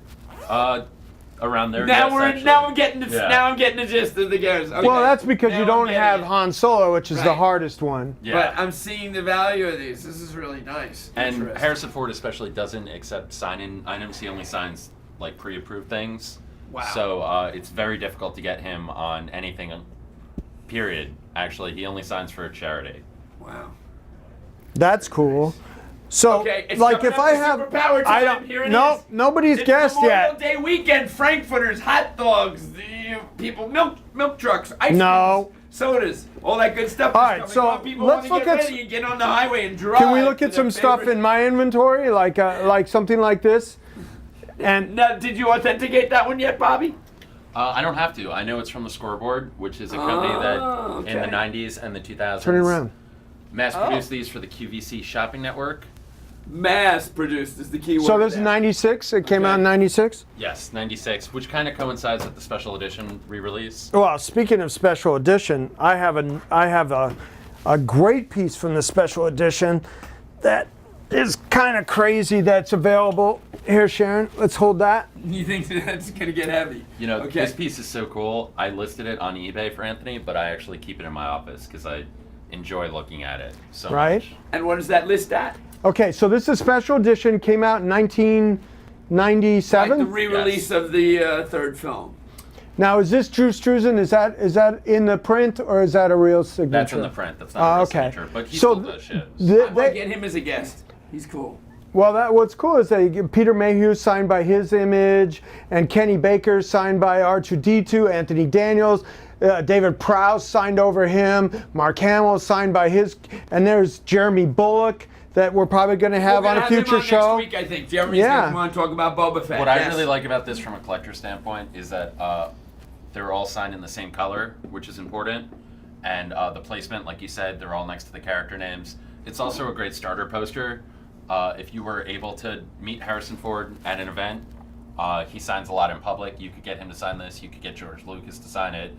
[SPEAKER 6] Around there.
[SPEAKER 1] Now
[SPEAKER 6] yes, actually.
[SPEAKER 1] I'm getting the
[SPEAKER 6] Yeah.
[SPEAKER 1] now I'm getting the gist of the guess. Okay.
[SPEAKER 3] Well, that's because
[SPEAKER 1] Now
[SPEAKER 3] you
[SPEAKER 1] I'm
[SPEAKER 3] don't
[SPEAKER 1] getting
[SPEAKER 3] have
[SPEAKER 1] it.
[SPEAKER 3] Han Solo, which is the
[SPEAKER 1] Right.
[SPEAKER 3] hardest one.
[SPEAKER 6] Yeah.
[SPEAKER 1] But I'm seeing the value of these. This is really nice.
[SPEAKER 6] And
[SPEAKER 1] Interesting.
[SPEAKER 6] Harrison Ford especially doesn't accept sign-in items. He only signs like pre-approved things.
[SPEAKER 1] Wow.
[SPEAKER 6] So it's very difficult to get him on anything. Period. Actually, he only signs for a charity.
[SPEAKER 1] Wow.
[SPEAKER 3] That's cool. So,
[SPEAKER 1] Okay, it's
[SPEAKER 3] like,
[SPEAKER 1] coming
[SPEAKER 3] if
[SPEAKER 1] up
[SPEAKER 3] I
[SPEAKER 1] to
[SPEAKER 3] have,
[SPEAKER 1] Superpower
[SPEAKER 3] I
[SPEAKER 1] time.
[SPEAKER 3] don't,
[SPEAKER 1] Here it
[SPEAKER 3] no,
[SPEAKER 1] is.
[SPEAKER 3] nobody's
[SPEAKER 1] It's
[SPEAKER 3] guessed
[SPEAKER 1] Memorial
[SPEAKER 3] yet.
[SPEAKER 1] Day weekend, Frankfurters, hot dogs, the people, milk trucks, ice
[SPEAKER 3] No.
[SPEAKER 1] creams, sodas, all that good stuff.
[SPEAKER 3] All
[SPEAKER 1] is
[SPEAKER 3] right,
[SPEAKER 1] coming
[SPEAKER 3] so
[SPEAKER 1] on. People
[SPEAKER 3] let's
[SPEAKER 1] want to
[SPEAKER 3] look
[SPEAKER 1] get
[SPEAKER 3] at
[SPEAKER 1] ready and get on the highway and drive.
[SPEAKER 3] Can we look
[SPEAKER 1] to
[SPEAKER 3] at
[SPEAKER 1] their
[SPEAKER 3] some stuff
[SPEAKER 1] favorite-
[SPEAKER 3] in my inventory, like something like this? And
[SPEAKER 1] Now, did you authenticate that one yet, Bobby?
[SPEAKER 6] I don't have to. I know it's from the Scoreboard, which is a company that in the 90s and the 2000s
[SPEAKER 3] turn it around.
[SPEAKER 6] mass-produced these for the QVC shopping network.
[SPEAKER 1] Mass produced is the key word.
[SPEAKER 3] So this is
[SPEAKER 1] there.
[SPEAKER 3] 96. It came
[SPEAKER 1] Okay.
[SPEAKER 3] out in 96.
[SPEAKER 6] Yes, 96, which kind of coincides with the special edition re-release.
[SPEAKER 3] Well, speaking of special edition, I have a great piece from the special edition that is kind of crazy. That's available here, Sharon. Let's hold that.
[SPEAKER 1] You think that's gonna get heavy?
[SPEAKER 6] You know,
[SPEAKER 1] Okay.
[SPEAKER 6] this piece is so cool. I listed it on eBay for Anthony, but I actually keep it in my office because I enjoy looking at it so
[SPEAKER 3] Right.
[SPEAKER 6] much.
[SPEAKER 1] And what is that list at?
[SPEAKER 3] Okay, so this is special edition. Came out in 1997.
[SPEAKER 1] Like the re-release of the third film.
[SPEAKER 3] Now, is this Drew Struzan? Is that in the print or is that a real signature?
[SPEAKER 6] That's in the print. That's not a real
[SPEAKER 3] okay.
[SPEAKER 6] signature, but he
[SPEAKER 3] So
[SPEAKER 6] still does shit.
[SPEAKER 1] I might get him as a guest. He's cool.
[SPEAKER 3] Well, what's cool is that Peter Mayhew signed by his image, and Kenny Baker signed by R2D2, Anthony Daniels, David Prowse signed over him, Mark Hamill signed by his, and there's Jeremy Bullock that we're probably going to have
[SPEAKER 1] We're
[SPEAKER 3] on
[SPEAKER 1] gonna
[SPEAKER 3] a
[SPEAKER 1] have him
[SPEAKER 3] future
[SPEAKER 1] on
[SPEAKER 3] show.
[SPEAKER 1] Next week, I think. Jeremy's
[SPEAKER 3] Yeah.
[SPEAKER 1] gonna come on and talk about Boba Fett.
[SPEAKER 6] What I
[SPEAKER 1] Yes.
[SPEAKER 6] really like about this from a collector standpoint is that they're all signed in the same color, which is important. And the placement, like you said, they're all next to the character names. It's also a great starter poster. If you were able to meet Harrison Ford at an event, he signs a lot in public. You could get him to sign this. You could get George Lucas to sign it.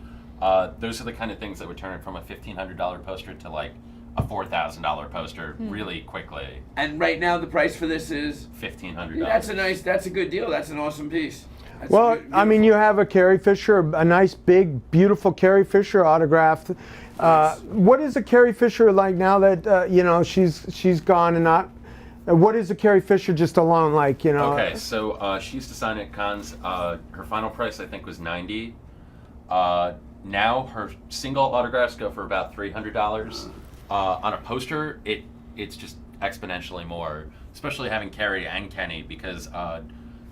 [SPEAKER 6] Those are the kind of things that would turn it from a $1,500 poster to like a $4,000 poster really quickly.
[SPEAKER 1] And right now the price for this is.
[SPEAKER 6] $1,500.
[SPEAKER 1] That's a good deal. That's an awesome piece. That's
[SPEAKER 3] Well,
[SPEAKER 1] beautiful.
[SPEAKER 3] I mean, you have a Carrie Fisher, a nice, big, beautiful Carrie Fisher autographed.
[SPEAKER 1] Nice.
[SPEAKER 3] What is a Carrie Fisher like now that she's gone and not? What is a Carrie Fisher just alone like?
[SPEAKER 6] Okay, so she used to sign at cons. Her final price, I think, was $90. Now her single autographs go for about $300. On a poster, it's just exponentially more. Especially having Carrie and Kenny, because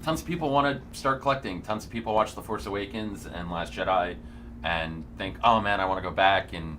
[SPEAKER 6] tons of people want to start collecting. Tons of people watch The Force Awakens and Last Jedi, and think, "Oh man, I want to go back and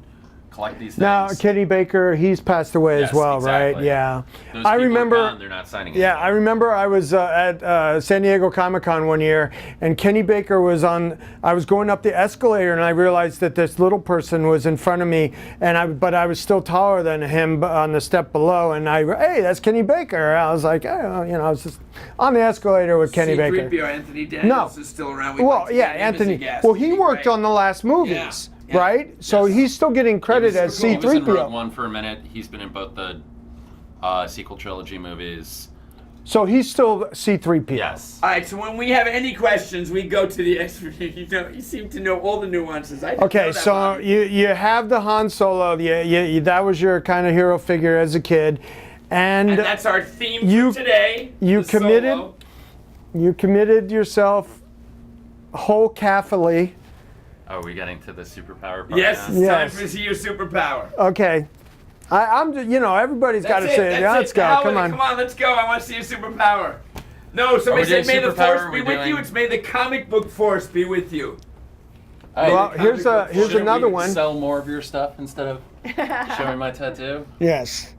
[SPEAKER 6] collect these things."
[SPEAKER 3] Now Kenny Baker, he's passed away
[SPEAKER 6] Yes,
[SPEAKER 3] as well, right?
[SPEAKER 6] exactly.
[SPEAKER 3] Yeah.
[SPEAKER 6] Those
[SPEAKER 3] I
[SPEAKER 6] people are
[SPEAKER 3] remember.
[SPEAKER 6] gone, they're not signing.
[SPEAKER 3] Yeah,
[SPEAKER 6] anything.
[SPEAKER 3] I remember I was at San Diego Comic-Con one year, and Kenny Baker was on. I was going up the escalator, and I realized that this little person was in front of me, but I was still taller than him on the step below, and hey, that's Kenny Baker. I was like, I was just on the escalator with Kenny Baker.
[SPEAKER 1] C-3PO Anthony Daniels is still around. We'd
[SPEAKER 3] Well,
[SPEAKER 1] like to
[SPEAKER 3] yeah,
[SPEAKER 1] get him as a
[SPEAKER 3] Anthony.
[SPEAKER 1] guest.
[SPEAKER 3] Well,
[SPEAKER 1] It'd
[SPEAKER 3] he
[SPEAKER 1] be
[SPEAKER 3] worked
[SPEAKER 1] great.
[SPEAKER 3] on the last movies,
[SPEAKER 1] Yeah.
[SPEAKER 3] right? So
[SPEAKER 6] Yes.
[SPEAKER 3] he's still getting credit
[SPEAKER 1] He
[SPEAKER 3] as
[SPEAKER 1] was cool.
[SPEAKER 6] He was in Rogue
[SPEAKER 3] C-3PO.
[SPEAKER 6] One for a minute. He's been in both the sequel trilogy movies.
[SPEAKER 3] So he's still C-3PO.
[SPEAKER 6] Yes.
[SPEAKER 1] All right, so when we have any questions, we go to the expert. You seem to know all the nuances. I didn't know
[SPEAKER 3] Okay,
[SPEAKER 1] that,
[SPEAKER 3] so
[SPEAKER 1] Bobby.
[SPEAKER 3] you have the Han Solo. That was your kind of hero figure as a kid, and
[SPEAKER 1] And that's our theme
[SPEAKER 3] you-
[SPEAKER 1] for today.
[SPEAKER 3] you
[SPEAKER 1] the
[SPEAKER 3] committed-
[SPEAKER 1] Solo.
[SPEAKER 3] you committed yourself whole Catholic.
[SPEAKER 6] Oh, are we getting to the superpower part
[SPEAKER 1] Yes,
[SPEAKER 6] now?
[SPEAKER 1] it's time
[SPEAKER 3] Yes.
[SPEAKER 1] to see your superpower.
[SPEAKER 3] Okay, I'm just, everybody's got to
[SPEAKER 1] That's it,
[SPEAKER 3] say it.
[SPEAKER 1] that's
[SPEAKER 3] Yeah,
[SPEAKER 1] it.
[SPEAKER 3] let's go.
[SPEAKER 1] Hell
[SPEAKER 3] Come
[SPEAKER 1] with it.
[SPEAKER 3] on.
[SPEAKER 1] Come on, let's go. I want to see your superpower. No, somebody
[SPEAKER 6] we
[SPEAKER 1] said,
[SPEAKER 6] doing
[SPEAKER 1] may the
[SPEAKER 6] superpower,
[SPEAKER 1] force
[SPEAKER 6] or
[SPEAKER 1] be
[SPEAKER 6] we
[SPEAKER 1] with you.
[SPEAKER 6] doing-
[SPEAKER 1] It's may the comic book force be with you.
[SPEAKER 3] Well, here's
[SPEAKER 6] Shouldn't
[SPEAKER 3] another
[SPEAKER 6] we
[SPEAKER 3] one.
[SPEAKER 6] Sell more of your stuff instead of showing my tattoo.
[SPEAKER 3] Yes.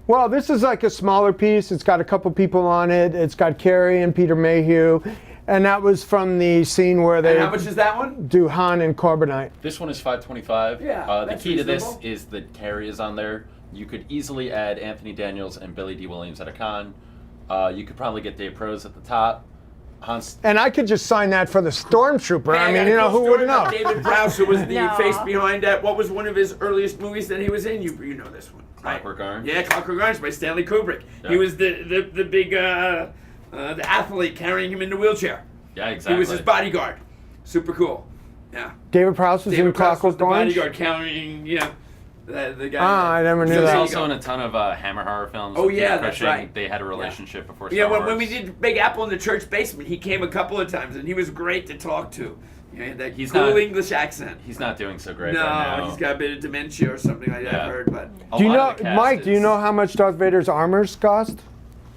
[SPEAKER 3] Well, this is like a smaller piece. It's got a couple people on it. It's got Carrie and Peter Mayhew, and that was from the scene where they
[SPEAKER 1] And how much is that one?
[SPEAKER 3] do Han and Carbonite.
[SPEAKER 6] This one is $525.
[SPEAKER 1] Yeah,
[SPEAKER 6] The
[SPEAKER 1] that's
[SPEAKER 6] key to this
[SPEAKER 1] reasonable.
[SPEAKER 6] is that Carrie is on there. You could easily add Anthony Daniels and Billy D. Williams at a con. You could probably get Dave Prose at the top. Hans.
[SPEAKER 3] And I could just sign that for the Stormtrooper.
[SPEAKER 1] Hey,
[SPEAKER 3] I
[SPEAKER 1] got
[SPEAKER 3] mean,
[SPEAKER 1] a cool
[SPEAKER 3] who
[SPEAKER 1] story
[SPEAKER 3] would
[SPEAKER 1] about
[SPEAKER 3] know?
[SPEAKER 1] David Prowse, who was the
[SPEAKER 4] No.
[SPEAKER 1] face behind that. What was one of his earliest movies that he was in? You know this one. Right?
[SPEAKER 6] Clockwork Orange?
[SPEAKER 1] Yeah, Clockwork Orange by Stanley Kubrick.
[SPEAKER 6] Yeah.
[SPEAKER 1] He was the big the athlete carrying him in the wheelchair.
[SPEAKER 6] Yeah, exactly.
[SPEAKER 1] He was his bodyguard. Super cool. Yeah.
[SPEAKER 3] David Prowse was in
[SPEAKER 1] David Prowse was
[SPEAKER 3] Clockwork
[SPEAKER 1] the
[SPEAKER 3] Orange.
[SPEAKER 1] bodyguard carrying, The guy.
[SPEAKER 3] Ah, I never knew
[SPEAKER 6] He was
[SPEAKER 3] that.
[SPEAKER 6] also in a ton of Hammer horror films.
[SPEAKER 1] Oh,
[SPEAKER 6] with
[SPEAKER 1] yeah,
[SPEAKER 6] Peter
[SPEAKER 1] that's
[SPEAKER 6] Cushing.
[SPEAKER 1] right.
[SPEAKER 6] They had a relationship before
[SPEAKER 1] Yeah,
[SPEAKER 6] Star
[SPEAKER 1] when we
[SPEAKER 6] Wars.
[SPEAKER 1] did Big Apple in the church basement, he came a couple of times, and he was great to talk to. He had that
[SPEAKER 6] He's
[SPEAKER 1] cool
[SPEAKER 6] not-
[SPEAKER 1] English accent.
[SPEAKER 6] He's not doing so great
[SPEAKER 1] No,
[SPEAKER 6] right now.
[SPEAKER 1] he's got a bit of dementia or something like that,
[SPEAKER 6] Yeah.
[SPEAKER 1] I've heard, but
[SPEAKER 6] A
[SPEAKER 3] Do you
[SPEAKER 6] lot
[SPEAKER 3] know,
[SPEAKER 6] of the cast
[SPEAKER 3] Mike? Do you
[SPEAKER 6] is-
[SPEAKER 3] know how much Darth Vader's armors cost?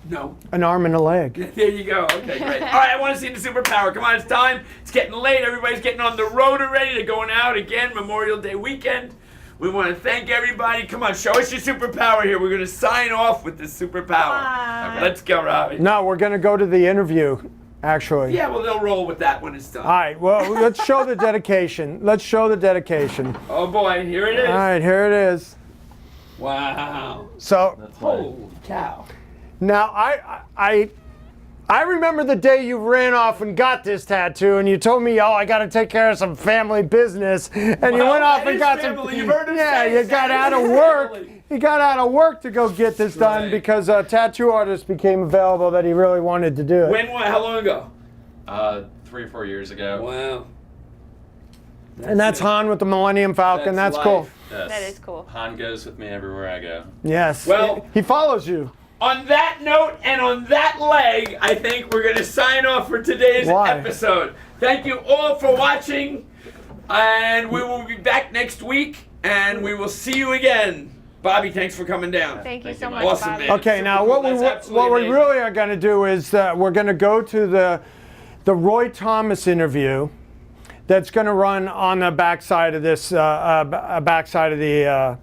[SPEAKER 1] no.
[SPEAKER 3] An arm and a leg.
[SPEAKER 1] There you go. Okay, great. All right, I want to see the superpower. Come on, it's time. It's getting late. Everybody's getting on the road already. They're going out again, Memorial Day weekend. We want to thank everybody. Come on, show us your superpower here. We're going to sign off with this superpower.
[SPEAKER 4] on.
[SPEAKER 1] Let's go, Robbie.
[SPEAKER 3] No, we're gonna go to the interview, actually.
[SPEAKER 1] Yeah, well, they'll roll with that when it's done.
[SPEAKER 3] All right. Well, let's show the dedication. Let's show the dedication.
[SPEAKER 1] Oh, boy, here it is.
[SPEAKER 3] All right, here it is.
[SPEAKER 1] Wow.
[SPEAKER 3] So
[SPEAKER 6] That's why.
[SPEAKER 1] Holy cow.
[SPEAKER 3] now I remember the day you ran off and got this tattoo, and you told me, "Oh, I got to take care of some family business," and you
[SPEAKER 1] Well,
[SPEAKER 3] went off
[SPEAKER 1] that
[SPEAKER 3] and
[SPEAKER 1] is
[SPEAKER 3] got
[SPEAKER 1] family.
[SPEAKER 3] some.
[SPEAKER 1] You've heard us
[SPEAKER 3] Yeah,
[SPEAKER 1] say
[SPEAKER 3] you
[SPEAKER 1] it.
[SPEAKER 3] got
[SPEAKER 1] That
[SPEAKER 3] out
[SPEAKER 1] is
[SPEAKER 3] of work.
[SPEAKER 1] family.
[SPEAKER 3] He got out of work to go get this done
[SPEAKER 1] Right.
[SPEAKER 3] because a tattoo artist became available that he really wanted to do it.
[SPEAKER 1] How long ago?
[SPEAKER 6] 3 or 4 years ago.
[SPEAKER 1] Wow.
[SPEAKER 3] And that's Han with the Millennium Falcon. That's cool.
[SPEAKER 1] life.
[SPEAKER 6] Yes.
[SPEAKER 4] That is cool.
[SPEAKER 6] Han goes with me everywhere I go.
[SPEAKER 3] Yes.
[SPEAKER 1] Well-
[SPEAKER 3] he follows you.
[SPEAKER 1] On that note and on that leg, I think we're going to sign off for today's
[SPEAKER 3] Why?
[SPEAKER 1] episode. Thank you all for watching, and we will be back next week, and we will see you again. Bobby, thanks for coming down.
[SPEAKER 4] Thank you
[SPEAKER 6] Thank
[SPEAKER 4] so
[SPEAKER 6] you,
[SPEAKER 4] much,
[SPEAKER 6] Mike.
[SPEAKER 1] Awesome,
[SPEAKER 4] Bobby.
[SPEAKER 1] man.
[SPEAKER 3] Okay,
[SPEAKER 1] Super
[SPEAKER 3] now
[SPEAKER 1] cool.
[SPEAKER 3] what
[SPEAKER 1] That's
[SPEAKER 3] we
[SPEAKER 1] absolutely
[SPEAKER 3] what we
[SPEAKER 1] amazing.
[SPEAKER 3] really are going to do is we're going to go to the Roy Thomas interview that's going to run on the backside of this backside of the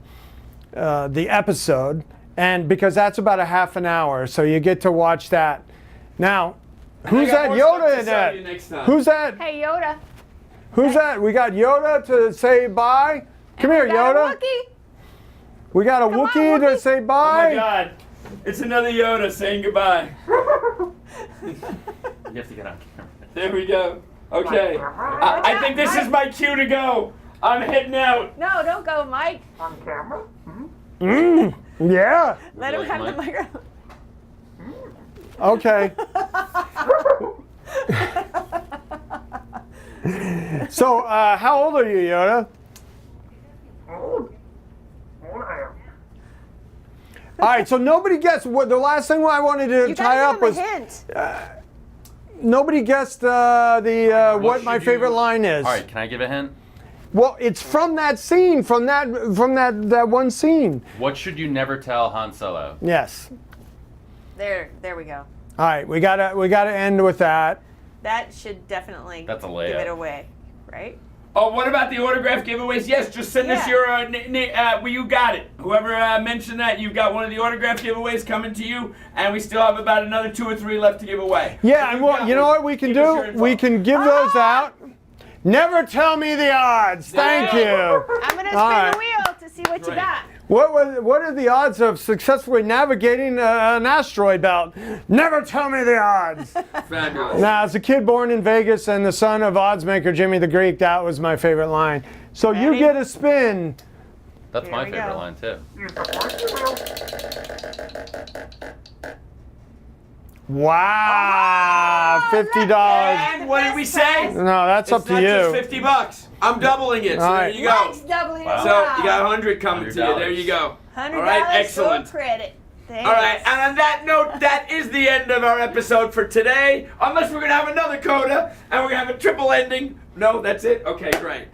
[SPEAKER 3] episode, and because that's about a half an hour, so you get to watch that. Now, who's
[SPEAKER 1] I got
[SPEAKER 3] that
[SPEAKER 1] more stuff
[SPEAKER 3] Yoda
[SPEAKER 1] to
[SPEAKER 3] in
[SPEAKER 1] sell
[SPEAKER 3] that?
[SPEAKER 1] you next time.
[SPEAKER 3] Who's that?
[SPEAKER 4] Hey, Yoda.
[SPEAKER 3] Who's that? We got Yoda to say bye. Come here,
[SPEAKER 4] We got a
[SPEAKER 3] Yoda.
[SPEAKER 4] Wookiee.
[SPEAKER 3] We got a
[SPEAKER 4] on,
[SPEAKER 3] Wookiee to
[SPEAKER 4] Wookiee.
[SPEAKER 3] say
[SPEAKER 1] Oh my
[SPEAKER 3] bye.
[SPEAKER 1] God. It's another Yoda saying goodbye.
[SPEAKER 6] You have to get on camera.
[SPEAKER 1] There we go. Okay. I think this is my cue to go. I'm heading out.
[SPEAKER 4] No, don't go, Mike.
[SPEAKER 3] Yeah.
[SPEAKER 4] Let him
[SPEAKER 6] like
[SPEAKER 4] have the
[SPEAKER 6] Mike?
[SPEAKER 4] microphone.
[SPEAKER 3] Okay. So, how old are you, Yoda? All right, so nobody guessed what the last thing I wanted to
[SPEAKER 4] You
[SPEAKER 3] tie
[SPEAKER 4] gotta
[SPEAKER 3] up
[SPEAKER 4] give
[SPEAKER 3] was
[SPEAKER 4] him a hint.
[SPEAKER 3] nobody guessed what my
[SPEAKER 1] should
[SPEAKER 3] favorite
[SPEAKER 1] you-
[SPEAKER 3] line is.
[SPEAKER 6] All right, can I give a hint?
[SPEAKER 3] Well, it's from that scene, from that one scene.
[SPEAKER 6] What should you never tell Han Solo?
[SPEAKER 3] Yes.
[SPEAKER 4] There we go.
[SPEAKER 3] All right, we gotta end with that.
[SPEAKER 4] That should definitely
[SPEAKER 6] That's a
[SPEAKER 4] give
[SPEAKER 6] layup.
[SPEAKER 4] it away, right?
[SPEAKER 1] Oh, what about the autograph giveaways? Yes, just send us
[SPEAKER 4] Yeah.
[SPEAKER 1] your. Well, you got it. Whoever mentioned that, you've got one of the autograph giveaways coming to you, and we still have about another 2 or 3 left to give away.
[SPEAKER 3] Yeah,
[SPEAKER 1] So
[SPEAKER 3] and
[SPEAKER 1] you've got
[SPEAKER 3] you know
[SPEAKER 1] one.
[SPEAKER 3] what we can
[SPEAKER 1] Give us your
[SPEAKER 3] do?
[SPEAKER 1] info.
[SPEAKER 3] We can give those out. Never tell me the odds. Thank you.
[SPEAKER 4] I'm gonna spin
[SPEAKER 3] All right.
[SPEAKER 4] the wheel to see what you
[SPEAKER 1] Great.
[SPEAKER 4] got.
[SPEAKER 3] What are the odds of successfully navigating an asteroid belt? Never tell me the odds.
[SPEAKER 1] Fabulous.
[SPEAKER 3] Now, as a kid born in Vegas and the son of oddsmaker Jimmy the Greek, that was my favorite line. So you
[SPEAKER 4] Ready?
[SPEAKER 3] get a spin.
[SPEAKER 6] That's
[SPEAKER 4] Here
[SPEAKER 6] my
[SPEAKER 4] we
[SPEAKER 6] favorite
[SPEAKER 4] go.
[SPEAKER 6] line too.
[SPEAKER 3] Wow, $50.
[SPEAKER 1] And what did we say?
[SPEAKER 3] No, that's up
[SPEAKER 1] It's
[SPEAKER 3] to
[SPEAKER 1] not just
[SPEAKER 3] you.
[SPEAKER 1] $50. I'm doubling it. So
[SPEAKER 3] All
[SPEAKER 1] there
[SPEAKER 3] right.
[SPEAKER 1] you go.
[SPEAKER 4] Mike's doubling
[SPEAKER 6] Wow.
[SPEAKER 4] it.
[SPEAKER 1] So you got 100 coming to you.
[SPEAKER 6] $100.
[SPEAKER 1] There you go.
[SPEAKER 4] $100
[SPEAKER 1] All right, excellent.
[SPEAKER 4] for credit. Thanks.
[SPEAKER 1] All right, and on that note, that is the end of our episode for today. Unless we're gonna have another coda and we're gonna have a triple ending. No, that's it. Okay, great.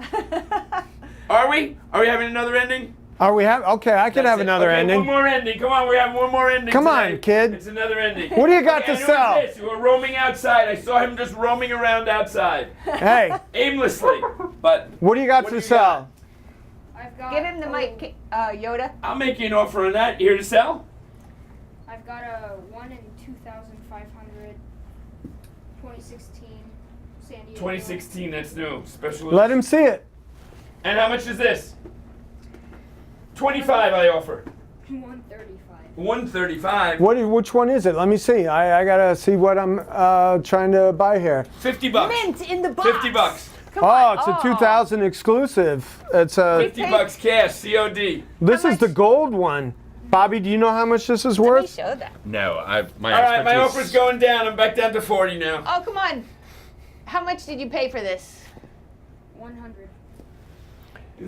[SPEAKER 1] Are we? Are we having another ending?
[SPEAKER 3] Are we have? Okay, I could
[SPEAKER 1] That's
[SPEAKER 3] have
[SPEAKER 1] it.
[SPEAKER 3] another
[SPEAKER 1] Okay,
[SPEAKER 3] ending.
[SPEAKER 1] One more ending. Come on, we're having one more ending.
[SPEAKER 3] Come on,
[SPEAKER 1] today.
[SPEAKER 3] kid.
[SPEAKER 1] It's another ending.
[SPEAKER 3] What do you got
[SPEAKER 1] Okay,
[SPEAKER 3] to
[SPEAKER 1] I know
[SPEAKER 3] sell?
[SPEAKER 1] it's this. We're roaming outside. I saw him just roaming around outside,
[SPEAKER 3] Hey,
[SPEAKER 1] aimlessly. But
[SPEAKER 3] what do you got
[SPEAKER 1] What
[SPEAKER 3] to
[SPEAKER 1] do you
[SPEAKER 3] sell?
[SPEAKER 7] I've got
[SPEAKER 4] Give him the mic, Yoda.
[SPEAKER 1] I'll make you an offer on that. You here to sell?
[SPEAKER 7] I've got a 1 in 2,500 2016 San Diego.
[SPEAKER 1] 2016. That's new. Special.
[SPEAKER 3] Let him see it.
[SPEAKER 1] And how much is this? 25. I offer.
[SPEAKER 7] 135.
[SPEAKER 1] 135.
[SPEAKER 3] Which one is it? Let me see. I gotta see what I'm trying to buy here.
[SPEAKER 1] $50.
[SPEAKER 4] Mint in the box.
[SPEAKER 1] $50.
[SPEAKER 4] Come
[SPEAKER 3] Oh,
[SPEAKER 4] on.
[SPEAKER 3] it's a 2000 exclusive. It's a.
[SPEAKER 1] $50 cash. COD.
[SPEAKER 3] This
[SPEAKER 4] How
[SPEAKER 3] is the
[SPEAKER 4] much?
[SPEAKER 3] gold one. Bobby, do you know how much this is
[SPEAKER 4] Let me
[SPEAKER 3] worth?
[SPEAKER 4] show that.
[SPEAKER 6] No, my
[SPEAKER 1] All right, my
[SPEAKER 6] expertise-
[SPEAKER 1] offer's going down. I'm back down to 40 now.
[SPEAKER 4] Oh, come on. How much did you pay for this?
[SPEAKER 7] 100.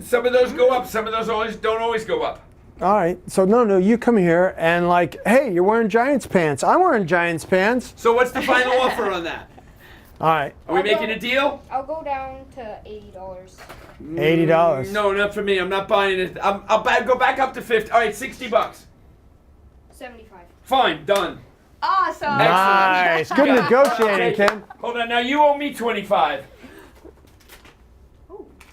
[SPEAKER 1] Some of those go up. Some of those don't always go up.
[SPEAKER 3] All right. So no, you come here and like, hey, you're wearing Giants pants. I'm wearing Giants pants.
[SPEAKER 1] So what's the final offer on that?
[SPEAKER 3] All right.
[SPEAKER 1] Are we making a deal?
[SPEAKER 7] I'll go down to $80.
[SPEAKER 3] $80.
[SPEAKER 1] No, not for me. I'm not buying it. I'll go back up to 50. All right, $60.
[SPEAKER 7] 75.
[SPEAKER 1] Fine, done.
[SPEAKER 4] Awesome.
[SPEAKER 3] Nice. Good
[SPEAKER 1] Yeah.
[SPEAKER 3] negotiating,
[SPEAKER 1] Okay.
[SPEAKER 3] Kim.
[SPEAKER 1] Hold on. Now you owe me 25.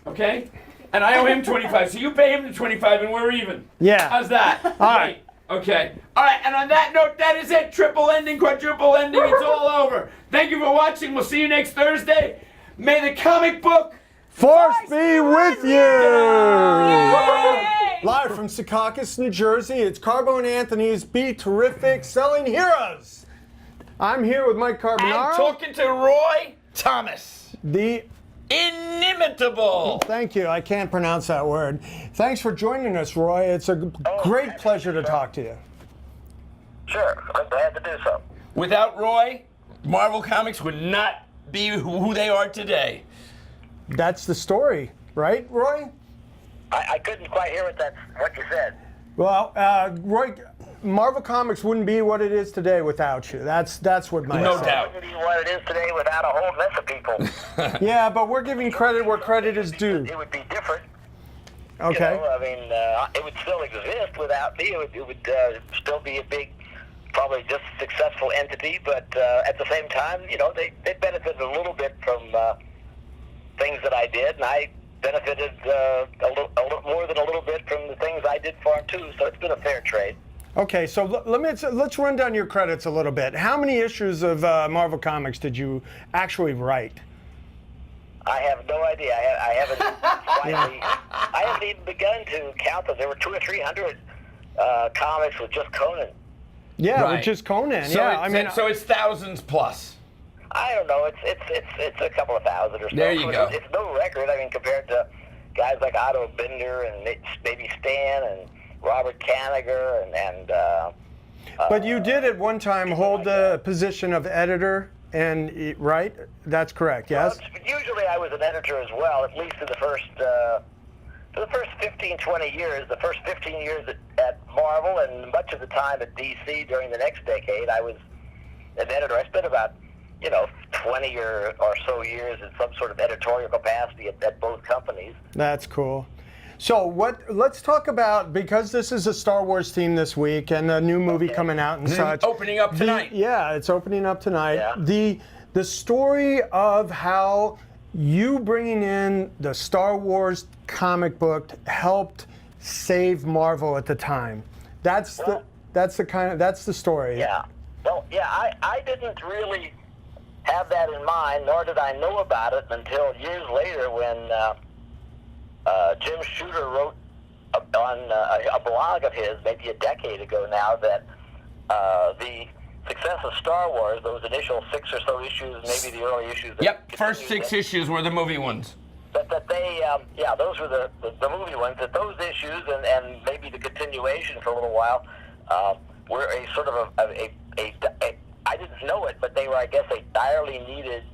[SPEAKER 1] Okay? And I owe him 25. So you pay him the 25 and we're even.
[SPEAKER 3] Yeah.
[SPEAKER 1] How's that?
[SPEAKER 3] All right.
[SPEAKER 1] Okay. All right. And on that note, that is it. Triple ending, quadruple ending. It's all over. Thank you for watching. We'll see you next Thursday. May the comic book
[SPEAKER 3] Force be with you.
[SPEAKER 4] Yay!
[SPEAKER 3] Live from Secaucus, New Jersey, it's Carbo and Anthony's Be Terrific Selling Heroes. I'm here with Mike
[SPEAKER 1] and
[SPEAKER 3] Carbonaro.
[SPEAKER 1] talking to Roy Thomas.
[SPEAKER 3] The
[SPEAKER 1] Inimitable.
[SPEAKER 3] Thank you. I can't pronounce that word. Thanks for joining us, Roy. It's a great pleasure to talk to you.
[SPEAKER 8] Sure, I'm glad to do so.
[SPEAKER 1] Without Roy, Marvel Comics would not be who they are today.
[SPEAKER 3] That's the story, right, Roy?
[SPEAKER 8] I couldn't quite hear what you said.
[SPEAKER 3] Well, Roy, Marvel Comics wouldn't be what it is today without you. That's what Mike
[SPEAKER 1] No
[SPEAKER 3] said.
[SPEAKER 1] doubt.
[SPEAKER 8] It wouldn't be what it is today without a whole mess of people.
[SPEAKER 3] Yeah, but we're giving credit where credit is due.
[SPEAKER 8] It would be different.
[SPEAKER 3] Okay.
[SPEAKER 8] You know, I mean, it would still exist without me. It would still be a big, probably just successful entity. But at the same time, you know, they benefited a little bit from things that I did, and I benefited a little more than a little bit from the things I did for them too. So it's been a fair trade.
[SPEAKER 3] Okay, so let's run down your credits a little bit. How many issues of Marvel Comics did you actually write?
[SPEAKER 8] I have no idea. I haven't finally. I haven't even begun to count them. There were 200 or 300 comics with just Conan.
[SPEAKER 3] Yeah,
[SPEAKER 1] Right.
[SPEAKER 3] with just Conan.
[SPEAKER 1] So
[SPEAKER 3] yeah,
[SPEAKER 1] so it's thousands plus.
[SPEAKER 8] I don't know. It's a couple of thousand or so.
[SPEAKER 1] There you go.
[SPEAKER 8] It's no record. I mean, compared to guys like Otto Binder and maybe Stan and Robert Kanigher and.
[SPEAKER 3] But you did at one time hold the position of editor, and right? That's correct. Yes.
[SPEAKER 8] Well, usually I was an editor as well, at least in the first. For the first 15, 20 years, the first 15 years at Marvel and much of the time at DC during the next decade, I was an editor. I spent about, 20 or so years in some sort of editorial capacity at both companies.
[SPEAKER 3] That's cool. So let's talk about, because this is a Star Wars theme this week and a new movie coming out and such.
[SPEAKER 1] Opening up tonight.
[SPEAKER 3] Yeah, it's opening up tonight.
[SPEAKER 8] Yeah.
[SPEAKER 3] The story of how you bringing in the Star Wars comic book helped save Marvel at the time. That's the story.
[SPEAKER 8] Yeah. Well, yeah, I didn't really have that in mind, nor did I know about it until years later when Jim Shooter wrote on a blog of his, maybe a decade ago now, that the success of Star Wars, those initial 6 or so issues, maybe the early issues.
[SPEAKER 1] Yep, first 6 issues were the movie ones.
[SPEAKER 8] That they, those were the movie ones. That those issues and maybe the continuation for a little while were a sort of a I didn't know it, but they were, I guess, a direly needed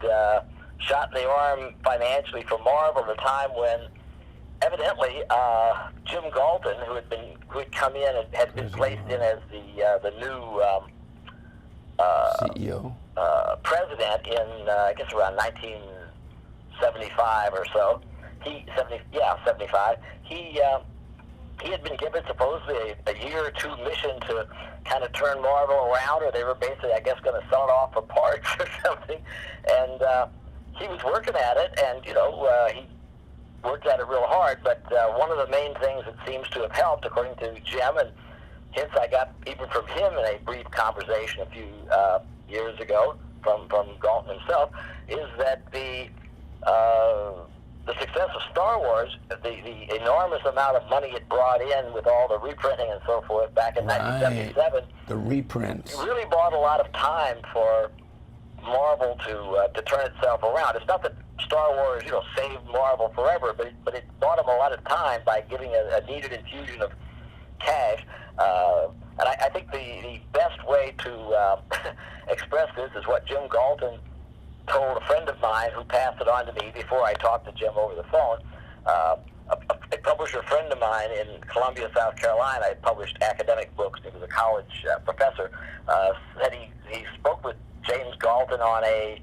[SPEAKER 8] shot in the arm financially for Marvel at a time when evidently Jim Galton, who had come in and had been placed in as the new
[SPEAKER 1] CEO.
[SPEAKER 8] President in I guess around 1975 or so. 75. He had been given supposedly a year or two mission to kind of turn Marvel around, or they were basically, I guess, going to sell it off for parts or something. And he was working at it, and he worked at it real hard. But one of the main things that seems to have helped, according to Jim, and hints I got even from him in a brief conversation a few years ago from Galton himself, is that the success of Star Wars, the enormous amount of money it brought in with all the reprinting and so forth back in 1977,
[SPEAKER 1] The reprints.
[SPEAKER 8] it really bought a lot of time for Marvel to turn itself around. It's not that Star Wars, saved Marvel forever, but it bought them a lot of time by giving a needed infusion of cash. And I think the best way to express this is what Jim Galton told a friend of mine who passed it on to me before I talked to Jim over the phone. a publisher friend of mine in Columbia, South Carolina, I published academic books. He was a college professor. Said he spoke with James Galton on a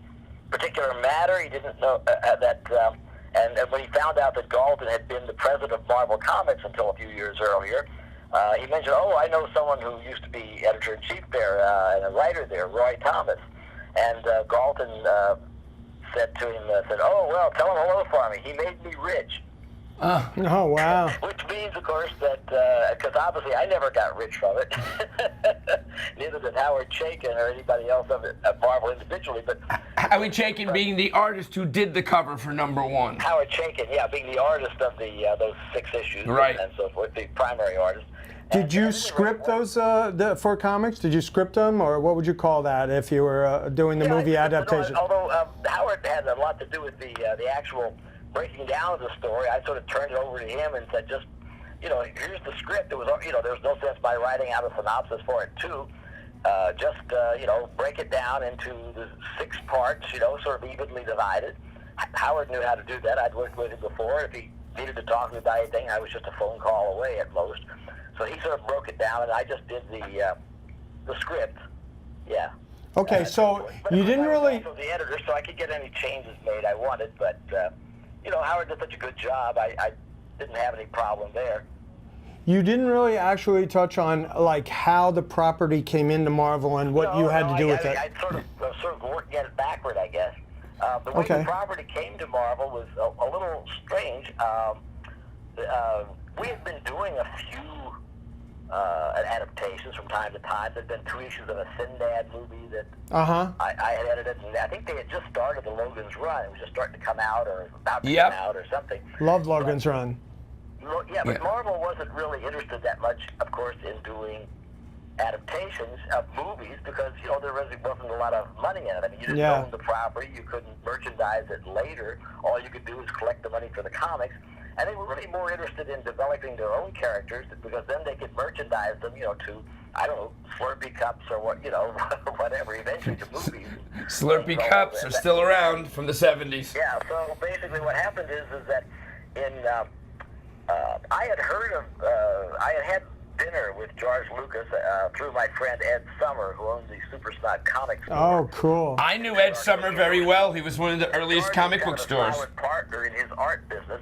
[SPEAKER 8] particular matter. He didn't know that, and when he found out that Galton had been the president of Marvel Comics until a few years earlier, he mentioned, "Oh, I know someone who used to be editor-in-chief there and a writer there, Roy Thomas." And Galton said to him, "Oh, well, tell him hello for me. He made me rich."
[SPEAKER 3] Oh, wow.
[SPEAKER 8] Which means, of course, that, because obviously I never got rich from it. Neither did Howard Chaykin or anybody else at Marvel individually, but...
[SPEAKER 1] Howard Chaykin being the artist who did the cover for #1.
[SPEAKER 8] Howard Chaykin, yeah, being the artist of those 6 issues.
[SPEAKER 1] Right.
[SPEAKER 8] And so forth, the primary artist.
[SPEAKER 3] Did you script those for comics? Did you script them, or what would you call that if you were doing the movie adaptation?
[SPEAKER 8] Although Howard had a lot to do with the actual breaking down of the story, I sort of turned it over to him and said, just, here's the script. It was, there's no sense by writing out a synopsis for it too. Just, break it down into the 6 parts, sort of evenly divided. Howard knew how to do that. I'd worked with him before. If he needed to talk to me about anything, I was just a phone call away at most. So he sort of broke it down, and I just did the script. Yeah.
[SPEAKER 3] Okay, so you didn't really...
[SPEAKER 8] I was also the editor, so I could get any changes made I wanted, but, Howard did such a good job, I didn't have any problem there.
[SPEAKER 3] You didn't really actually touch on, like, how the property came into Marvel and what you had to do with it.
[SPEAKER 8] I sort of working at it backward, I guess. The way the property came to Marvel was a little strange. We had been doing a few adaptations from time to time. There'd been 2 issues of a Sinbad movie that I had edited, and I think they had just started the Logan's Run. It was just starting to come out, or about to come out, or something.
[SPEAKER 3] Loved Logan's Run.
[SPEAKER 8] But Marvel wasn't really interested that much, of course, in doing adaptations of movies because, there really wasn't a lot of money in it. I mean, you didn't own the property, you couldn't merchandise it later. All you could do was collect the money for the comics. And they were really more interested in developing their own characters because then they could merchandise them, to, I don't know, Slurpee cups or what, whatever, eventually to movies.
[SPEAKER 1] Slurpee cups are still around from the 70s.
[SPEAKER 8] Yeah, so basically what happened is that in, I had heard of, I had dinner with George Lucas through my friend Ed Summer, who owns the Super Snot Comics store.
[SPEAKER 3] Oh, cool.
[SPEAKER 1] I knew Ed Summer very well. He was one of the earliest comic book stores.
[SPEAKER 8] George was a partner in his art business.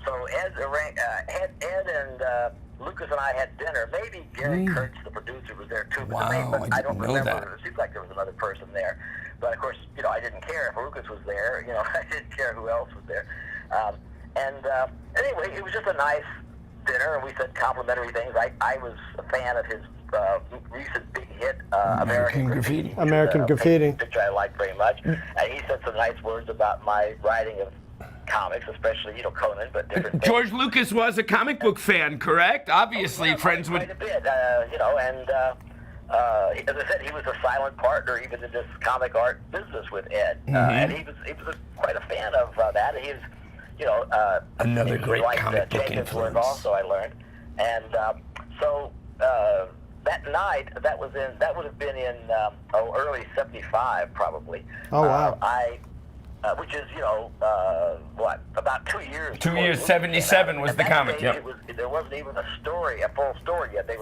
[SPEAKER 8] So Ed and Lucas and I had dinner. Maybe Gary Kurtz, the producer, was there too. But I don't remember. It seems like there was another person there. But of course, I didn't care if Lucas was there. I didn't care who else was there. Anyway, it was just a nice dinner, and we said complimentary things. I was a fan of his recent big hit, American Graffiti.
[SPEAKER 3] American Graffiti.
[SPEAKER 8] Which I liked very much. And he said some nice words about my writing of comics, especially, Conan, but different
[SPEAKER 1] George Lucas was a comic book fan, correct? Obviously, friends with...
[SPEAKER 8] Quite a bit, and as I said, he was a silent partner even in this comic art business with Ed. And he was quite a fan of that. He was,
[SPEAKER 1] another great comic book
[SPEAKER 8] Jenkins'
[SPEAKER 1] influence.
[SPEAKER 8] work also, I learned. And so that night, that would have been in early '75, probably.
[SPEAKER 3] Oh, wow.
[SPEAKER 8] Which is, about 2 years.
[SPEAKER 1] 2 years, 77 was the comic,
[SPEAKER 8] yep. There wasn't even a full story yet. They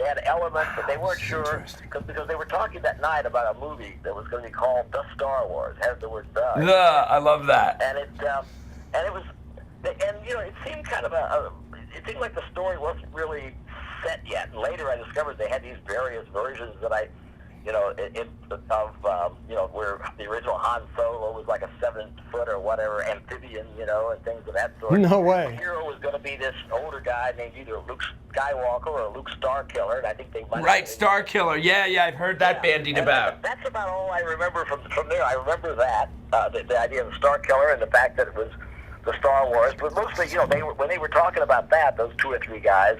[SPEAKER 8] had elements, but they weren't sure, because they were talking that night about a movie that was going to be called The Star Wars. It has the word "the."
[SPEAKER 1] I love that.
[SPEAKER 8] And it was, it seemed kind of it seemed like the story wasn't really set yet. And later I discovered they had these various versions that where the original Han Solo was like a 7-foot or whatever amphibian, and things of that sort.
[SPEAKER 3] No way.
[SPEAKER 8] The hero was going to be this older guy named either Luke Skywalker or Luke Starkiller, and I think they might.
[SPEAKER 1] Right, Starkiller. Yeah, I've heard that bandied about.
[SPEAKER 8] That's about all I remember from there. I remember that the idea of the Starkiller and the fact that it was the Star Wars, but mostly, when they were talking about that, those 2 or 3 guys.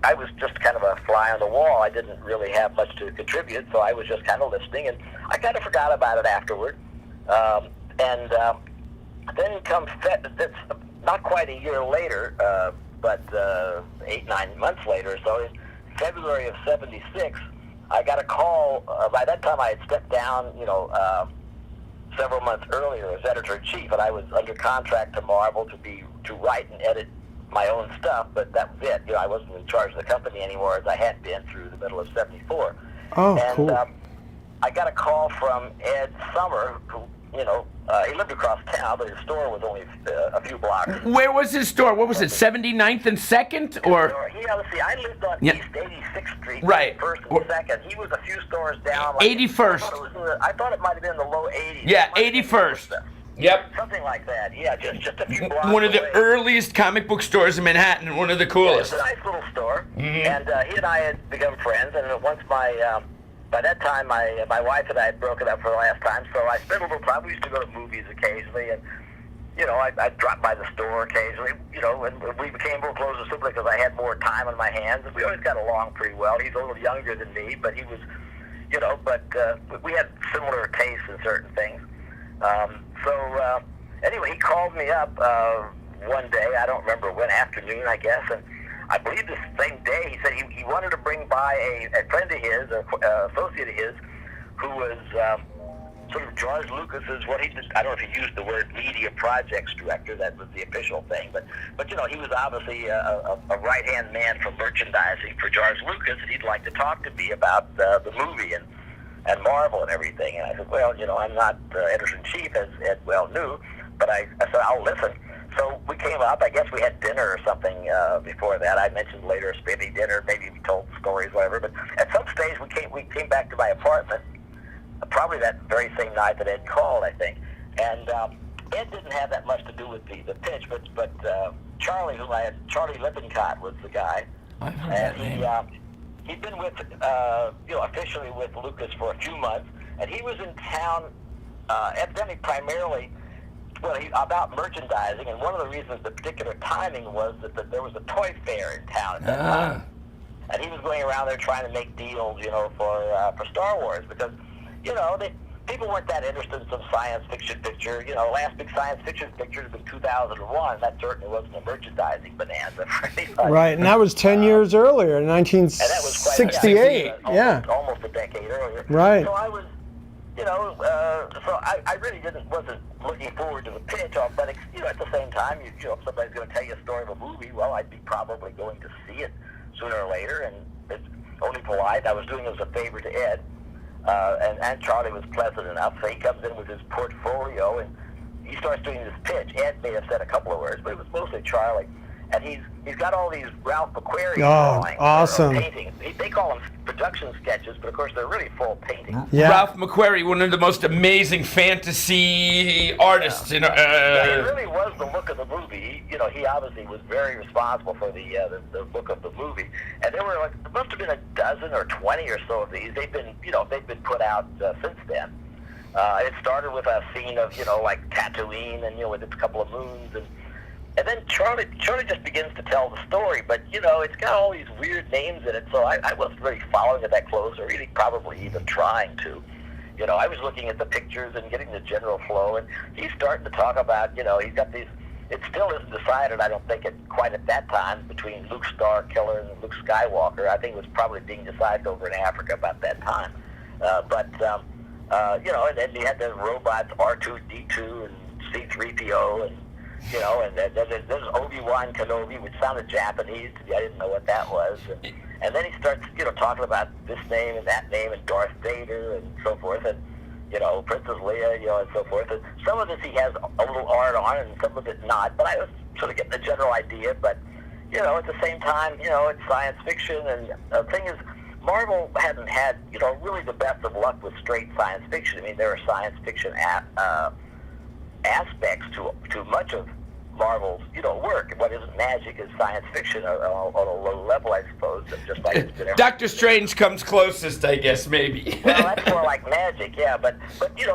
[SPEAKER 8] I was just kind of a fly on the wall. I didn't really have much to contribute, so I was just kind of listening, and I kind of forgot about it afterward. Then comes that's not quite a year later, but 8-9 months later. So in February of '76, 76, I got a call. By that time, I had stepped down, several months earlier as editor-in-chief, and I was under contract to Marvel to write and edit my own stuff, but that was it. I wasn't in charge of the company anymore as I had been through the middle of '74.
[SPEAKER 3] Oh,
[SPEAKER 8] and,
[SPEAKER 3] cool.
[SPEAKER 8] I got a call from Ed Summer, who, he lived across town, but his store was only a few blocks.
[SPEAKER 1] Where was his store? What was it, 79th and 2nd? Or
[SPEAKER 8] Let's see, I lived on
[SPEAKER 1] Yeah.
[SPEAKER 8] East 86th Street,
[SPEAKER 1] Right.
[SPEAKER 8] 1st and 2nd. He was a few stores down. Like,
[SPEAKER 1] 81st.
[SPEAKER 8] I thought it might have been the low 80s.
[SPEAKER 1] Yeah,
[SPEAKER 8] It might have been
[SPEAKER 1] 81st.
[SPEAKER 8] the-
[SPEAKER 1] Yep.
[SPEAKER 8] Something like that. Yeah, just a few blocks
[SPEAKER 1] One of the
[SPEAKER 8] away.
[SPEAKER 1] earliest comic book stores in Manhattan, and one of the
[SPEAKER 8] It's
[SPEAKER 1] coolest.
[SPEAKER 8] a nice little store,
[SPEAKER 1] Mhm.
[SPEAKER 8] and he and I had become friends. And once by that time, my wife and I had broken up for the last time, so I spent a little time. We used to go to movies occasionally, and I'd drop by the store occasionally. And we became a little closer simply because I had more time on my hands. And we always got along pretty well. He's a little younger than me, but he was, but we had similar tastes in certain things. Anyway, he called me up one day. I don't remember when, afternoon, I guess, and I believe the same day he said he wanted to bring by a friend of his, an associate of his, who was sort of George Lucas's, what he did, I don't know if he used the word media projects director, that was the official thing, but he was obviously a right-hand man for merchandising for George Lucas, and he'd like to talk to me about the movie and Marvel and everything. And I said, well, I'm not editor-in-chief, as Ed well knew, but I said, I'll listen. So we came up. I guess we had dinner or something before that. I mentioned later a spaghetti dinner. Maybe we told stories, whatever. But at some stage, we came back to my apartment, probably that very same night that Ed called, I think. And Ed didn't have that much to do with the pitch, but Charlie, Charlie Lippincott was the guy.
[SPEAKER 1] I've heard
[SPEAKER 8] And
[SPEAKER 1] that name.
[SPEAKER 8] he'd been with, officially with Lucas for a few months, and he was in town, evidently primarily, about merchandising, and one of the reasons the particular timing was that there was a toy fair in town at that time. And he was going around there trying to make deals, for Star Wars, because, people weren't that interested in some science fiction picture. Last big science fiction picture had been 2001. That certainly wasn't a merchandising bonanza for anybody.
[SPEAKER 3] Right, and that was 10 years earlier, in
[SPEAKER 8] And that was quite
[SPEAKER 3] 1968. Yeah.
[SPEAKER 8] almost a decade earlier.
[SPEAKER 3] Right.
[SPEAKER 8] So I was, so I really wasn't looking forward to the pitch, but at the same time, if somebody's going to tell you a story of a movie, well, I'd be probably going to see it sooner or later, and it's only polite. I was doing it as a favor to Ed, and Charlie was pleasant enough, so he comes in with his portfolio, and he starts doing this pitch. Ed may have said a couple of words, but it was mostly Charlie. And he's got all these Ralph McQuarrie drawings.
[SPEAKER 3] Awesome.
[SPEAKER 8] Or paintings. They call them production sketches, but of course they're really full paintings.
[SPEAKER 3] Yeah.
[SPEAKER 1] Ralph McQuarrie, one of the most amazing fantasy artists.
[SPEAKER 8] Yeah, it really was the look of the movie. He obviously was very responsible for the look of the movie. And there were there must have been a dozen or 20 or so of these. They've been put out since then. It started with a scene of like Tatooine, and with its couple of moons, and then Charlie just begins to tell the story, but it's got all these weird names in it, so I wasn't really following it that close, or really probably even trying to. I was looking at the pictures and getting the general flow, and he's starting to talk about, he's got these. It still isn't decided, I don't think, quite at that time, between Luke Starkiller and Luke Skywalker. I think it was probably being decided over in Africa about that time. And then you had the robots R2-D2 and C-3PO, and and there's Obi-Wan Kenobi, which sounded Japanese to me. I didn't know what that was. And then he starts, talking about this name and that name and Darth Vader and so forth, and, Princess Leia, and so forth. And some of this he has a little art on, and some of it not. But I was sort of getting the general idea. But, at the same time, it's science fiction. And the thing is, Marvel hadn't had, really the best of luck with straight science fiction. I mean, there are science fiction aspects to much of Marvel's, work. What isn't magic is science fiction on a low level, I suppose. Just like it's been
[SPEAKER 1] Doctor Strange comes closest, I guess, maybe.
[SPEAKER 8] Well, that's more like magic, yeah. But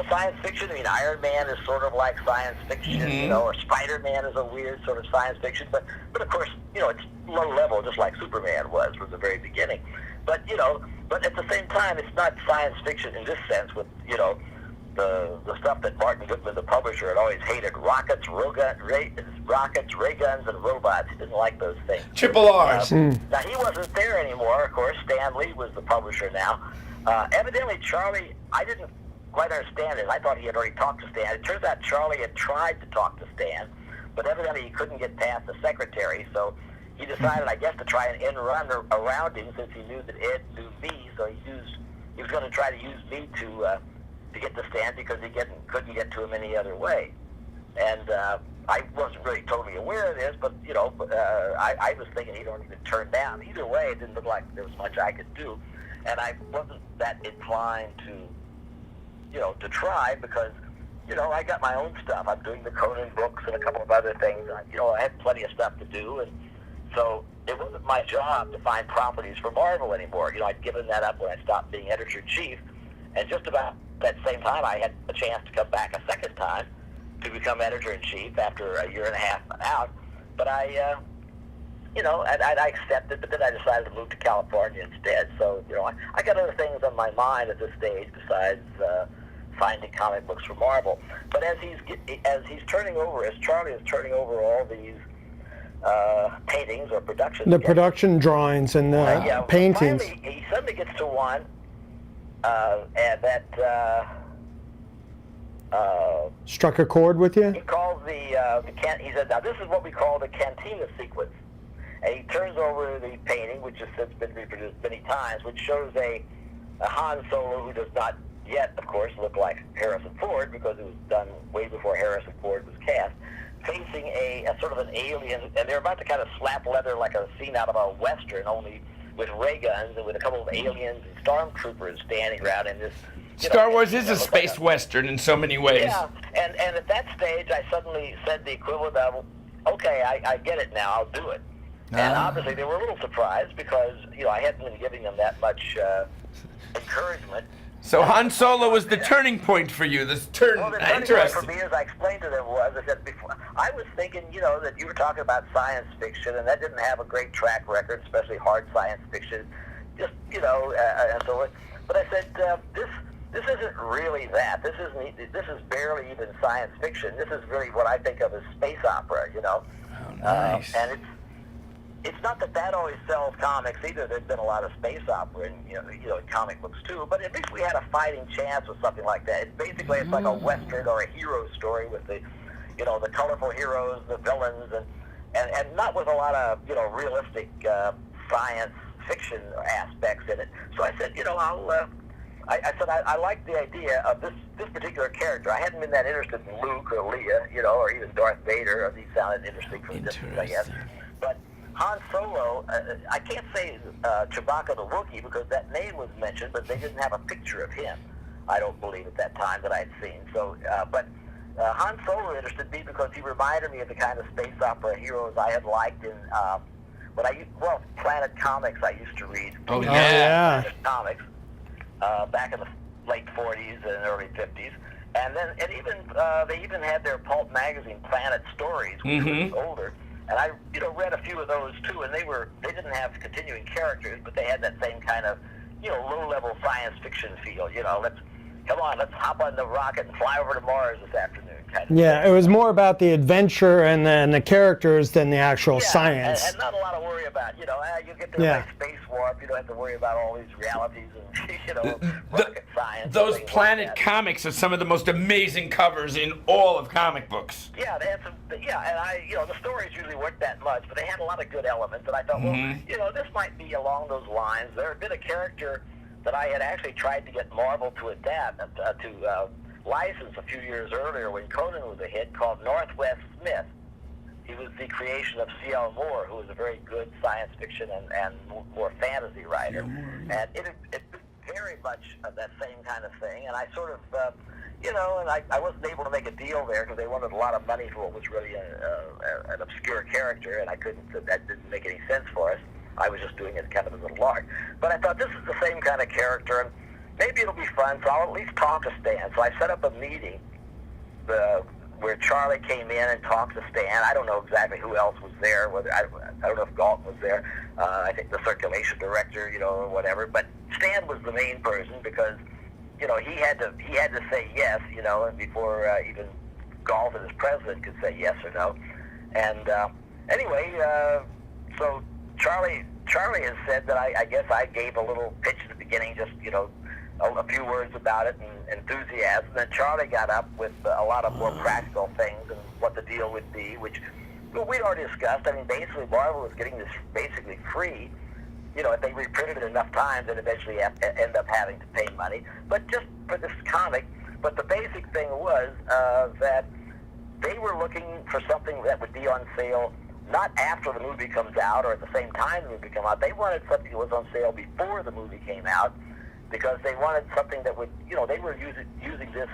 [SPEAKER 8] science fiction. I mean, Iron Man is sort of like science fiction, or Spider-Man is a weird sort of science fiction. But of course, it's low level, just like Superman was from the very beginning. But but at the same time, it's not science fiction in this sense with the stuff that Martin Goodman, the publisher, had always hated: rockets, ray guns, and robots. He didn't like those things.
[SPEAKER 1] Triple R's.
[SPEAKER 8] Now, he wasn't there anymore, of course. Stan Lee was the publisher now. Evidently, Charlie, I didn't quite understand it. I thought he had already talked to Stan. It turns out Charlie had tried to talk to Stan, but evidently he couldn't get past the secretary, so he decided, I guess, to try and end run around him since he knew that Ed knew me, so he was going to try to use me to get to Stan because he couldn't get to him any other way. And I wasn't really totally aware of this, but, you know, I was thinking he'd already been turned down. Either way, it didn't look like there was much I could do, and I wasn't that inclined to, you know, to try because, you know, I got my own stuff. I'm doing the Conan books and a couple of other things. You know, I had plenty of stuff to do, and so it wasn't my job to find properties for Marvel anymore. You know, I'd given that up when I stopped being editor-in-chief, and just about that same time, I had a chance to come back a second time to become editor-in-chief after a year and a half out. But you know, I accepted, but then I decided to move to California instead. So, you know, I got other things on my mind at this stage besides finding comic books for Marvel. But as Charlie is turning over all these paintings or productions.
[SPEAKER 3] The production drawings and the paintings.
[SPEAKER 8] Finally, he suddenly gets to one and that
[SPEAKER 3] struck a chord with you?
[SPEAKER 8] he calls he said, now this is what we call the Cantina sequence. And he turns over the painting, which has since been reproduced many times, which shows a Han Solo who does not yet, of course, look like Harrison Ford because it was done way before Harrison Ford was cast, facing a sort of an alien, and they're about to kind of slap leather like a scene out of a Western, only with ray guns and with a couple of aliens and stormtroopers standing around in this.
[SPEAKER 1] Star Wars is a space western in so many ways.
[SPEAKER 8] Yeah, and at that stage, I suddenly said the equivalent of, okay, I get it now, I'll do it. And obviously they were a little surprised because, you know, I hadn't been giving them that much encouragement.
[SPEAKER 1] So Han Solo was the turning point for you. This turn,
[SPEAKER 8] Well, the turning point
[SPEAKER 1] interesting.
[SPEAKER 8] for me, as I explained to them, was, I said before, I was thinking, you know, that you were talking about science fiction, and that didn't have a great track record, especially hard science fiction. Just, you know, and so on. But I said, this isn't really that. This is barely even science fiction. This is really what I think of as space opera, you know.
[SPEAKER 1] Oh, nice.
[SPEAKER 8] And it's not that always sells comics either. There's been a lot of space opera in, you know, in comic books too. But at least we had a fighting chance with something like that. It's basically it's like a Western or a hero story with the, you know, the colorful heroes, the villains, and not with a lot of, you know, realistic science fiction aspects in it. So I said, you know, I said I like the idea of this particular character. I hadn't been that interested in Luke or Leia, you know, or even Darth Vader. These sounded interesting from a distance, I guess. But Han Solo, I can't say Chewbacca the Wookiee because that name was mentioned, but they didn't have a picture of him, I don't believe, at that time that I had seen. So, but Han Solo interested me because he reminded me of the kind of space opera heroes I had liked in Planet Comics I used to read.
[SPEAKER 1] Oh,
[SPEAKER 3] yeah.
[SPEAKER 8] Planet Comics back in the late 40s and early 50s. And then they even had their pulp magazine, Planet Stories, which was older. And I, you know, read a few of those too, and they didn't have continuing characters, but they had that same kind of, you know, low-level science fiction feel. You know, let's hop on the rocket and fly over to Mars this afternoon, kind of.
[SPEAKER 3] Yeah, it was more about the adventure and then the characters than the actual science.
[SPEAKER 8] And not a lot of worry about, you know, you get to a space warp, you don't have to worry about all these realities and, you know, rocket science.
[SPEAKER 1] Those Planet comics are some of the most amazing covers in all of comic books.
[SPEAKER 8] Yeah, they had some. Yeah, and you know, the stories usually weren't that much, but they had a lot of good elements. And I thought, well, you know, this might be along those lines. There had been a character that I had actually tried to get Marvel to adapt, to license a few years earlier when Conan was a hit, called Northwest Smith. He was the creation of C.L. Moore, who was a very good science fiction and more fantasy writer. And it very much that same kind of thing. And I sort of, you know, and I wasn't able to make a deal there because they wanted a lot of money for what was really an obscure character, and I couldn't. That didn't make any sense for us. I was just doing it kind of as a lark. But I thought this is the same kind of character, and maybe it'll be fun, so I'll at least talk to Stan. So I set up a meeting where Charlie came in and talked to Stan. I don't know exactly who else was there. I don't know if Galton was there. I think the circulation director, you know, or whatever. But Stan was the main person because, you know, he had to say yes, you know, and before even Galton as president could say yes or no. And anyway, so Charlie has said that I guess I gave a little pitch at the beginning, just, you know, a few words about it and enthusiasm. Then Charlie got up with a lot of more practical things and what the deal would be, which we'd already discussed. I mean, basically, Marvel was getting this basically free. You know, if they reprinted it enough times, they'd eventually end up having to pay money. But just for this comic, but the basic thing was that they were looking for something that would be on sale not after the movie comes out or at the same time the movie comes out. They wanted something that was on sale before the movie came out because they wanted something that would, you know, they were using this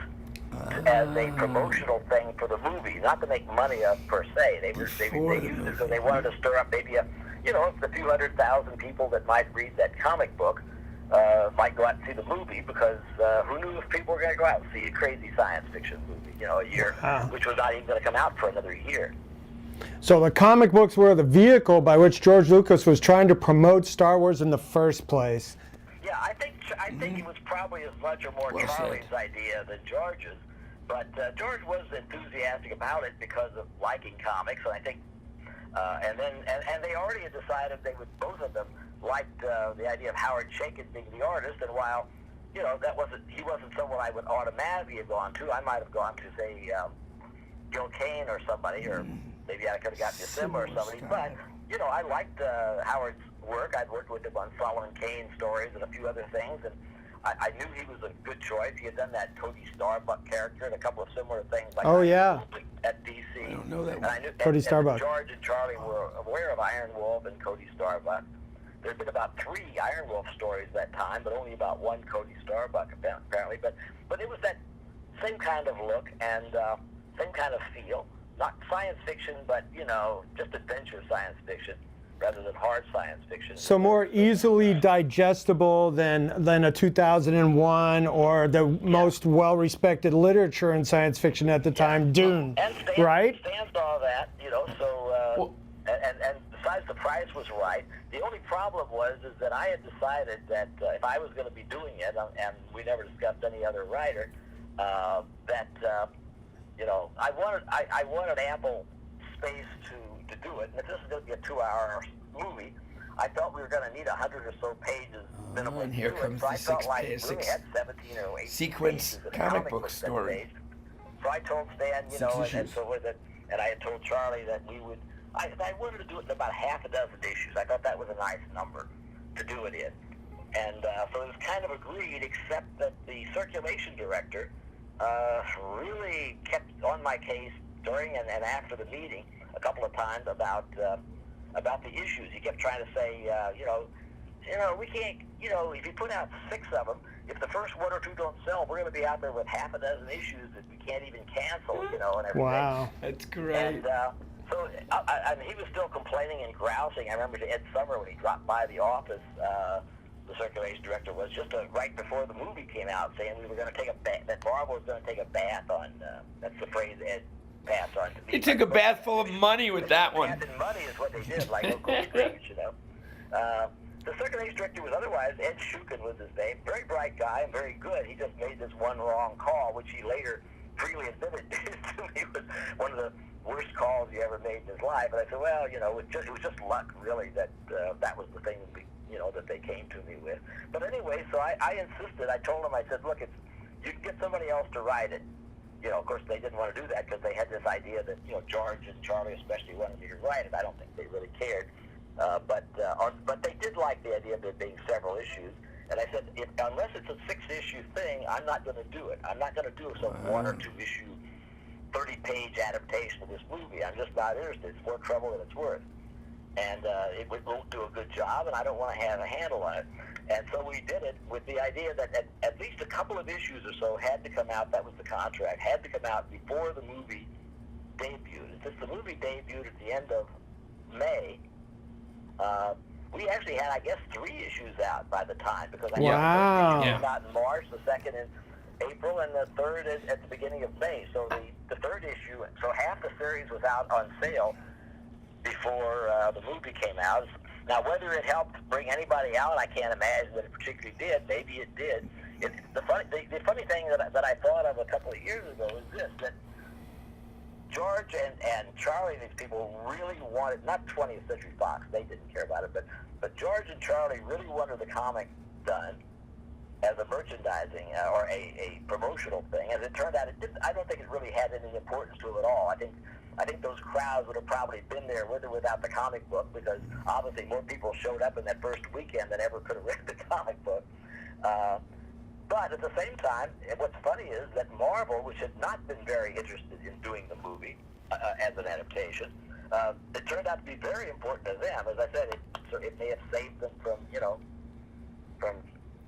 [SPEAKER 8] as a promotional thing for the movie, not to make money per se. They used it because they wanted to stir up maybe the few 100,000 people that might read that comic book might go out and see the movie because who knew if people were going to go out and see a crazy science fiction movie, you know, a year, which was not even going to come out for another year.
[SPEAKER 3] So the comic books were the vehicle by which George Lucas was trying to promote Star Wars in the first place.
[SPEAKER 8] Yeah, I think it was probably as much or more Charlie's idea than George's, but George was enthusiastic about it because of liking comics, and I think, and they already had decided they would, both of them liked the idea of Howard Chaykin being the artist, and while, you know, he wasn't someone I would automatically have gone to, I might have gone to, say, Gil Kane or somebody, or maybe I could have gotten Sim or somebody, but, you know, I liked Howard's work. I'd worked with him on Solomon Kane stories and a few other things, and I knew he was a good choice. He had done that Cody Starbuck character and a couple of similar things like at DC.
[SPEAKER 1] I don't know that one.
[SPEAKER 8] And I knew,
[SPEAKER 3] Cody Starbuck.
[SPEAKER 8] George and Charlie were aware of Iron Wolf and Cody Starbuck. There'd been about 3 Iron Wolf stories that time, but only about 1 Cody Starbuck apparently. But it was that same kind of look and same kind of feel. Not science fiction, but, you know, just adventure science fiction rather than hard science fiction.
[SPEAKER 3] So more easily digestible than a 2001 or the most well-respected literature in science fiction at the time, Dune,
[SPEAKER 8] and Stan,
[SPEAKER 3] right?
[SPEAKER 8] Stan saw that, you know, so, and besides the price was right, the only problem is that I had decided that if I was going to be doing it, and we never discussed any other writer, you know, I wanted ample space to do it. And if this is going to be a 2-hour movie, I thought we were going to need 100 or so pages minimum.
[SPEAKER 1] And here comes the 6 pages,
[SPEAKER 8] we only had 17 or 18
[SPEAKER 1] sequence
[SPEAKER 8] pages of
[SPEAKER 1] comic book story.
[SPEAKER 8] So I told Stan, you know, and
[SPEAKER 1] 6
[SPEAKER 8] so with it, and I had told Charlie that we would. I wanted to do it in about half a dozen issues. I thought that was a nice number to do it in, and so it was kind of agreed, except that the circulation director really kept on my case during and after the meeting a couple of times about the issues. He kept trying to say, you know, we can't, you know, if you put out 6 of them, if the first 1 or 2 don't sell, we're going to be out there with half a dozen issues that we can't even cancel, you know, and everything.
[SPEAKER 3] Wow.
[SPEAKER 1] That's great.
[SPEAKER 8] And so he was still complaining and grousing. I remember Ed Summer when he dropped by the office. The circulation director was just right before the movie came out, saying we were going to take a bath. That Marvel was going to take a bath on. That's the phrase Ed passed on to me.
[SPEAKER 1] He took a bath full of money with that one.
[SPEAKER 8] Bath in money is what they did, like Uncle Scrooge, you know. The circulation director was otherwise Ed Shukin was his name. Very bright guy and very good. He just made this one wrong call, which he later freely admitted to me was one of the worst calls he ever made in his life. And I said, well, you know, it was just luck, really, that that was the thing, you know, that they came to me with. But anyway, so I insisted. I told him, I said, look, you can get somebody else to write it. You know, of course, they didn't want to do that because they had this idea that, you know, George and Charlie especially wanted me to write it. I don't think they really cared. But they did like the idea of there being several issues. And I said, unless it's a 6-issue thing, I'm not going to do it. I'm not going to do some 1 or 2 issue, 30-page adaptation of this movie. I'm just not interested. It's more trouble than it's worth. And it won't do a good job, and I don't want to have a handle on it. And so we did it with the idea that at least a couple of issues or so had to come out. That was the contract. Had to come out before the movie debuted. Since the movie debuted at the end of May, we actually had, I guess, 3 issues out by the time, because I
[SPEAKER 3] Wow.
[SPEAKER 8] guess the first issue came out in March, the second in April, and the third at the beginning of May. So the third issue, so half the series was out on sale before the movie came out. Now, whether it helped bring anybody out, I can't imagine that it particularly did. Maybe it did. The funny thing that I thought of a couple of years ago is this, that George and Charlie, these people really wanted, not 20th Century Fox, they didn't care about it, but George and Charlie really wanted the comic done. as a merchandising or a promotional thing. As it turned out, it didn't. I don't think it really had any importance to it at all. I think those crowds would have probably been there with or without the comic book, because obviously more people showed up in that first weekend than ever could have read the comic book. But at the same time, what's funny is that Marvel, which had not been very interested in doing the movie as an adaptation, it turned out to be very important to them. As I said, it may have saved them from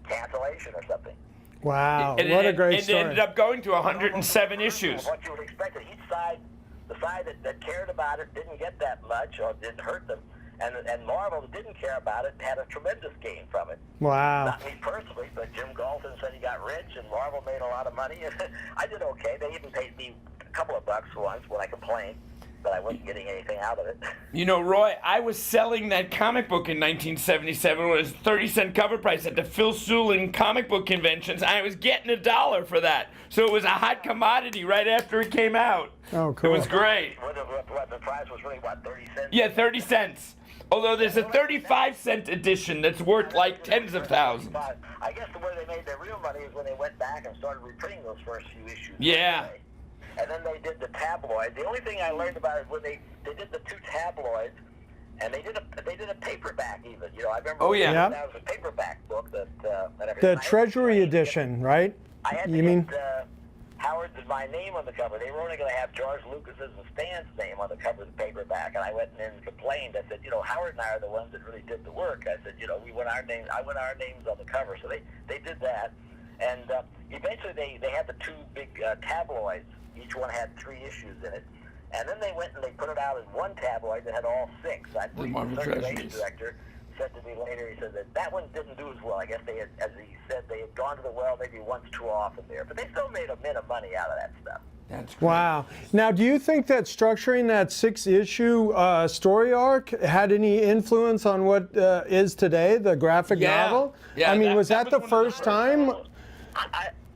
[SPEAKER 8] cancellation or something.
[SPEAKER 3] Wow,
[SPEAKER 1] And
[SPEAKER 3] what a great
[SPEAKER 1] it
[SPEAKER 3] story.
[SPEAKER 1] ended up going to 107 issues.
[SPEAKER 8] What you would expect, that each side, the side that cared about it didn't get that much or didn't hurt them, and Marvel, that didn't care about it, had a tremendous gain from it.
[SPEAKER 3] Wow.
[SPEAKER 8] Not me personally, but Jim Galton said he got rich, and Marvel made a lot of money. I did okay. They even paid me a couple of bucks once when I complained that I wasn't getting anything out of it.
[SPEAKER 1] You know, Roy, I was selling that comic book in 1977 when it was 30-cent cover price at the Phil Sulin comic book conventions. I was getting $1 for that. So it was a hot commodity right after it came out.
[SPEAKER 3] Oh, cool.
[SPEAKER 1] It was great.
[SPEAKER 8] What the price was really, what, 30 cents?
[SPEAKER 1] Yeah, 30 cents. Although there's a 35-cent edition that's worth like tens of thousands.
[SPEAKER 8] I guess the way they made their real money is when they went back and started reprinting those first few issues.
[SPEAKER 1] Yeah.
[SPEAKER 8] And then they did the tabloid. The only thing I learned about it when they did the two tabloids, and they did a paperback even. You know, I remember.
[SPEAKER 1] Oh, yeah.
[SPEAKER 8] That was a paperback book that.
[SPEAKER 3] The Treasury edition, right?
[SPEAKER 8] I had to
[SPEAKER 3] You mean?
[SPEAKER 8] get Howard's and my name on the cover. They were only going to have George Lucas's and Stan's name on the cover of the paperback, and I went in and complained. I said, you know, Howard and I are the ones that really did the work. I said, you know, I want our names on the cover. So they did that, and eventually they had the two big tabloids. Each one had 3 issues in it. And then they went and they put it out in one tabloid that had all 6. I believe
[SPEAKER 1] Marvel
[SPEAKER 8] the circulation
[SPEAKER 1] Treasuries.
[SPEAKER 8] director said to me later, he said that one didn't do as well. I guess they had, as he said, they had gone to the well maybe once too often there. But they still made a mint of money out of that stuff.
[SPEAKER 1] That's great.
[SPEAKER 3] Wow. Now, do you think that structuring that 6-issue story arc had any influence on what is today the graphic
[SPEAKER 1] Yeah.
[SPEAKER 3] novel?
[SPEAKER 1] Yeah,
[SPEAKER 3] I mean,
[SPEAKER 1] that-
[SPEAKER 3] was
[SPEAKER 1] that
[SPEAKER 3] that the
[SPEAKER 1] was one of the
[SPEAKER 3] first
[SPEAKER 1] first.
[SPEAKER 3] time?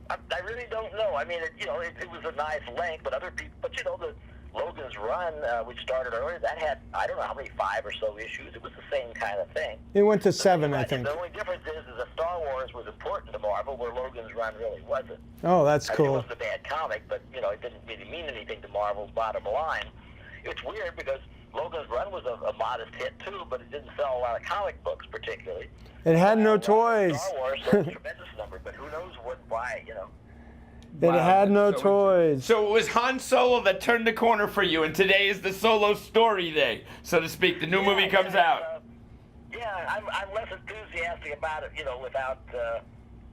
[SPEAKER 8] I really don't know. I mean, it was a nice length, but other people, but you know, the Logan's Run, which started earlier, that had, I don't know how many, 5 or so issues. It was the same kind of thing.
[SPEAKER 3] It went to 7, I think.
[SPEAKER 8] The only difference is that Star Wars was important to Marvel, where Logan's Run really wasn't.
[SPEAKER 3] Oh, that's
[SPEAKER 8] I mean, it
[SPEAKER 3] cool.
[SPEAKER 8] wasn't a bad comic, but you know, it didn't really mean anything to Marvel's bottom line. It's weird because Logan's Run was a modest hit too, but it didn't sell a lot of comic books particularly.
[SPEAKER 3] It had no toys.
[SPEAKER 8] Star Wars sold a tremendous number, but who knows why, you know.
[SPEAKER 3] It
[SPEAKER 1] Wow,
[SPEAKER 3] had no
[SPEAKER 1] that's so
[SPEAKER 3] toys.
[SPEAKER 1] So it was Han Solo that turned the corner for you, and today is the Solo story day, so to speak. The new movie comes out.
[SPEAKER 8] I'm less enthusiastic about it, you know, without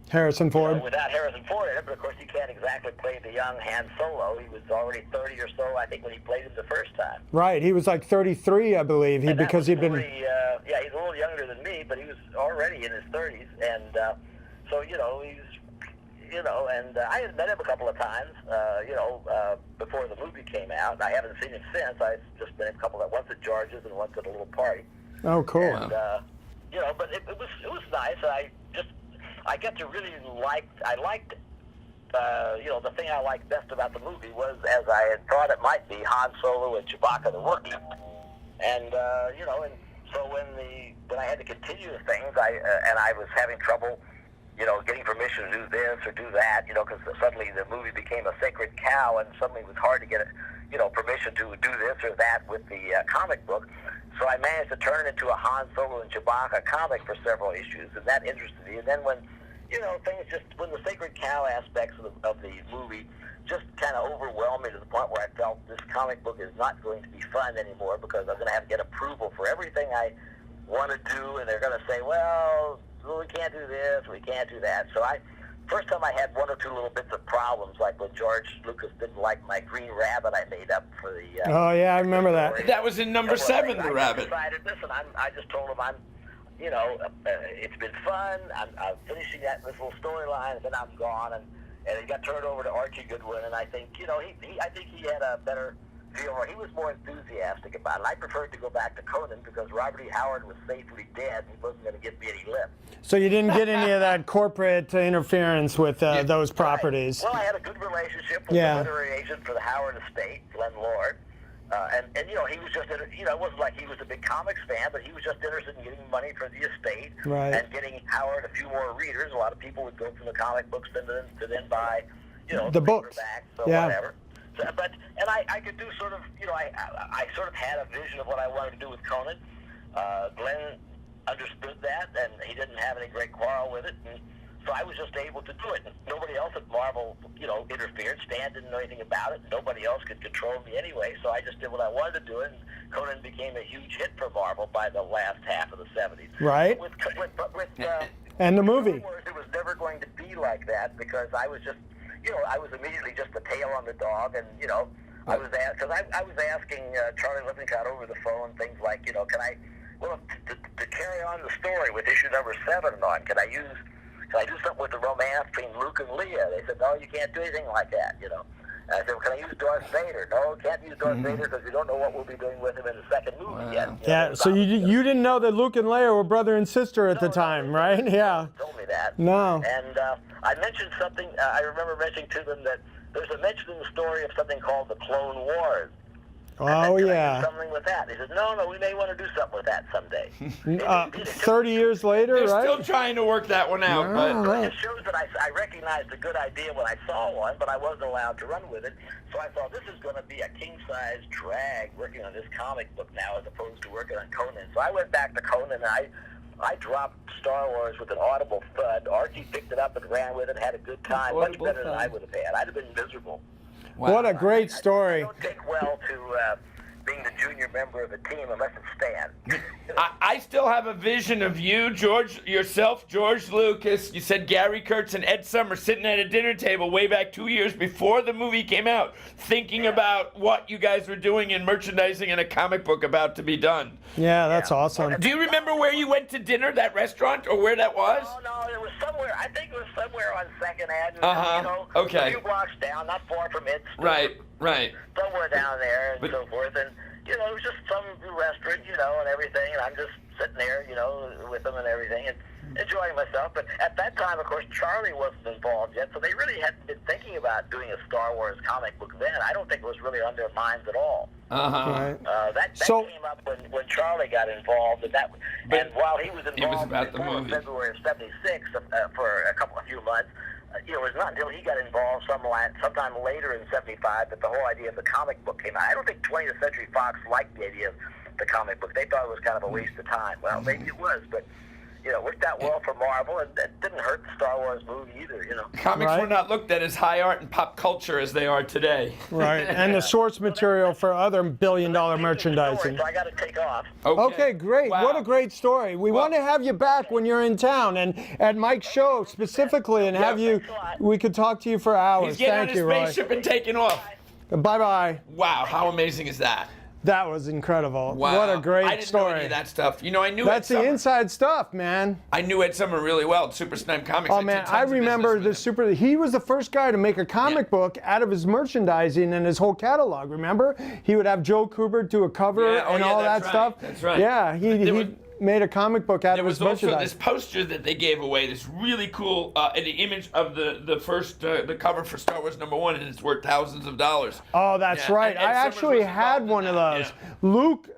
[SPEAKER 3] Harrison Ford.
[SPEAKER 8] without Harrison Ford in it. But of course, he can't exactly play the young Han Solo. He was already 30 or so, I think, when he played him the first time.
[SPEAKER 3] Right. He was like 33, I believe,
[SPEAKER 8] And that
[SPEAKER 3] because
[SPEAKER 8] was
[SPEAKER 3] he'd been.
[SPEAKER 8] he's a little younger than me, but he was already in his 30s, and so you know he's. You know, and I had met him a couple of times, before the movie came out. I haven't seen him since. I've just been a couple of, once at George's and once at a little party.
[SPEAKER 3] Oh, cool.
[SPEAKER 8] And, but it was nice. I got to really I liked, the thing I liked best about the movie was, as I had thought it might be, Han Solo and Chewbacca the Wookiee. And, and so when I had to continue the things, I was having trouble, getting permission to do this or do that, because suddenly the movie became a sacred cow, and suddenly it was hard to get, permission to do this or that with the comic book. So I managed to turn it into a Han Solo and Chewbacca comic for several issues, and that interested me. And then when, when the sacred cow aspects of the movie just kind of overwhelmed me to the point where I felt this comic book is not going to be fun anymore, because I'm going to have to get approval for everything I want to do, and they're going to say, well, we can't do this, we can't do that. So first time I had 1 or 2 little bits of problems, like when George Lucas didn't like my green rabbit I made up for the...
[SPEAKER 3] Oh, yeah, I remember that.
[SPEAKER 1] That was in number 7, the rabbit.
[SPEAKER 8] I decided, listen, I just told him it's been fun, I'm finishing this little storyline, and then I'm gone, and it got turned over to Archie Goodwin, and I think, I think he had a better feel, or he was more enthusiastic about it. I preferred to go back to Conan because Robert E. Howard was safely dead. He wasn't going to give me any lip.
[SPEAKER 3] So you didn't get any of that corporate interference with those properties.
[SPEAKER 8] Right. Well, I had a good relationship with the literary agent for the Howard estate, Glenn Lord. And you know, he was just, you know, it wasn't like he was a big comics fan, but he was just interested in getting money for the estate
[SPEAKER 3] Right.
[SPEAKER 8] and getting Howard a few more readers. A lot of people would go from the comic books to then buy, you know,
[SPEAKER 3] The books.
[SPEAKER 8] paperbacks or
[SPEAKER 3] Yeah.
[SPEAKER 8] whatever. So, and I could do sort of, you know, I sort of had a vision of what I wanted to do with Conan. Glenn understood that, and he didn't have any great quarrel with it. And so I was just able to do it. And nobody else at Marvel, you know, interfered. Stan didn't know anything about it. Nobody else could control me anyway. So I just did what I wanted to do, and Conan became a huge hit for Marvel by the last half of the 70s.
[SPEAKER 3] Right.
[SPEAKER 8] With
[SPEAKER 3] And the movie.
[SPEAKER 8] Star Wars, it was never going to be like that because I was just, you know, I was immediately just the tail on the dog, and you know, I was asking Charlie Lippincott over the phone things like, you know, can I carry on the story with issue number 7 on? Can I do something with the romance between Luke and Leia? They said, no, you can't do anything like that, you know. And I said, well, can I use Darth Vader? No, can't use Darth Vader because we don't know what we'll be doing with him in the second movie yet.
[SPEAKER 3] Yeah, so you didn't know that Luke and Leia were brother and sister at the time, right? Yeah.
[SPEAKER 8] Told me that.
[SPEAKER 3] No.
[SPEAKER 8] And I mentioned something. I remember mentioning to them that there's a mention in the story of something called the Clone Wars.
[SPEAKER 3] Oh,
[SPEAKER 8] Can I
[SPEAKER 3] yeah.
[SPEAKER 8] do something with that? He said, no, we may want to do something with that someday.
[SPEAKER 3] 30 years later,
[SPEAKER 1] They're
[SPEAKER 3] right?
[SPEAKER 1] still trying to work that one out.
[SPEAKER 3] Wow.
[SPEAKER 1] But
[SPEAKER 8] It just shows that I recognized a good idea when I saw one, but I wasn't allowed to run with it. So I thought, this is going to be a king-size drag working on this comic book now as opposed to working on Conan. So I went back to Conan, and I dropped Star Wars with an audible thud. Archie picked it up and ran with it, had a good time, much
[SPEAKER 1] Audible
[SPEAKER 8] better than
[SPEAKER 1] thud.
[SPEAKER 8] I would have had. I'd have been miserable.
[SPEAKER 3] What a great
[SPEAKER 8] I
[SPEAKER 3] story.
[SPEAKER 8] don't take well to being the junior member of a team unless it's Stan.
[SPEAKER 1] I still have a vision of you, George Lucas. You said Gary Kurtz and Ed Summer sitting at a dinner table way back 2 years before the movie came out, thinking about what you guys were doing in merchandising and a comic book about to be done.
[SPEAKER 3] Yeah, that's awesome.
[SPEAKER 1] Do you remember where you went to dinner, that restaurant, or where that was?
[SPEAKER 8] Oh, no, it was somewhere. I think it was somewhere on 2nd Avenue.
[SPEAKER 1] Uh-huh.
[SPEAKER 8] You know,
[SPEAKER 1] Okay.
[SPEAKER 8] a few blocks down, not far from it.
[SPEAKER 1] Right.
[SPEAKER 8] Somewhere down there and
[SPEAKER 1] But-
[SPEAKER 8] so forth. And, you know, it was just some restaurant, you know, and everything. And I'm just sitting there, you know, with them and everything and enjoying myself. But at that time, of course, Charlie wasn't involved yet. So they really hadn't been thinking about doing a Star Wars comic book then. I don't think it was really on their minds at all.
[SPEAKER 3] Right.
[SPEAKER 8] That
[SPEAKER 3] So-
[SPEAKER 8] came up when Charlie got involved, and while he was involved
[SPEAKER 1] about the
[SPEAKER 8] before
[SPEAKER 1] movie.
[SPEAKER 8] February of '76 for a few months, you know, it was not until he got involved sometime later in '75 that the whole idea of the comic book came out. I don't think 20th Century Fox liked the idea of the comic book. They thought it was kind of a waste of time. Well, maybe it was, but you know, it worked out well for Marvel, and it didn't hurt the Star Wars movie either. You know.
[SPEAKER 1] Comics
[SPEAKER 3] Right.
[SPEAKER 1] were not looked at as high art and pop culture as they are today.
[SPEAKER 3] Right. And the source material for other billion-dollar merchandising.
[SPEAKER 8] So I got to take off.
[SPEAKER 3] Okay, great.
[SPEAKER 1] Wow.
[SPEAKER 3] What a great story. We want to have you back when you're in town and at Mike's show specifically and have you,
[SPEAKER 8] thanks a lot.
[SPEAKER 3] we could talk to you for hours.
[SPEAKER 1] He's getting
[SPEAKER 3] Thank
[SPEAKER 1] on his
[SPEAKER 3] you, Roy.
[SPEAKER 1] spaceship and taking off.
[SPEAKER 3] Bye-bye.
[SPEAKER 1] Wow, how amazing is that?
[SPEAKER 3] That was incredible.
[SPEAKER 1] Wow.
[SPEAKER 3] What a great
[SPEAKER 1] I didn't
[SPEAKER 3] story.
[SPEAKER 1] know any of that stuff. You know, I knew
[SPEAKER 3] That's
[SPEAKER 1] Ed
[SPEAKER 3] the
[SPEAKER 1] Summer.
[SPEAKER 3] inside stuff, man.
[SPEAKER 1] I knew Ed Summer really well at Super Snipe Comics.
[SPEAKER 3] Oh
[SPEAKER 1] did
[SPEAKER 3] man,
[SPEAKER 1] tons
[SPEAKER 3] I
[SPEAKER 1] of
[SPEAKER 3] remember
[SPEAKER 1] business
[SPEAKER 3] the
[SPEAKER 1] with him.
[SPEAKER 3] he was the first guy to make a comic book out of his merchandising and his whole catalog, remember? He would have Joe Kubert do a cover
[SPEAKER 1] Yeah, oh,
[SPEAKER 3] and
[SPEAKER 1] yeah,
[SPEAKER 3] all that
[SPEAKER 1] that's right,
[SPEAKER 3] stuff.
[SPEAKER 1] that's right.
[SPEAKER 3] Yeah,
[SPEAKER 1] There
[SPEAKER 3] he
[SPEAKER 1] was-
[SPEAKER 3] made a comic book out
[SPEAKER 1] There
[SPEAKER 3] of his
[SPEAKER 1] was also this
[SPEAKER 3] merchandising.
[SPEAKER 1] poster that they gave away, this really cool, an image of the first, the cover for Star Wars #1, and it's worth thousands of dollars.
[SPEAKER 3] Oh, that's
[SPEAKER 1] Yeah,
[SPEAKER 3] right.
[SPEAKER 1] and
[SPEAKER 3] I
[SPEAKER 1] Summers
[SPEAKER 3] actually
[SPEAKER 1] was
[SPEAKER 3] had
[SPEAKER 1] involved in
[SPEAKER 3] one of
[SPEAKER 1] that,
[SPEAKER 3] those.
[SPEAKER 1] yeah.
[SPEAKER 3] Luke,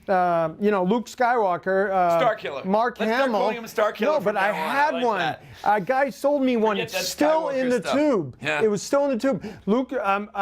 [SPEAKER 3] Luke Skywalker.
[SPEAKER 1] Starkiller.
[SPEAKER 3] Mark
[SPEAKER 1] Let's start
[SPEAKER 3] Hamill.
[SPEAKER 1] calling him Starkiller
[SPEAKER 3] No,
[SPEAKER 1] from
[SPEAKER 3] but I
[SPEAKER 1] now on.
[SPEAKER 3] had
[SPEAKER 1] I like
[SPEAKER 3] one.
[SPEAKER 1] that.
[SPEAKER 3] A guy sold me one.
[SPEAKER 1] Forget
[SPEAKER 3] It's
[SPEAKER 1] that
[SPEAKER 3] still in
[SPEAKER 1] Skywalker
[SPEAKER 3] the
[SPEAKER 1] stuff.
[SPEAKER 3] tube.
[SPEAKER 1] Yeah.
[SPEAKER 3] It was still in the tube. Luke,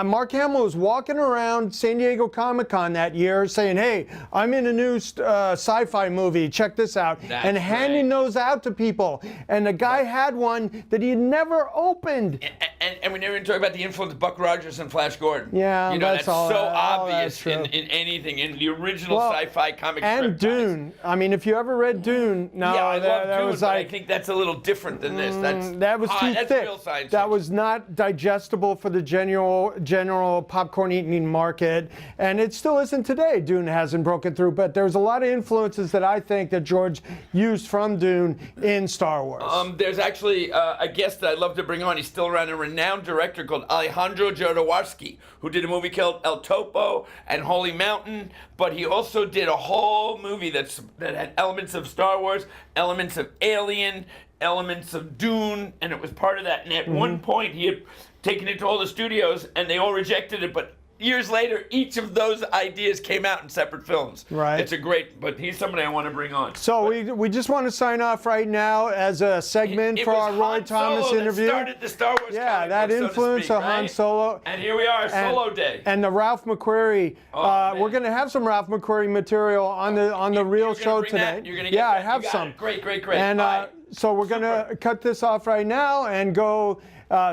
[SPEAKER 3] Mark Hamill was walking around San Diego Comic-Con that year saying, hey, I'm in a new sci-fi movie. Check this out.
[SPEAKER 1] That's
[SPEAKER 3] and handing
[SPEAKER 1] right.
[SPEAKER 3] those out to people. And the guy had one that he had never opened.
[SPEAKER 1] And we never even talk about the influence of Buck Rogers and Flash Gordon.
[SPEAKER 3] Yeah,
[SPEAKER 1] you know,
[SPEAKER 3] that's
[SPEAKER 1] that's
[SPEAKER 3] all-
[SPEAKER 1] so
[SPEAKER 3] all
[SPEAKER 1] obvious
[SPEAKER 3] that's
[SPEAKER 1] in
[SPEAKER 3] true.
[SPEAKER 1] anything, in the original
[SPEAKER 3] Well,
[SPEAKER 1] sci-fi comic
[SPEAKER 3] And
[SPEAKER 1] strip guys.
[SPEAKER 3] Dune. I mean, if you ever read Dune, no,
[SPEAKER 1] Yeah, I
[SPEAKER 3] that,
[SPEAKER 1] love
[SPEAKER 3] that
[SPEAKER 1] Dune,
[SPEAKER 3] was
[SPEAKER 1] but
[SPEAKER 3] like
[SPEAKER 1] I think that's a little different than this.
[SPEAKER 3] that was too
[SPEAKER 1] that's
[SPEAKER 3] thick.
[SPEAKER 1] real science
[SPEAKER 3] That
[SPEAKER 1] fiction.
[SPEAKER 3] was not digestible for the general popcorn eating market, and it still isn't today. Dune hasn't broken through, but there's a lot of influences that I think that George used from Dune in Star Wars.
[SPEAKER 1] There's actually a guest that I'd love to bring on. He's still around, a renowned director called Alejandro Jodorowsky, who did a movie called El Topo and Holy Mountain, but he also did a whole movie that had elements of Star Wars, elements of Alien, elements of Dune, and it was part of that. And at one point, he had taken it to all the studios, and they all rejected it, but years later, each of those ideas came out in separate films.
[SPEAKER 3] Right.
[SPEAKER 1] It's a great, but he's somebody I want to bring on.
[SPEAKER 3] So we just want to sign off right now as a segment
[SPEAKER 1] It
[SPEAKER 3] for
[SPEAKER 1] was
[SPEAKER 3] our Roy
[SPEAKER 1] Han
[SPEAKER 3] Thomas
[SPEAKER 1] Solo that
[SPEAKER 3] interview.
[SPEAKER 1] started the Star Wars
[SPEAKER 3] Yeah,
[SPEAKER 1] comic
[SPEAKER 3] that
[SPEAKER 1] book, so to
[SPEAKER 3] influence
[SPEAKER 1] speak,
[SPEAKER 3] of Han
[SPEAKER 1] right?
[SPEAKER 3] Solo.
[SPEAKER 1] And here we are, Solo Day.
[SPEAKER 3] And the Ralph McQuarrie.
[SPEAKER 1] man.
[SPEAKER 3] We're going to have some Ralph McQuarrie material on the real
[SPEAKER 1] You're gonna
[SPEAKER 3] show
[SPEAKER 1] bring
[SPEAKER 3] today.
[SPEAKER 1] that? You're gonna get
[SPEAKER 3] yeah,
[SPEAKER 1] that?
[SPEAKER 3] I have
[SPEAKER 1] You got
[SPEAKER 3] some.
[SPEAKER 1] it. Great.
[SPEAKER 3] And
[SPEAKER 1] All right.
[SPEAKER 3] so we're going to cut this off right now and go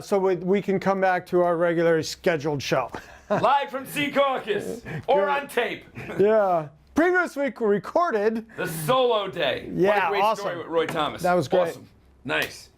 [SPEAKER 3] so we can come back to our regularly scheduled show.
[SPEAKER 1] Live from Sea Caucus or on tape.
[SPEAKER 3] Yeah. Previous week recorded.
[SPEAKER 1] The Solo Day. What
[SPEAKER 3] Yeah,
[SPEAKER 1] a great
[SPEAKER 3] awesome.
[SPEAKER 1] story with Roy Thomas.
[SPEAKER 3] That was great.
[SPEAKER 1] Awesome. Nice.